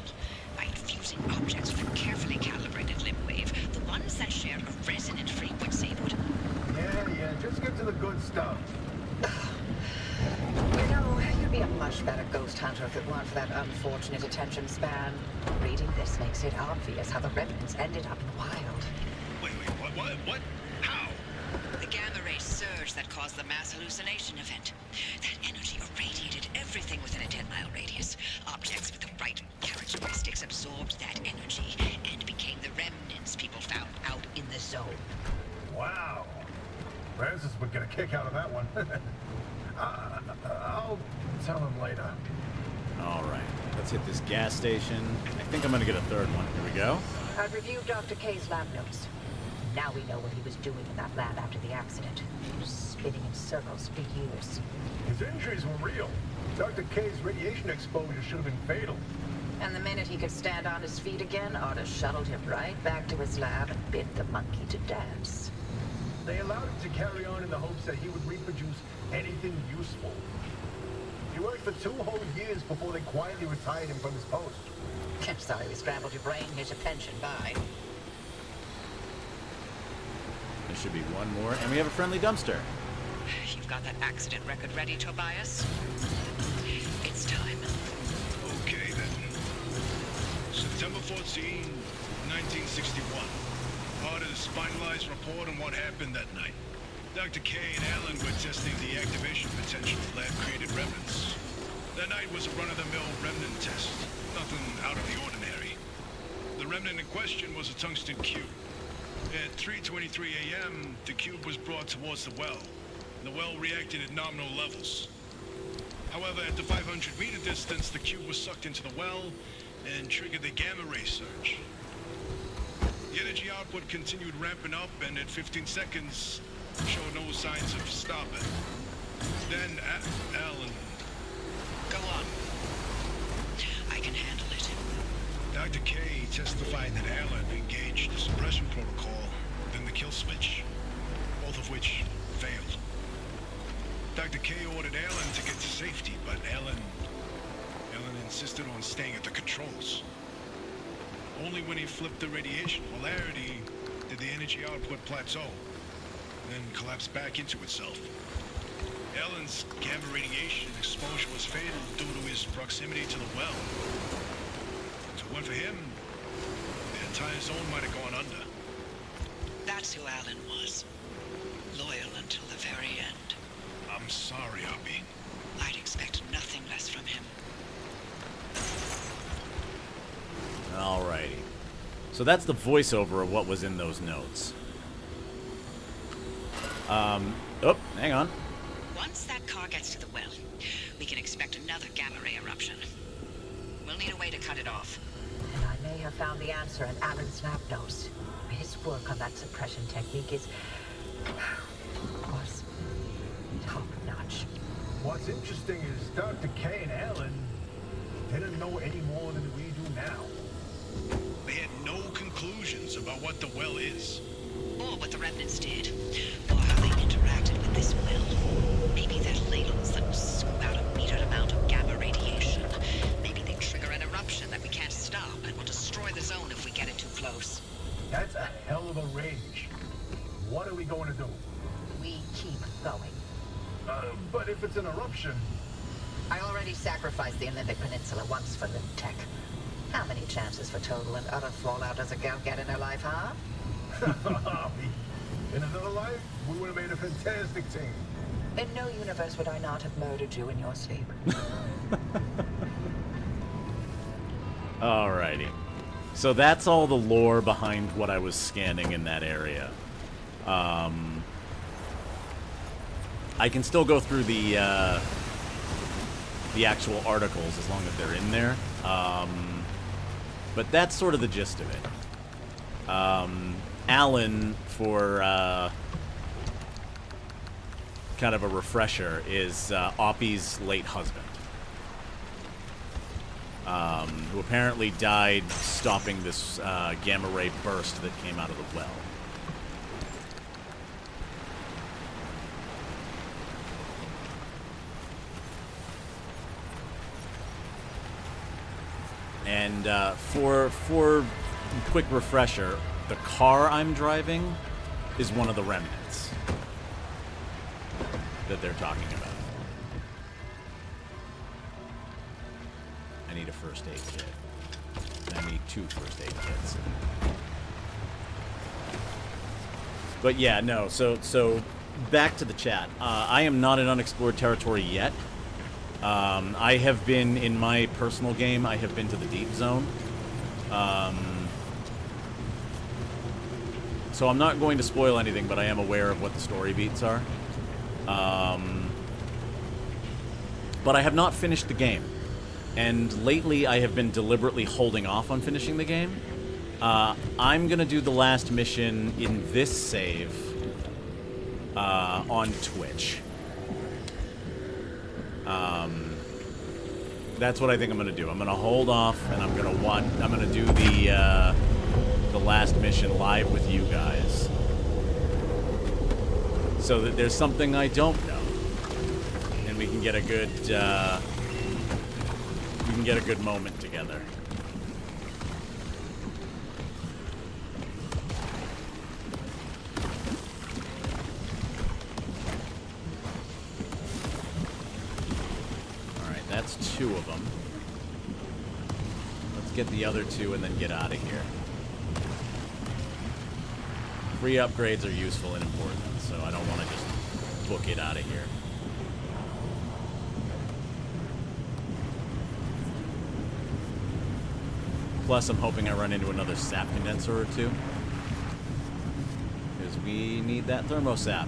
by infusing objects with a carefully calibrated limb wave, the ones that share a resonant frequency would... Yeah, just get to the good stuff. You know, you'd be a much better ghost hunter if it weren't for that unfortunate attention span. Reading this makes it obvious how the remnants ended up in the wild. Wait, what? How? The gamma ray surge that caused the mass hallucination event. That energy irradiated everything within a 10-mile radius. Objects with the right characteristics absorbed that energy and became the remnants people found out in the zone. Wow. Francis would get a kick out of that one. I'll tell him later. all right. Let's hit this gas station. I think I'm gonna get a third one. Here we go. I've reviewed Dr. K's lab notes. Now we know what he was doing in that lab after the accident. He was spinning in circles for years. His injuries were real. Dr. K's radiation exposure should have been fatal. And the minute he could stand on his feet again, Arda shuttled him right back to his lab and bid the monkey to dance. They allowed him to carry on in the hopes that he would reproduce anything useful. He worked for 2 whole years before they quietly retired him from his post. I'm sorry we scrambled your brain. Here's your pension. Bye. There should be one more, and we have a friendly dumpster. You've got that accident record ready, Tobias? It's time. Okay, then. September 14, 1961. Arda's finalized report on what happened that night. Dr. K and Alan were testing the activation potential of lab-created remnants. That night was a run-of-the-mill remnant test. Nothing out of the ordinary. The remnant in question was a tungsten cube. At 3:23 a.m., the cube was brought towards the well. The well reacted at nominal levels. However, at the 500-meter distance, the cube was sucked into the well and triggered the gamma ray surge. The energy output continued ramping up, and at 15 seconds, showed no signs of stopping. Then, Alan... Go on. I can handle it. Dr. K testified that Alan engaged the suppression protocol, then the kill switch, both of which failed. Dr. K ordered Alan to get to safety, but Alan insisted on staying at the controls. Only when he flipped the radiation polarity did the energy output plateau, then collapse back into itself. Alan's gamma radiation exposure was fatal due to his proximity to the well. If it weren't for him, the entire zone might have gone under. That's who Alan was. Loyal until the very end. I'm sorry, Abby. I'd expect nothing less from him. Alrighty. So that's the voiceover of what was in those notes. Oh, hang on. Once that car gets to the well, we can expect another gamma ray eruption. We'll need a way to cut it off. And I may have found the answer in Alan's lab notes. His work on that suppression technique was top-notch. What's interesting is Dr. K and Alan didn't know any more than we do now. They had no conclusions about what the well is. Or what the remnants did. Or how they interacted with this well. Maybe they're ladles that scoop out a metered amount of gamma radiation. Maybe they trigger an eruption that we can't stop and will destroy the zone if we get it too close. That's a hell of a range. What are we going to do? We keep going. But if it's an eruption... I already sacrificed the Olympic Peninsula once for Lim Tech. How many chances for total and utter fallout does a gal get in her life, huh? In another life, we would have made a fantastic team. In no universe would I not have murdered you in your sleep. Alrighty. So that's all the lore behind what I was scanning in that area. I can still go through the actual articles as long as they're in there. But that's sort of the gist of it. Alan, for kind of a refresher, is Oppie's late husband. Who apparently died stopping this gamma ray burst that came out of the well. And for quick refresher, the car I'm driving is one of the remnants that they're talking about. I need a first aid kit. I need 2 first aid kits. But yeah, no, so back to the chat. I am not in unexplored territory yet. I have been, in my personal game, I have been to the deep zone. So I'm not going to spoil anything, but I am aware of what the story beats are. But I have not finished the game. And lately I have been deliberately holding off on finishing the game. I'm going to do the last mission in this save on Twitch. That's what I think I'm going to do. I'm going to hold off, and I'm going to do the last mission live with you guys, so that there's something I don't know, and we can get a good moment together. Alright, that's 2 of them. Let's get the other 2 and then get out of here. Free upgrades are useful and important, so I don't want to just book it out of here. Plus, I'm hoping I run into another sap condenser or 2. Because we need that thermosap.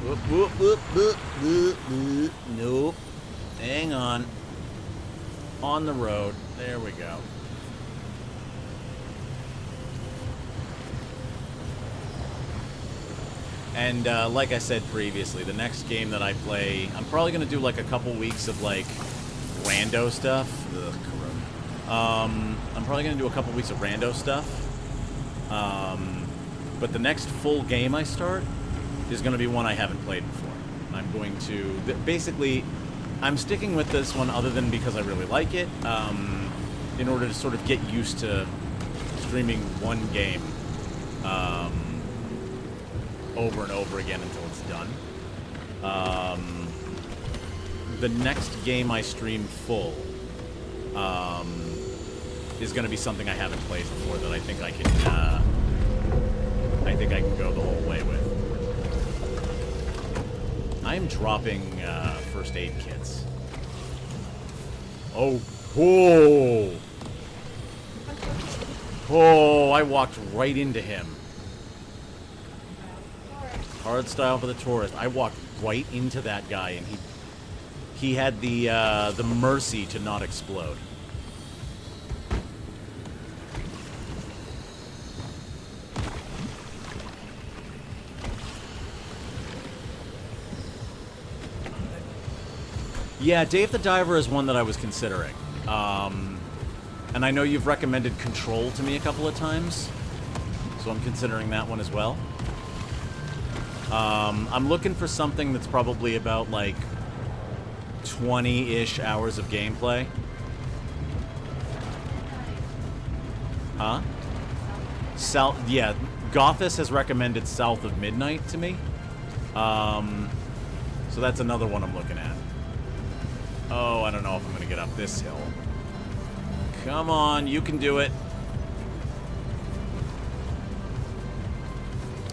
Whoop, whoop, whoop, whoop, whoop, whoop. Nope. Hang on. On the road. There we go. And like I said previously, the next game that I play, I'm probably going to do like a couple weeks of like rando stuff. Ugh, corrode. I'm probably going to do a couple weeks of rando stuff. But the next full game I start is going to be one I haven't played before. I'm going to... Basically, I'm sticking with this one other than because I really like it, in order to sort of get used to streaming one game over and over again until it's done. The next game I stream full is going to be something I haven't played before that I think I can go the whole way with. I'm dropping first aid kits. Oh, whoa! Oh, I walked right into him. Hard style for the tourist. I walked right into that guy, and he had the mercy to not explode. Yeah, Dave the Diver is one that I was considering. And I know you've recommended Control to me a couple of times, so I'm considering that one as well. I'm looking for something that's probably about, like, 20-ish hours of gameplay. Huh? Yeah, Gothis has recommended South of Midnight to me. So that's another one I'm looking at. Oh, I don't know if I'm going to get up this hill. Come on, you can do it.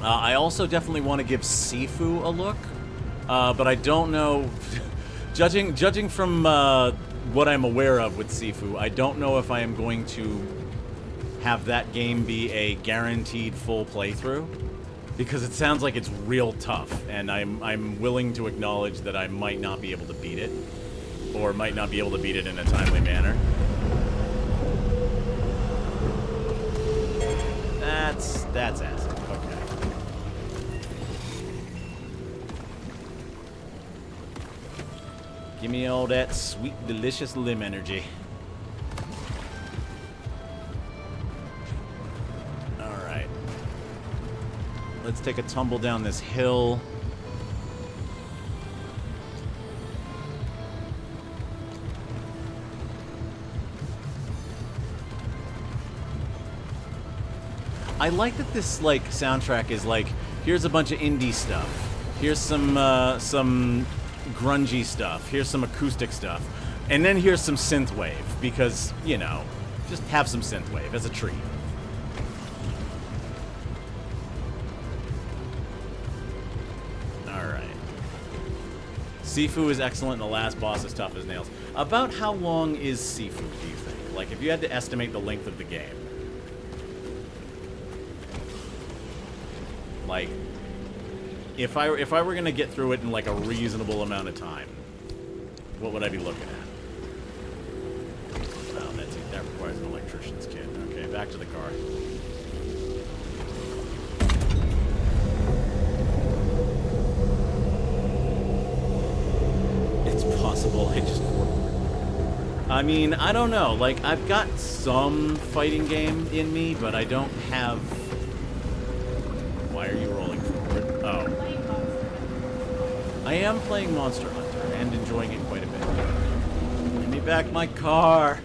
I also definitely want to give Sifu a look, but I don't know. Judging from what I'm aware of with Sifu, I don't know if I am going to have that game be a guaranteed full playthrough, because it sounds like it's real tough, and I'm willing to acknowledge that I might not be able to beat it, or might not be able to beat it in a timely manner. That's acid. Okay. Give me all that sweet, delicious limb energy. Alright. Let's take a tumble down this hill. I like that this, like, soundtrack is like, here's a bunch of indie stuff. Here's some grungy stuff. Here's some acoustic stuff. And then here's some synthwave, because, you know, just have some synthwave as a treat. Alright. Sifu is excellent, and the last boss is tough as nails. About how long is Sifu, do you think? Like, if you had to estimate the length of the game. Like, if I were gonna get through it in, like, a reasonable amount of time, what would I be looking at? Oh, that requires an electrician's kit. Okay, back to the car. It's possible I just... I mean, I don't know. Like, I've got some fighting game in me, but I don't have... Why are you rolling forward? Oh. I am playing Monster Hunter and enjoying it quite a bit. Give me back my car.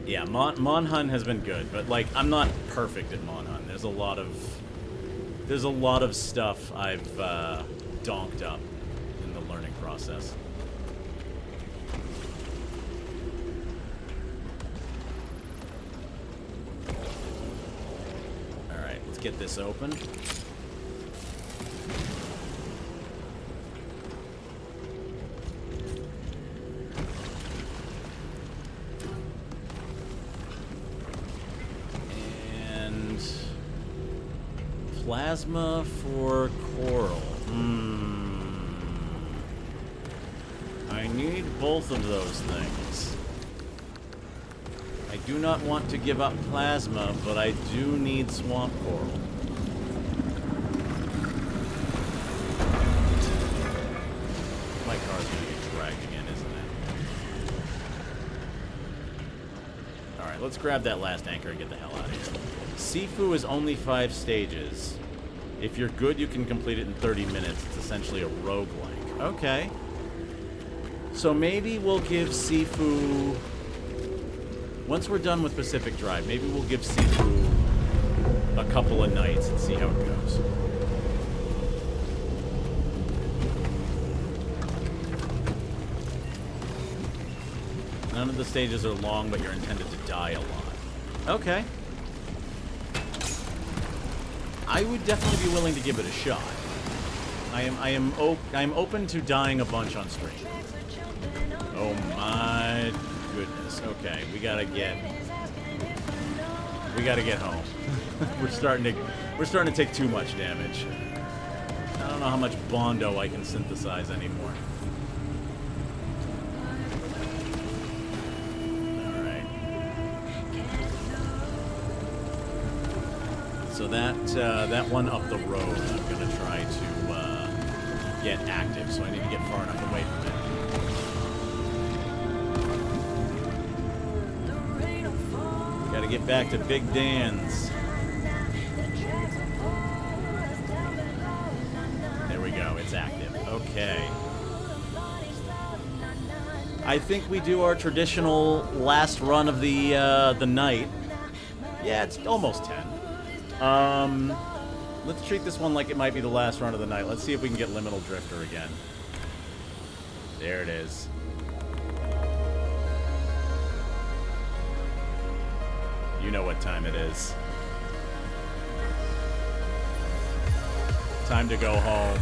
Yeah, Monhun has been good, but, like, I'm not perfect at Monhun. There's a lot of stuff I've donked up in the learning process. Get this open. And plasma for coral. I need both of those things. I do not want to give up plasma, but I do need swamp coral. My car's gonna get dragged again, isn't it? Alright, let's grab that last anchor and get the hell out of here. Sifu is only 5 stages. If you're good, you can complete it in 30 minutes. It's essentially a roguelike. Okay. So maybe we'll give Sifu... Once we're done with Pacific Drive, maybe we'll give Sifu a couple of nights and see how it goes. None of the stages are long, but you're intended to die a lot. Okay. I would definitely be willing to give it a shot. I am open to dying a bunch on stream. Oh my goodness. Okay, we gotta get We gotta get home. We're starting to take too much damage. I don't know how much Bondo I can synthesize anymore. Alright. So that one up the road I'm gonna try to get active, so I need to get far enough away from it. Gotta get back to Big Dan's. There we go, it's active. Okay. I think we do our traditional last run of the night. Yeah, it's almost 10. Let's treat this one like it might be the last run of the night. Let's see if we can get Liminal Drifter again. There it is. You know what time it is. Time to go home.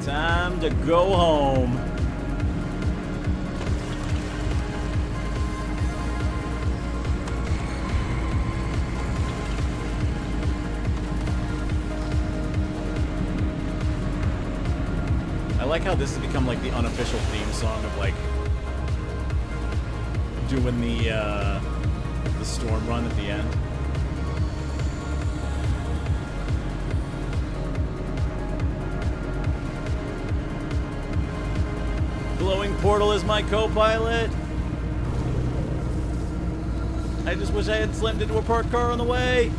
Time to go home. I like how this has become like the unofficial theme song of like doing the storm run at the end. Glowing Portal is my co-pilot. I just wish I had slammed into a parked car on the way.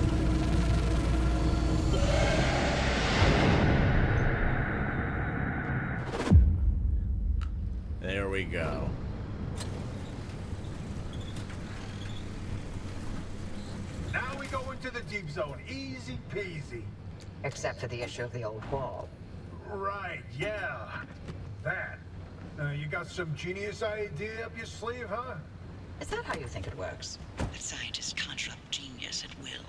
There we go. Now we go into the deep zone. Easy peasy. Except for the issue of the old wall. Right, yeah. That. You got some genius idea up your sleeve, huh? Is that how you think it works? That scientist conjure up genius at will.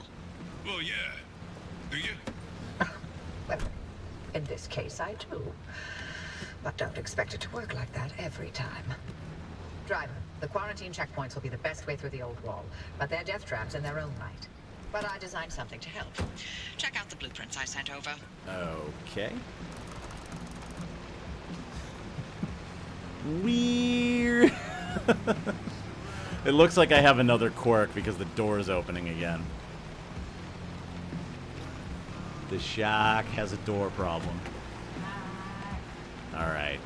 Well, yeah. Do you? Well, in this case, I do. But don't expect it to work like that every time. Driver, the quarantine checkpoints will be the best way through the old wall, but they're death traps in their own right. But I designed something to help. Check out the blueprints I sent over. Okay. Weird. It looks like I have another quirk because the door is opening again. The Shock has a door problem. Alright.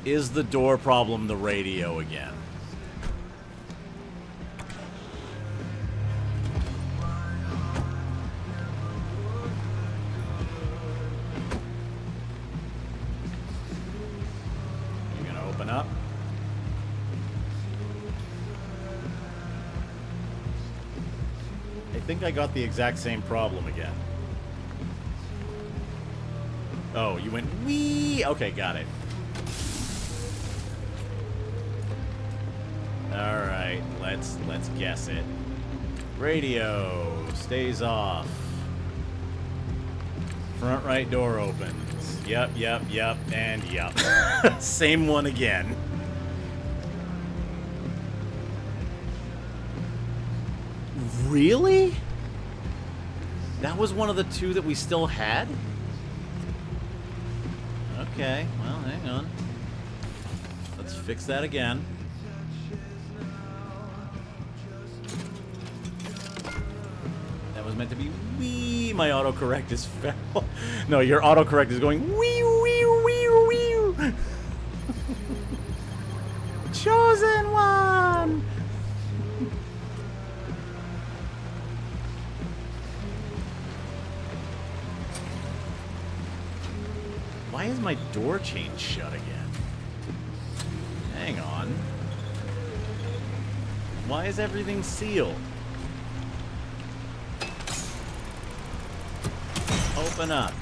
Is the door problem the radio again? You gonna open up? I think I got the exact same problem again. Oh, you went wee. Okay, got it. All right, let's guess it. Radio stays off. Front right door opens. Yep, and yep. Same one again. Really? That was one of the two that we still had? Okay, well, hang on. Let's fix that again. That was meant to be wee. My autocorrect is foul. No, your autocorrect is going wee, wee, wee, wee. Chosen one! Why is my door chain shut again? Hang on. Why is everything sealed? Open up.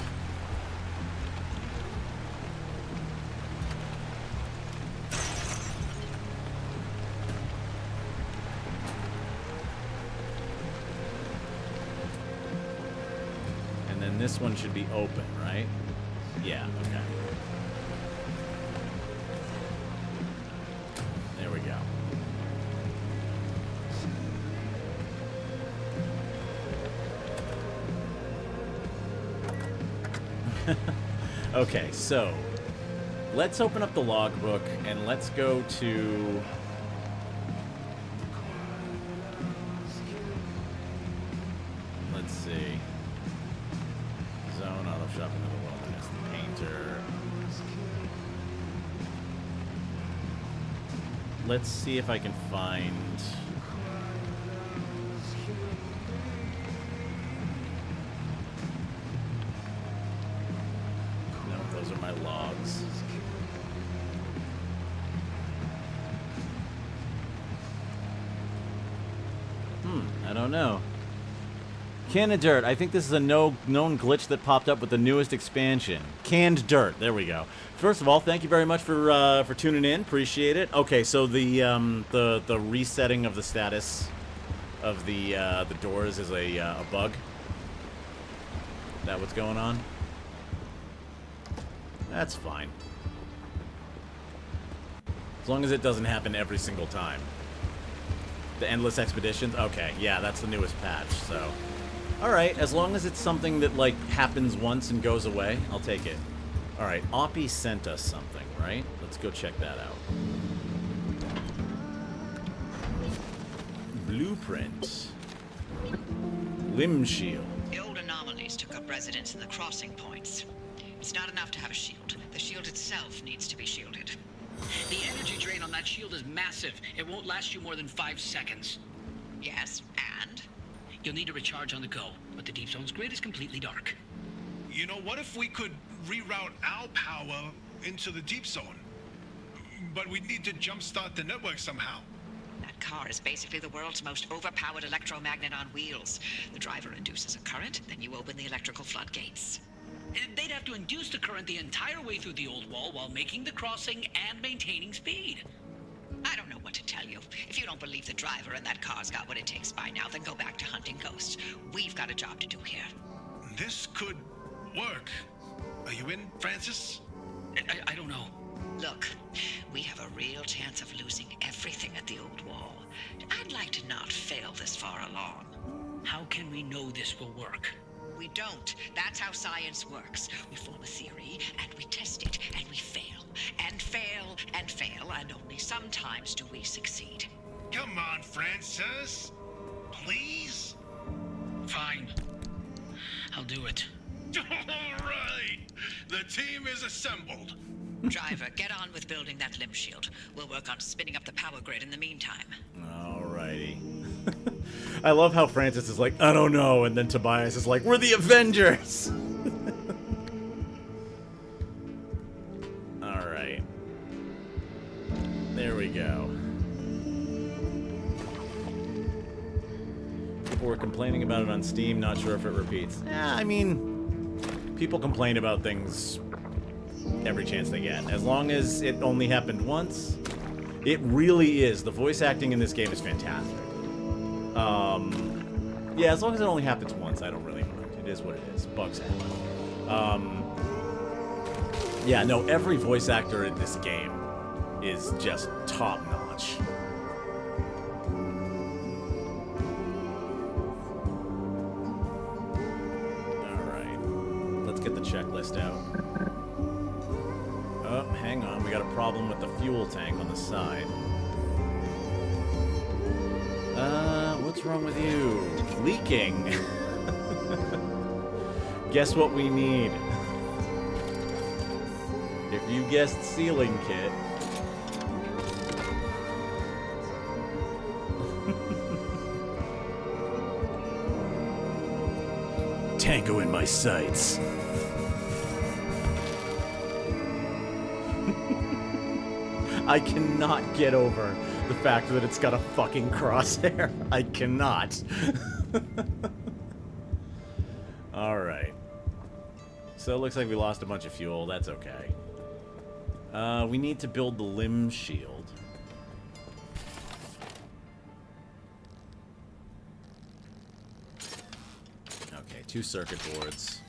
then this one should be open, right? Yeah, okay. There we go. Okay, so let's open up the logbook and let's go to... Let's see. Zone, auto shop into the wilderness, the painter. Let's see if I can find... No, those are my logs. I don't know. Canned dirt. I think this is a known glitch that popped up with the newest expansion. Canned dirt. There we go. First of all, thank you very much for tuning in. Appreciate it. Okay, so the resetting of the status of the doors is a bug. Is that what's going on? That's fine. As long as it doesn't happen every single time. The endless expeditions? Okay, yeah, that's the newest patch, so... Alright, as long as it's something that, like, happens once and goes away, I'll take it. Alright, Oppie sent us something, right? Let's go check that out. Blueprint. Limb shield. The old anomalies took up residence in the crossing points. It's not enough to have a shield. The shield itself needs to be shielded. The energy drain on that shield is massive. It won't last you more than 5 seconds. Yes, and? You'll need to recharge on the go, but the Deep Zone's grid is completely dark. You know, what if we could reroute our power into the Deep Zone? But we'd need to jumpstart the network somehow. That car is basically the world's most overpowered electromagnet on wheels. The driver induces a current, then you open the electrical floodgates. They'd have to induce the current the entire way through the old wall while making the crossing and maintaining speed. I don't know what to tell you. If you don't believe the driver and that car's got what it takes by now, then go back to hunting ghosts. We've got a job to do here. This could work. Are you in, Francis? I don't know. Look, we have a real chance of losing everything at the old wall. I'd like to not fail this far along. How can we know this will work? We don't. That's how science works. We form a theory, and we test it, and we fail, and fail, and fail, and only sometimes do we succeed. Come on, Francis. Please? Fine. I'll do it. All right. The team is assembled. Driver, get on with building that limb shield. We'll work on spinning up the power grid in the meantime. Alrighty. I love how Francis is like, I don't know, and then Tobias is like, we're the Avengers! Alright. There we go. People were complaining about it on Steam, not sure if it repeats. I mean, people complain about things every chance they get. As long as it only happened once, it really is. The voice acting in this game is fantastic. Yeah, as long as it only happens once, I don't really mind. It is what it is. Bugs happen. Yeah, no, every voice actor in this game is just top-notch. Alright. Let's get the checklist out. Oh, hang on. We got a problem with the fuel tank on the side. What's wrong with you? Leaking. Guess what we need? If you guessed sealing kit. Tango in my sights. I cannot get over the fact that it's got a fucking crosshair. I cannot. Alright. So it looks like we lost a bunch of fuel. That's okay. We need to build the limb shield. Okay, 2 circuit boards.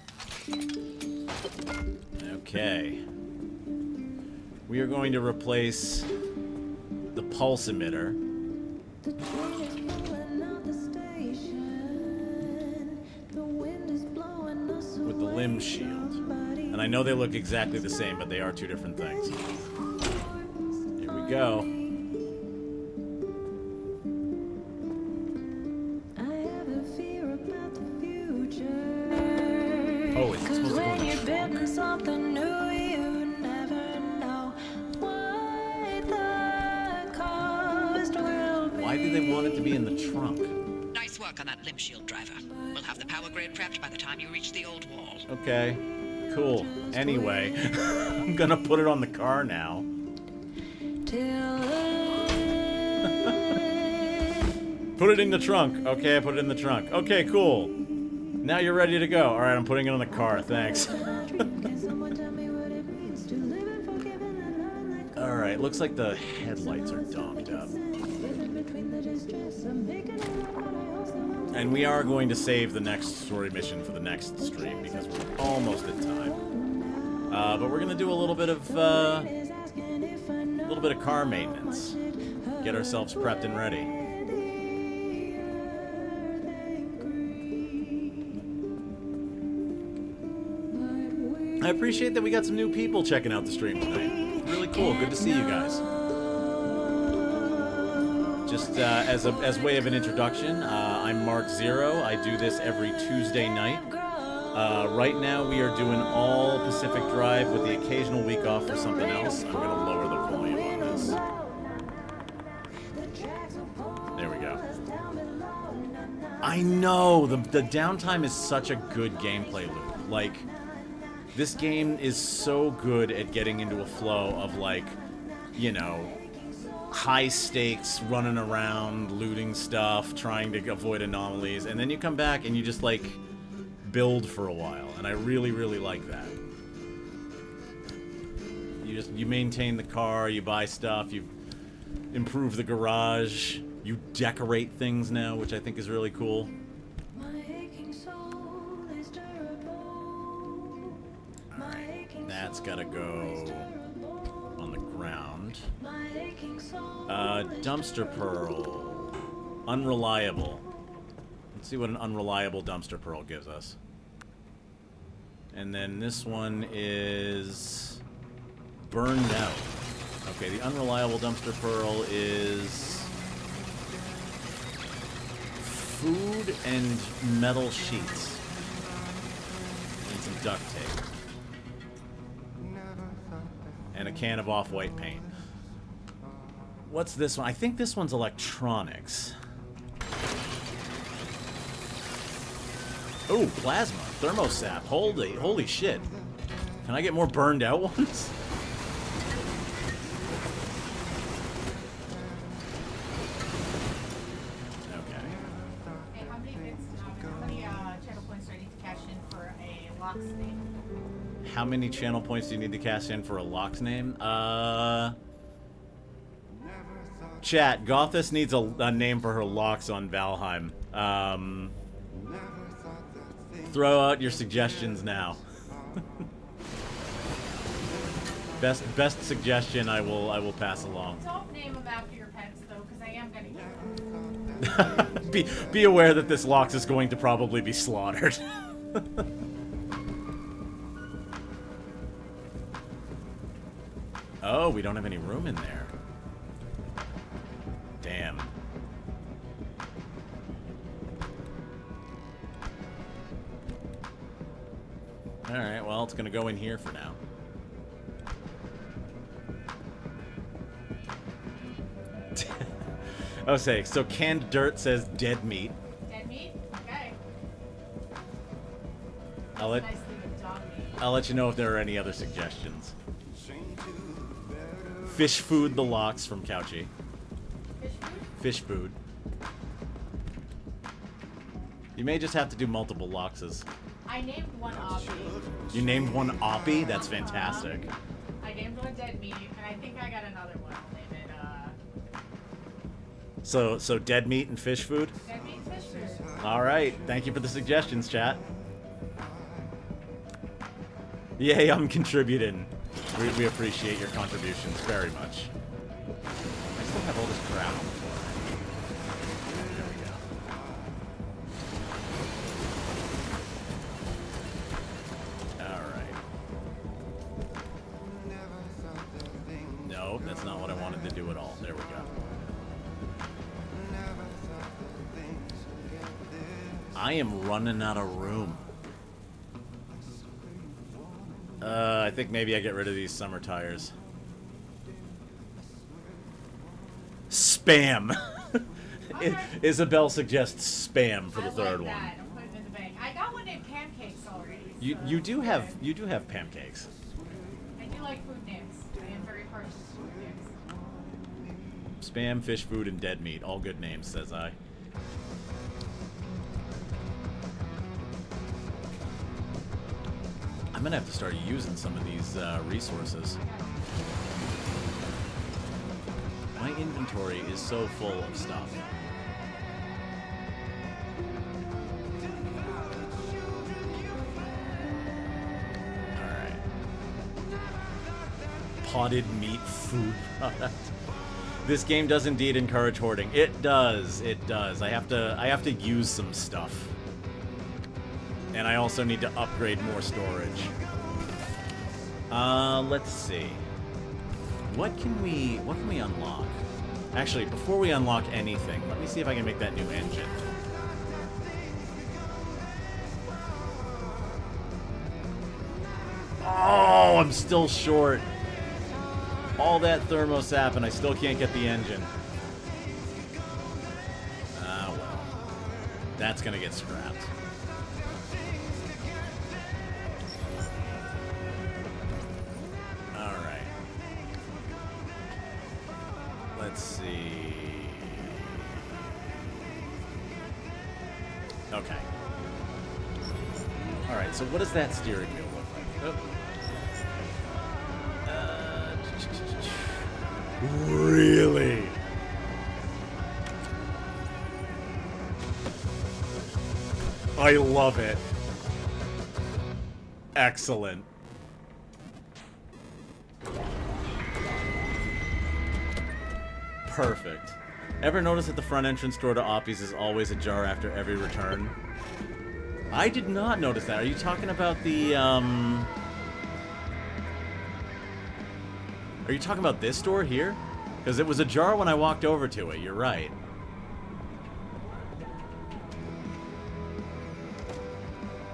Okay. We are going to replace the pulse emitter with the limb shield. And I know they look exactly the same, but they are two different things. Here we go. Oh, is it supposed to go in the trunk? Why do they want it to be in the trunk? Nice work on that limb shield, driver. We'll have the power grid prepped by the time you reach the old wall. Okay, cool. Anyway, I'm gonna put it on the car now. Put it in the trunk. Okay, I put it in the trunk. Okay, cool. Now you're ready to go. Alright, I'm putting it on the car. Thanks. Alright, looks like the headlights are docked up. And we are going to save the next story mission for the next stream because we're almost at time. But we're gonna do a little bit of car maintenance. Get ourselves prepped and ready. I appreciate that we got some new people checking out the stream tonight. Really cool. Good to see you guys. Just as way of an introduction, I'm Mark Zero. I do this every Tuesday night. Right now we are doing all Pacific Drive with the occasional week off for something else. I'm going to lower the volume on this. There we go. I know! The downtime is such a good gameplay loop. Like, this game is so good at getting into a flow of, like, you know, high stakes, running around, looting stuff, trying to avoid anomalies, and then you come back and you just, like, build for a while, and I really, really like that. You maintain the car, you buy stuff, you improve the garage, you decorate things now, which I think is really cool. Alright, that's gotta go on the ground. Dumpster pearl. Unreliable. Let's see what an unreliable dumpster pearl gives us. And then this one is burned out. Okay, the unreliable dumpster pearl is food and metal sheets. And some duct tape. And a can of off-white paint. What's this one? I think this one's electronics. Oh, plasma. Thermosap. Holy shit. Can I get more burned out ones? Okay. Hey, how many channel points do I need to cash in for a lock's name? How many channel points do you need to cash in for a lock's name? Chat, Gothis needs a name for her locks on Valheim. Throw out your suggestions now. best suggestion I will pass along. Don't name them after your pets, though, because I am going to kill them. Be aware that this Lox is going to probably be slaughtered. Oh, we don't have any room in there. Damn. Alright, well, it's gonna go in here for now. Oh, say, so canned dirt says dead meat. Dead meat? Okay. I'll let you know if there are any other suggestions. Fish food the Lox from Couchy. Fish food? Fish food. You may just have to do multiple Loxes. I named one Oppie. You named one Oppie? That's fantastic. I named one dead meat, and I think I got another one. I'll name it, So dead meat and fish food? Dead meat and fish food. Alright, thank you for the suggestions, chat. Yay, I'm contributing. We appreciate your contributions very much. I still have all this crap on the floor. There we go. Alright. No, that's not what I wanted to do at all. There we go. I am running out of room. I think maybe I get rid of these summer tires. Spam! Isabel suggests spam for the third one. I'm putting it in the bag. I got one named Pancakes already. You do have pancakes. I do like food names. I am very partial to food names. Spam, fish food, and dead meat. All good names, says I. I'm gonna have to start using some of these resources. My inventory is so full of stuff. Alright. Potted meat food product. This game does indeed encourage hoarding. It does. It does. I have to use some stuff. And I also need to upgrade more storage. Let's see. What can we unlock? Actually, before we unlock anything, let me see if I can make that new engine. Oh, I'm still short. All that thermosap and I still can't get the engine. Ah, well. That's gonna get scrapped. Alright. Let's see. Okay. Alright, so what does that steering wheel look like? Oh. Really? I love it. Excellent. Perfect. Ever notice that the front entrance door to Oppie's is always ajar after every return? I did not notice that. Are you talking about the, Are you talking about this door here? Because it was ajar when I walked over to it. You're right.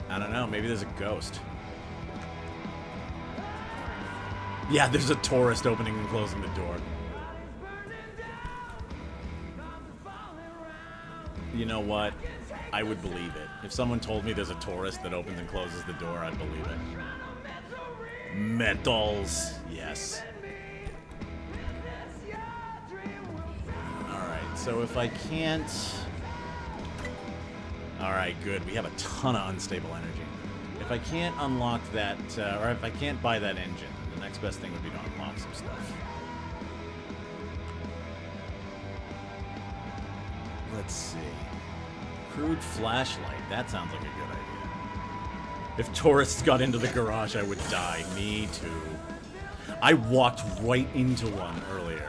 I don't know. Maybe there's a ghost. Yeah, there's a tourist opening and closing the door. You know what? I would believe it. If someone told me there's a tourist that opens and closes the door, I'd believe it. Metals. Yes. Alright, so if I can't... Alright, good. We have a ton of unstable energy. If I can't unlock that, or if I can't buy that engine, the next best thing would be to unlock some stuff. Let's see. Crude flashlight. That sounds like a good idea. If tourists got into the garage, I would die. Me too. I walked right into one earlier.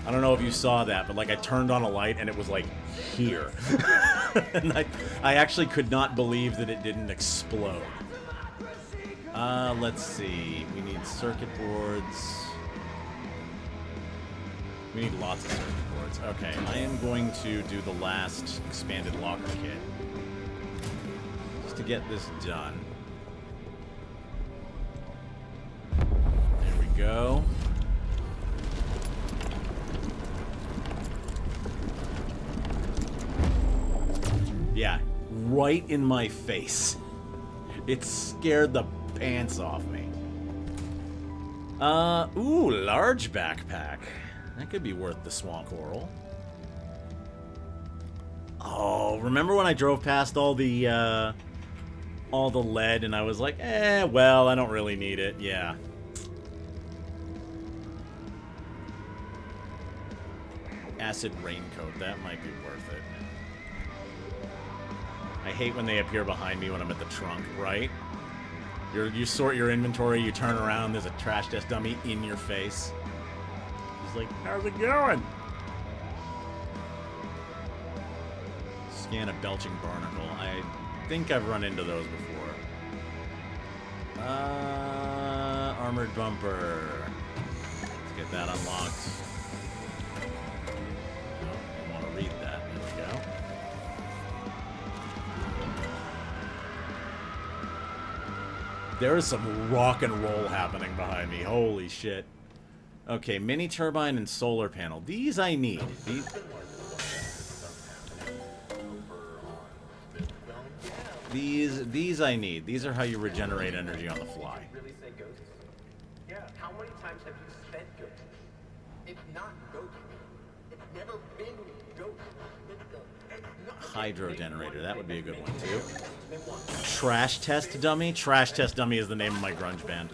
I don't know if you saw that, but like I turned on a light and it was like here. And I actually could not believe that it didn't explode. Let's see. We need circuit boards. We need lots of circuit boards. Okay, I am going to do the last expanded locker kit. Just to get this done. There we go. Yeah, right in my face. It scared the pants off me. Ooh, large backpack. That could be worth the swamp coral. Oh, remember when I drove past all the lead and I was like, well, I don't really need it. Yeah. Acid raincoat, that might be worth it. I hate when they appear behind me when I'm at the trunk, right? You sort your inventory, you turn around, there's a trash test dummy in your face. He's like, How's it going? scan a belching barnacle. I think I've run into those before. Armored bumper. Let's get that unlocked. Nope, I want to read that. There we go. There is some rock and roll happening behind me. Holy shit. Okay, mini turbine and solar panel. These I need. These I need. These are how you regenerate energy on the fly. Yeah, how many times have you said ghost? It's not ghost. It's never been ghost. Hydro generator. That would be a good one, too. Trash test dummy? Trash test dummy is the name of my grunge band.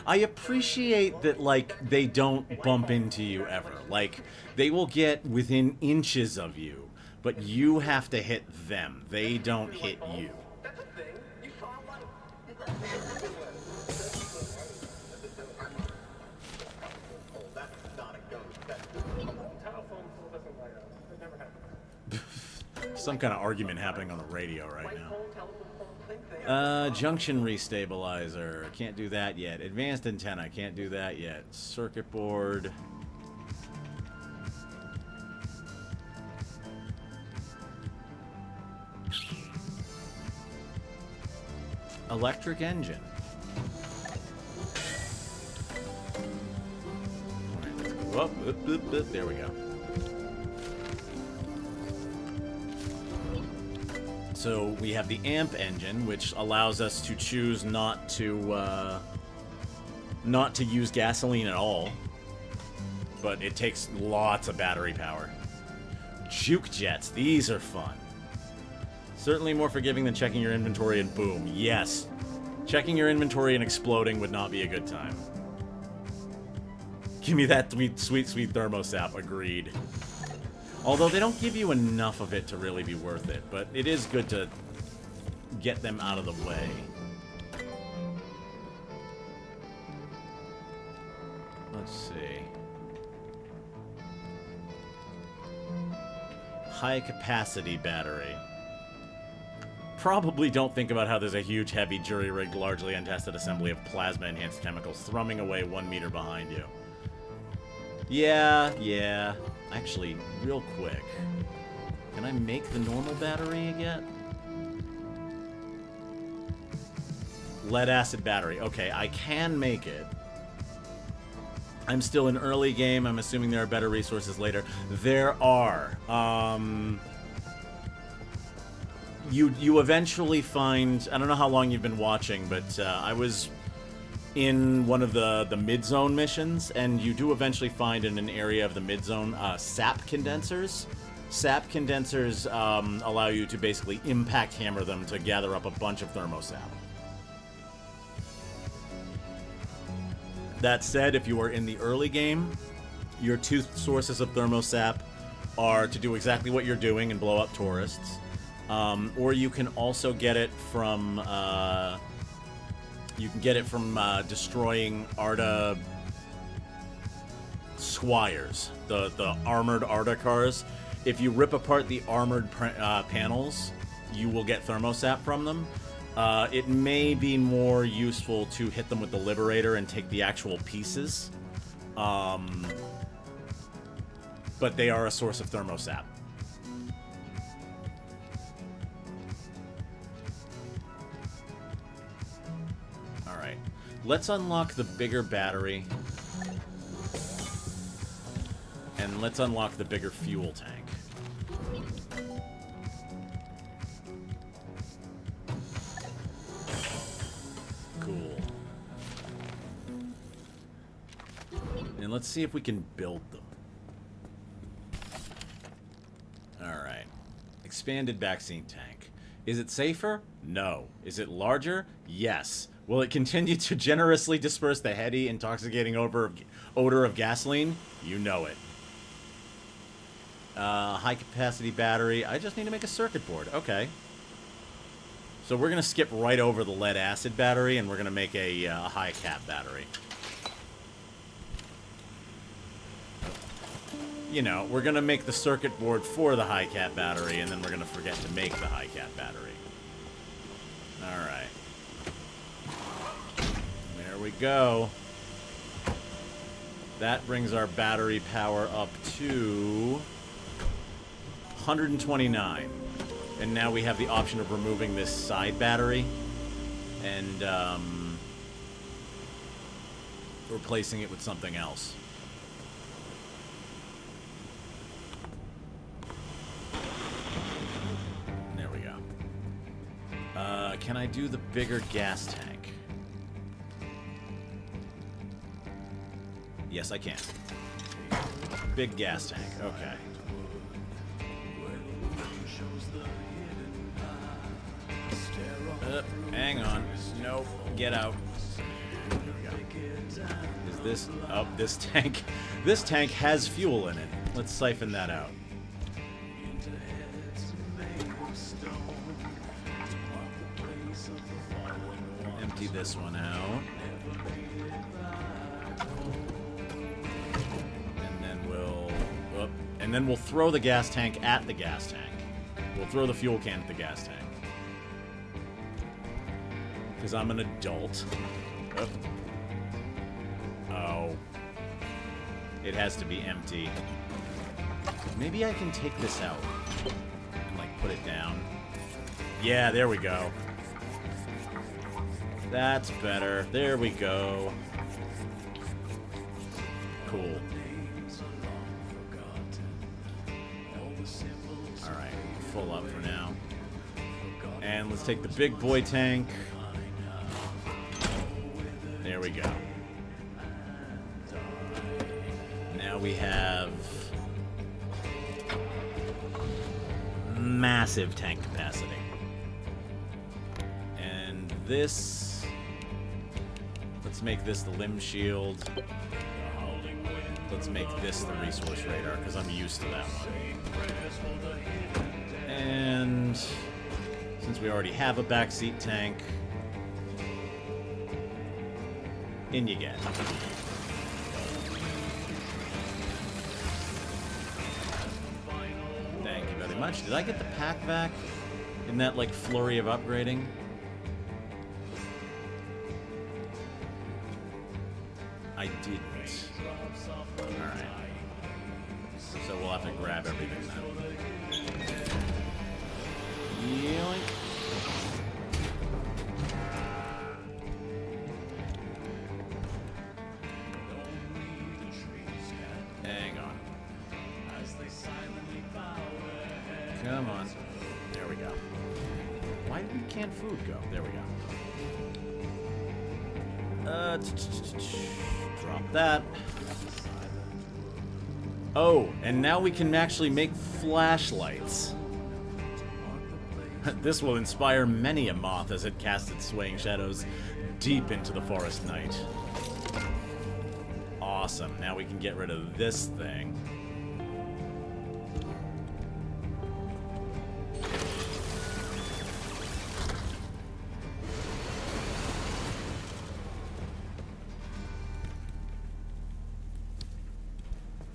I appreciate that, like, they don't bump into you ever. Like, they will get within inches of you, but you have to hit them. They don't hit you. Some kind of argument happening on the radio right now. Junction restabilizer. Can't do that yet. Advanced antenna. Can't do that yet. Circuit board. Electric engine. Alright, let's go up. There we go. So we have the amp engine, which allows us to choose not to use gasoline at all, but it takes lots of battery power. Juke jets, these are fun. Certainly more forgiving than checking your inventory and boom. Yes, checking your inventory and exploding would not be a good time. Give me that sweet, sweet thermosap. Agreed. Although they don't give you enough of it to really be worth it, but it is good to get them out of the way. Let's see. High capacity battery. Probably don't think about how there's a huge, heavy, jury-rigged, largely untested assembly of plasma-enhanced chemicals thrumming away 1 meter behind you. Yeah. Actually, real quick. Can I make the normal battery again? Lead-acid battery. Okay, I can make it. I'm still in early game. I'm assuming there are better resources later. There are. You eventually find... I don't know how long you've been watching, but I was in one of the mid-zone missions, and you do eventually find in an area of the mid-zone sap condensers. Sap condensers allow you to basically impact hammer them to gather up a bunch of thermosap. That said, if you are in the early game, your two sources of thermosap are to do exactly what you're doing and blow up tourists. Or you can also get it from destroying Arda squires, the armored Arda cars. If you rip apart the armored panels, you will get thermosap from them. It may be more useful to hit them with the Liberator and take the actual pieces. But they are a source of thermosap. Alright. Let's unlock the bigger battery. And let's unlock the bigger fuel tank. Cool. And let's see if we can build them. Alright. Expanded vaccine tank. Is it safer? No. Is it larger? Yes. Will it continue to generously disperse the heady, intoxicating odor of gasoline? You know it. High capacity battery. I just need to make a circuit board. Okay. So we're going to skip right over the lead acid battery, and we're going to make a high cap battery. You know, we're going to make the circuit board for the high cap battery, and then we're going to forget to make the high cap battery. Alright. There we go. That brings our battery power up to 129. And now we have the option of removing this side battery and replacing it with something else. There we go. Can I do the bigger gas tank? Yes, I can. Big gas tank. Okay. Hang on. Nope. Get out. There we go. Is this... Oh, this tank... This tank has fuel in it. Let's siphon that out. We'll empty this one out. And then we'll... Oh, and then we'll throw the gas tank at the gas tank. We'll throw the fuel can at the gas tank. Because I'm an adult. Oh. It has to be empty. Maybe I can take this out. And, like, put it down. Yeah, there we go. That's better. There we go. Cool. Alright, full up for now. And let's take the big boy tank. There we go. Now we have massive tank capacity. And this, let's make this the limb shield. Let's make this the resource radar, because I'm used to that one. And since we already have a backseat tank, in you get. Thank you very much. Did I get the pack back in that, like, flurry of upgrading? I didn't. Alright. So we'll have to grab everything now. Yoink. Hang on. Come on. There we go. Why didn't canned food go? There we go. Drop that. Oh, and now we can actually make flashlights. This will inspire many a moth as it casts its swaying shadows deep into the forest night. Awesome. Now we can get rid of this thing.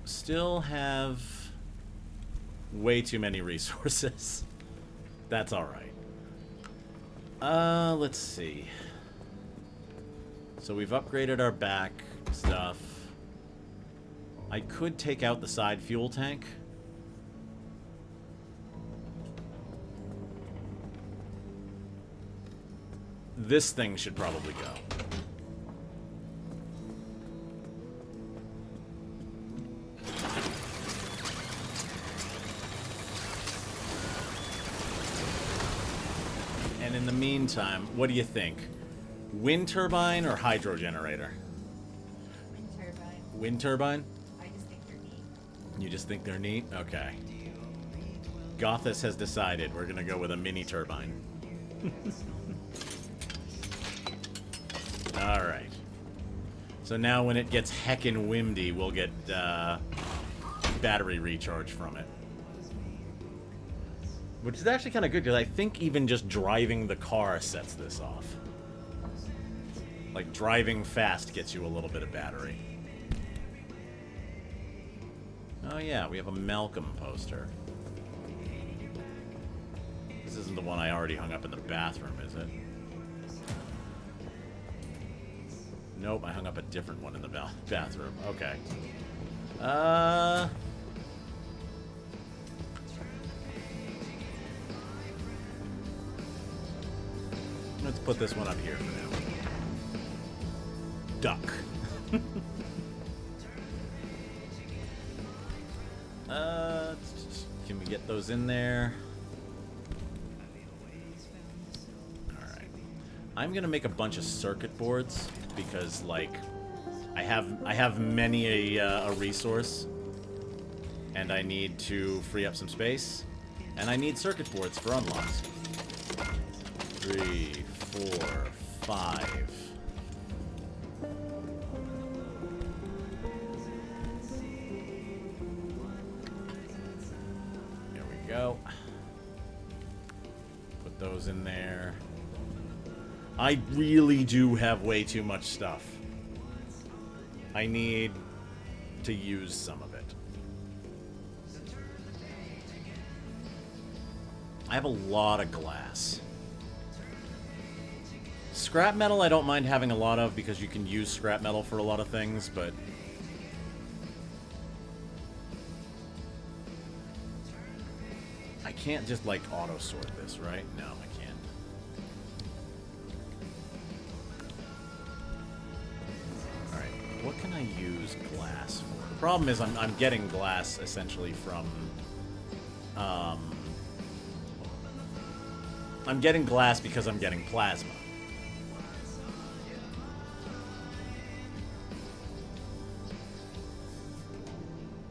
Still have way too many resources. That's alright. Let's see. So we've upgraded our back stuff. I could take out the side fuel tank. This thing should probably go. And in the meantime, what do you think? Wind turbine or hydro generator? Wind turbine. Wind turbine? I just think they're neat. You just think they're neat? Okay. Gothis has decided we're gonna go with a mini turbine. Alright. So now when it gets heckin' windy, we'll get battery recharge from it. Which is actually kind of good, because I think even just driving the car sets this off. Like, driving fast gets you a little bit of battery. Oh yeah, we have a Malcolm poster. This isn't the one I already hung up in the bathroom, is it? Nope, I hung up a different one in the bathroom. Okay. Let's put this one up here for now. Duck. Can we get those in there? Alright. I'm gonna make a bunch of circuit boards because, like, I have many a resource, and I need to free up some space, and I need circuit boards for unlocks. 3, 4, 5. There we go. Put those in there. I really do have way too much stuff. I need to use some of it. I have a lot of glass. Scrap metal I don't mind having a lot of because you can use scrap metal for a lot of things, but I can't just, like, auto-sort this, right? No, I can't. Alright, what can I use glass for? The problem is I'm getting glass, essentially, from, I'm getting glass because I'm getting plasma.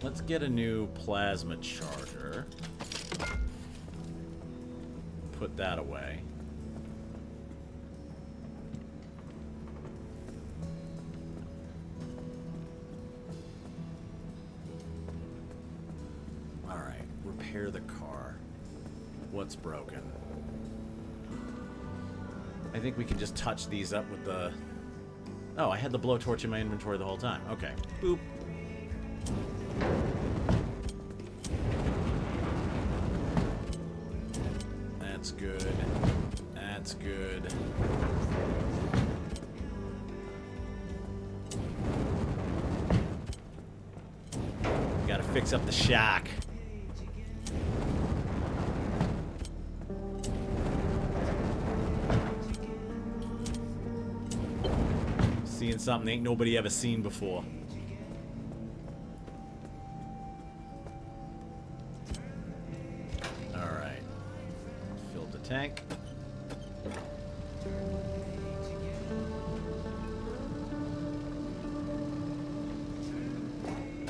Let's get a new plasma charger. Put that away. Alright, repair the car. What's broken? I think we can just touch these up with the... Oh, I had the blowtorch in my inventory the whole time. Okay. Boop. That's good. That's good. Gotta fix up the shack. Seeing something ain't nobody ever seen before. Alright. Filled the tank.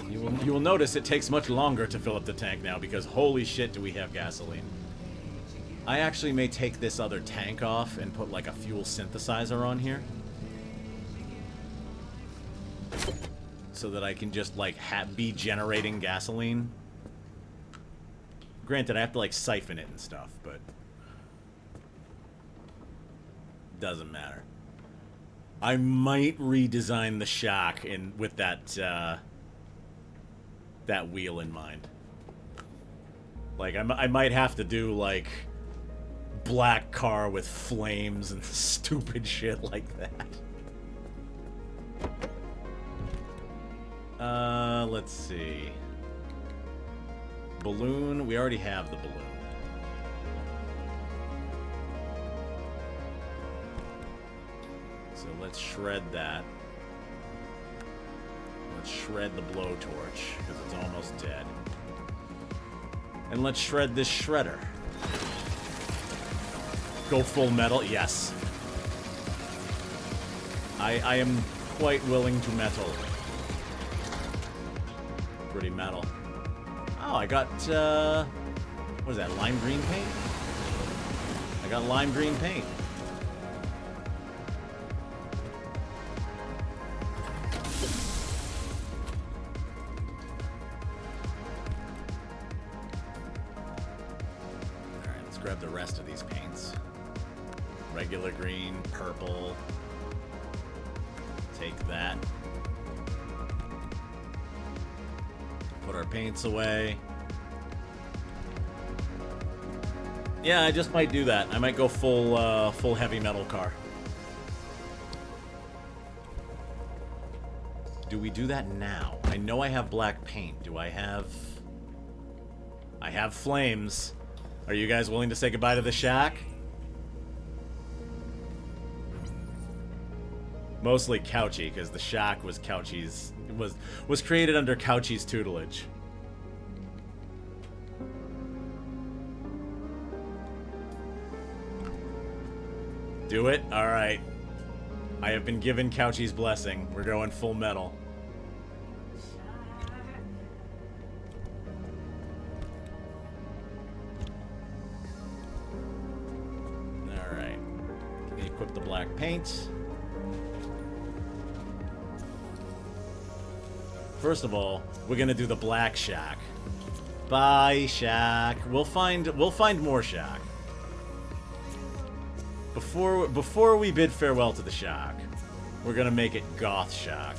You will notice it takes much longer to fill up the tank now because holy shit do we have gasoline. I actually may take this other tank off and put like a fuel synthesizer on here. So that I can just, like, be generating gasoline. Granted, I have to, like, siphon it and stuff, but... doesn't matter. I might redesign the shock with that, that wheel in mind. Like, I might have to do, like, black car with flames and stupid shit like that. Let's see. Balloon, we already have the balloon. So let's shred that. Let's shred the blowtorch, because it's almost dead. And let's shred this shredder. Go full metal, yes. I am quite willing to metal. Pretty metal. Oh, I got, what is that, lime green paint? I got lime green paint. Alright. grab the rest of these paints. Regular green, purple. Take that. Put our paints away. Yeah, I just might do that. I might go full heavy metal car. Do we do that now? I know I have black paint. Do I have... I have flames. Are you guys willing to say goodbye to the shack? Mostly Couchy, because the shack was Couchy's... was created under Couchy's tutelage. Do it? Alright. I have been given Couchy's blessing. We're going full metal. Alright. Equip the black paint. First of all, we're gonna do the black shack. Bye, shack. We'll find more shack. Before we bid farewell to the shack, we're gonna make it goth shack.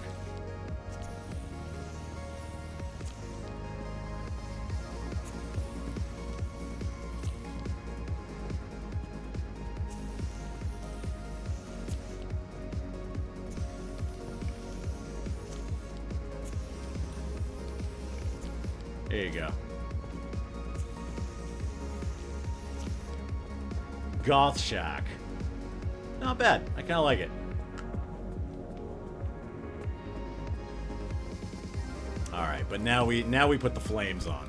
There you go. Goth shack. Not bad. I kind of like it. All right, but now we put the flames on.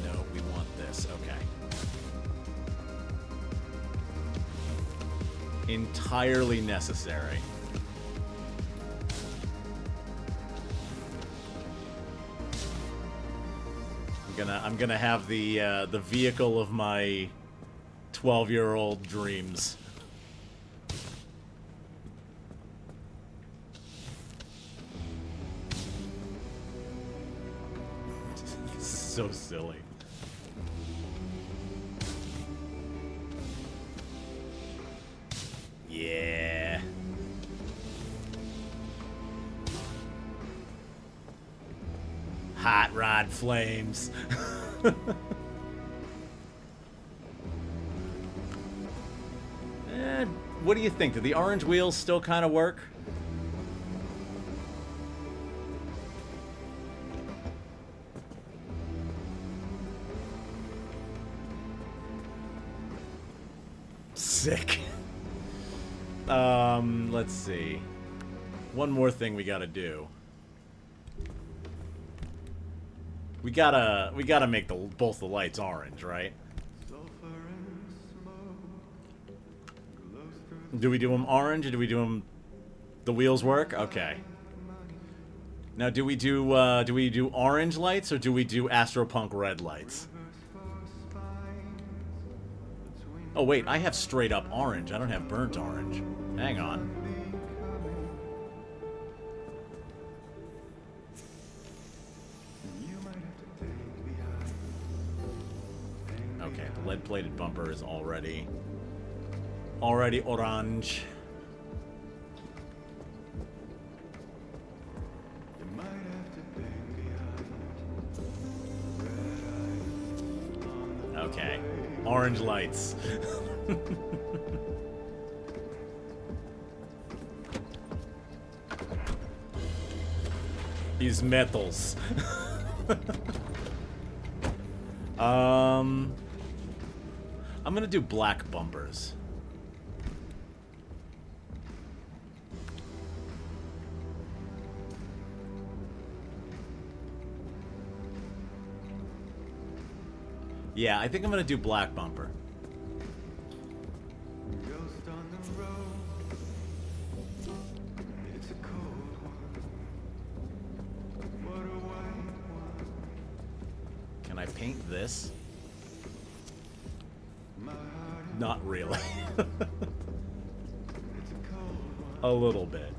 No, we want this. Okay. Entirely necessary. I'm gonna have the vehicle of my 12-year-old dreams. This is so silly. Yeah. Hot rod flames. What do you think? Do the orange wheels still kind of work? Sick. Let's see. One more thing we gotta do. We gotta make both the lights orange, right? Do we do them orange or do we do them... The wheels work? Okay. Now, do we do orange lights or do we do Astropunk red lights? Oh, wait, I have straight up orange. I don't have burnt orange. Hang on. Okay, the lead-plated bumper is already orange. Okay, orange lights. These metals. I'm gonna do black bumpers. Yeah, I think I'm gonna do black bumper. Can I paint this? Not really. A little bit.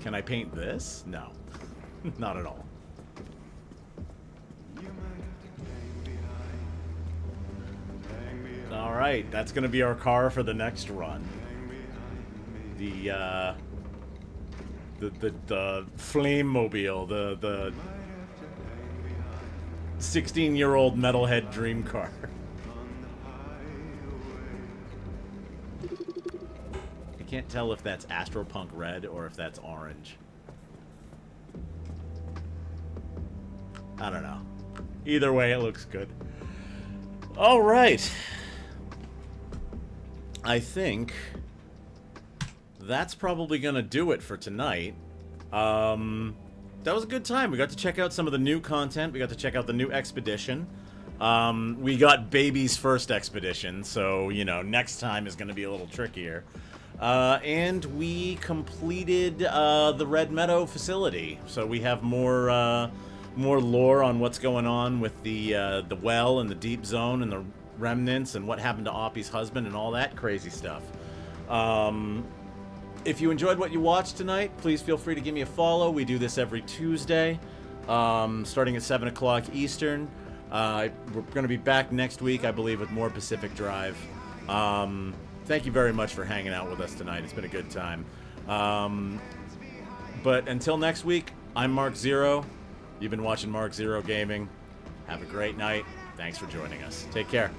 Can I paint this? No. Not at all. Alright, that's gonna be our car for the next run. The Flame-mobile, the 16-year-old metalhead dream car. I can't tell if that's Astropunk Red or if that's orange. I don't know. Either way, it looks good. Alright. I think that's probably gonna do it for tonight. That was a good time. We got to check out some of the new content. We got to check out the new expedition. We got Baby's first expedition, so, you know, next time is gonna be a little trickier. And we completed the Red Meadow facility, so we have more lore on what's going on with the well and the deep zone and the remnants and what happened to Oppie's husband and all that crazy stuff. If you enjoyed what you watched tonight, please feel free to give me a follow. We do this every Tuesday, starting at 7 o'clock Eastern. We're going to be back next week, I believe, with more Pacific Drive. Thank you very much for hanging out with us tonight. It's been a good time. But until next week, I'm Mark Zero. You've been watching Mark Zero Gaming. Have a great night. Thanks for joining us. Take care.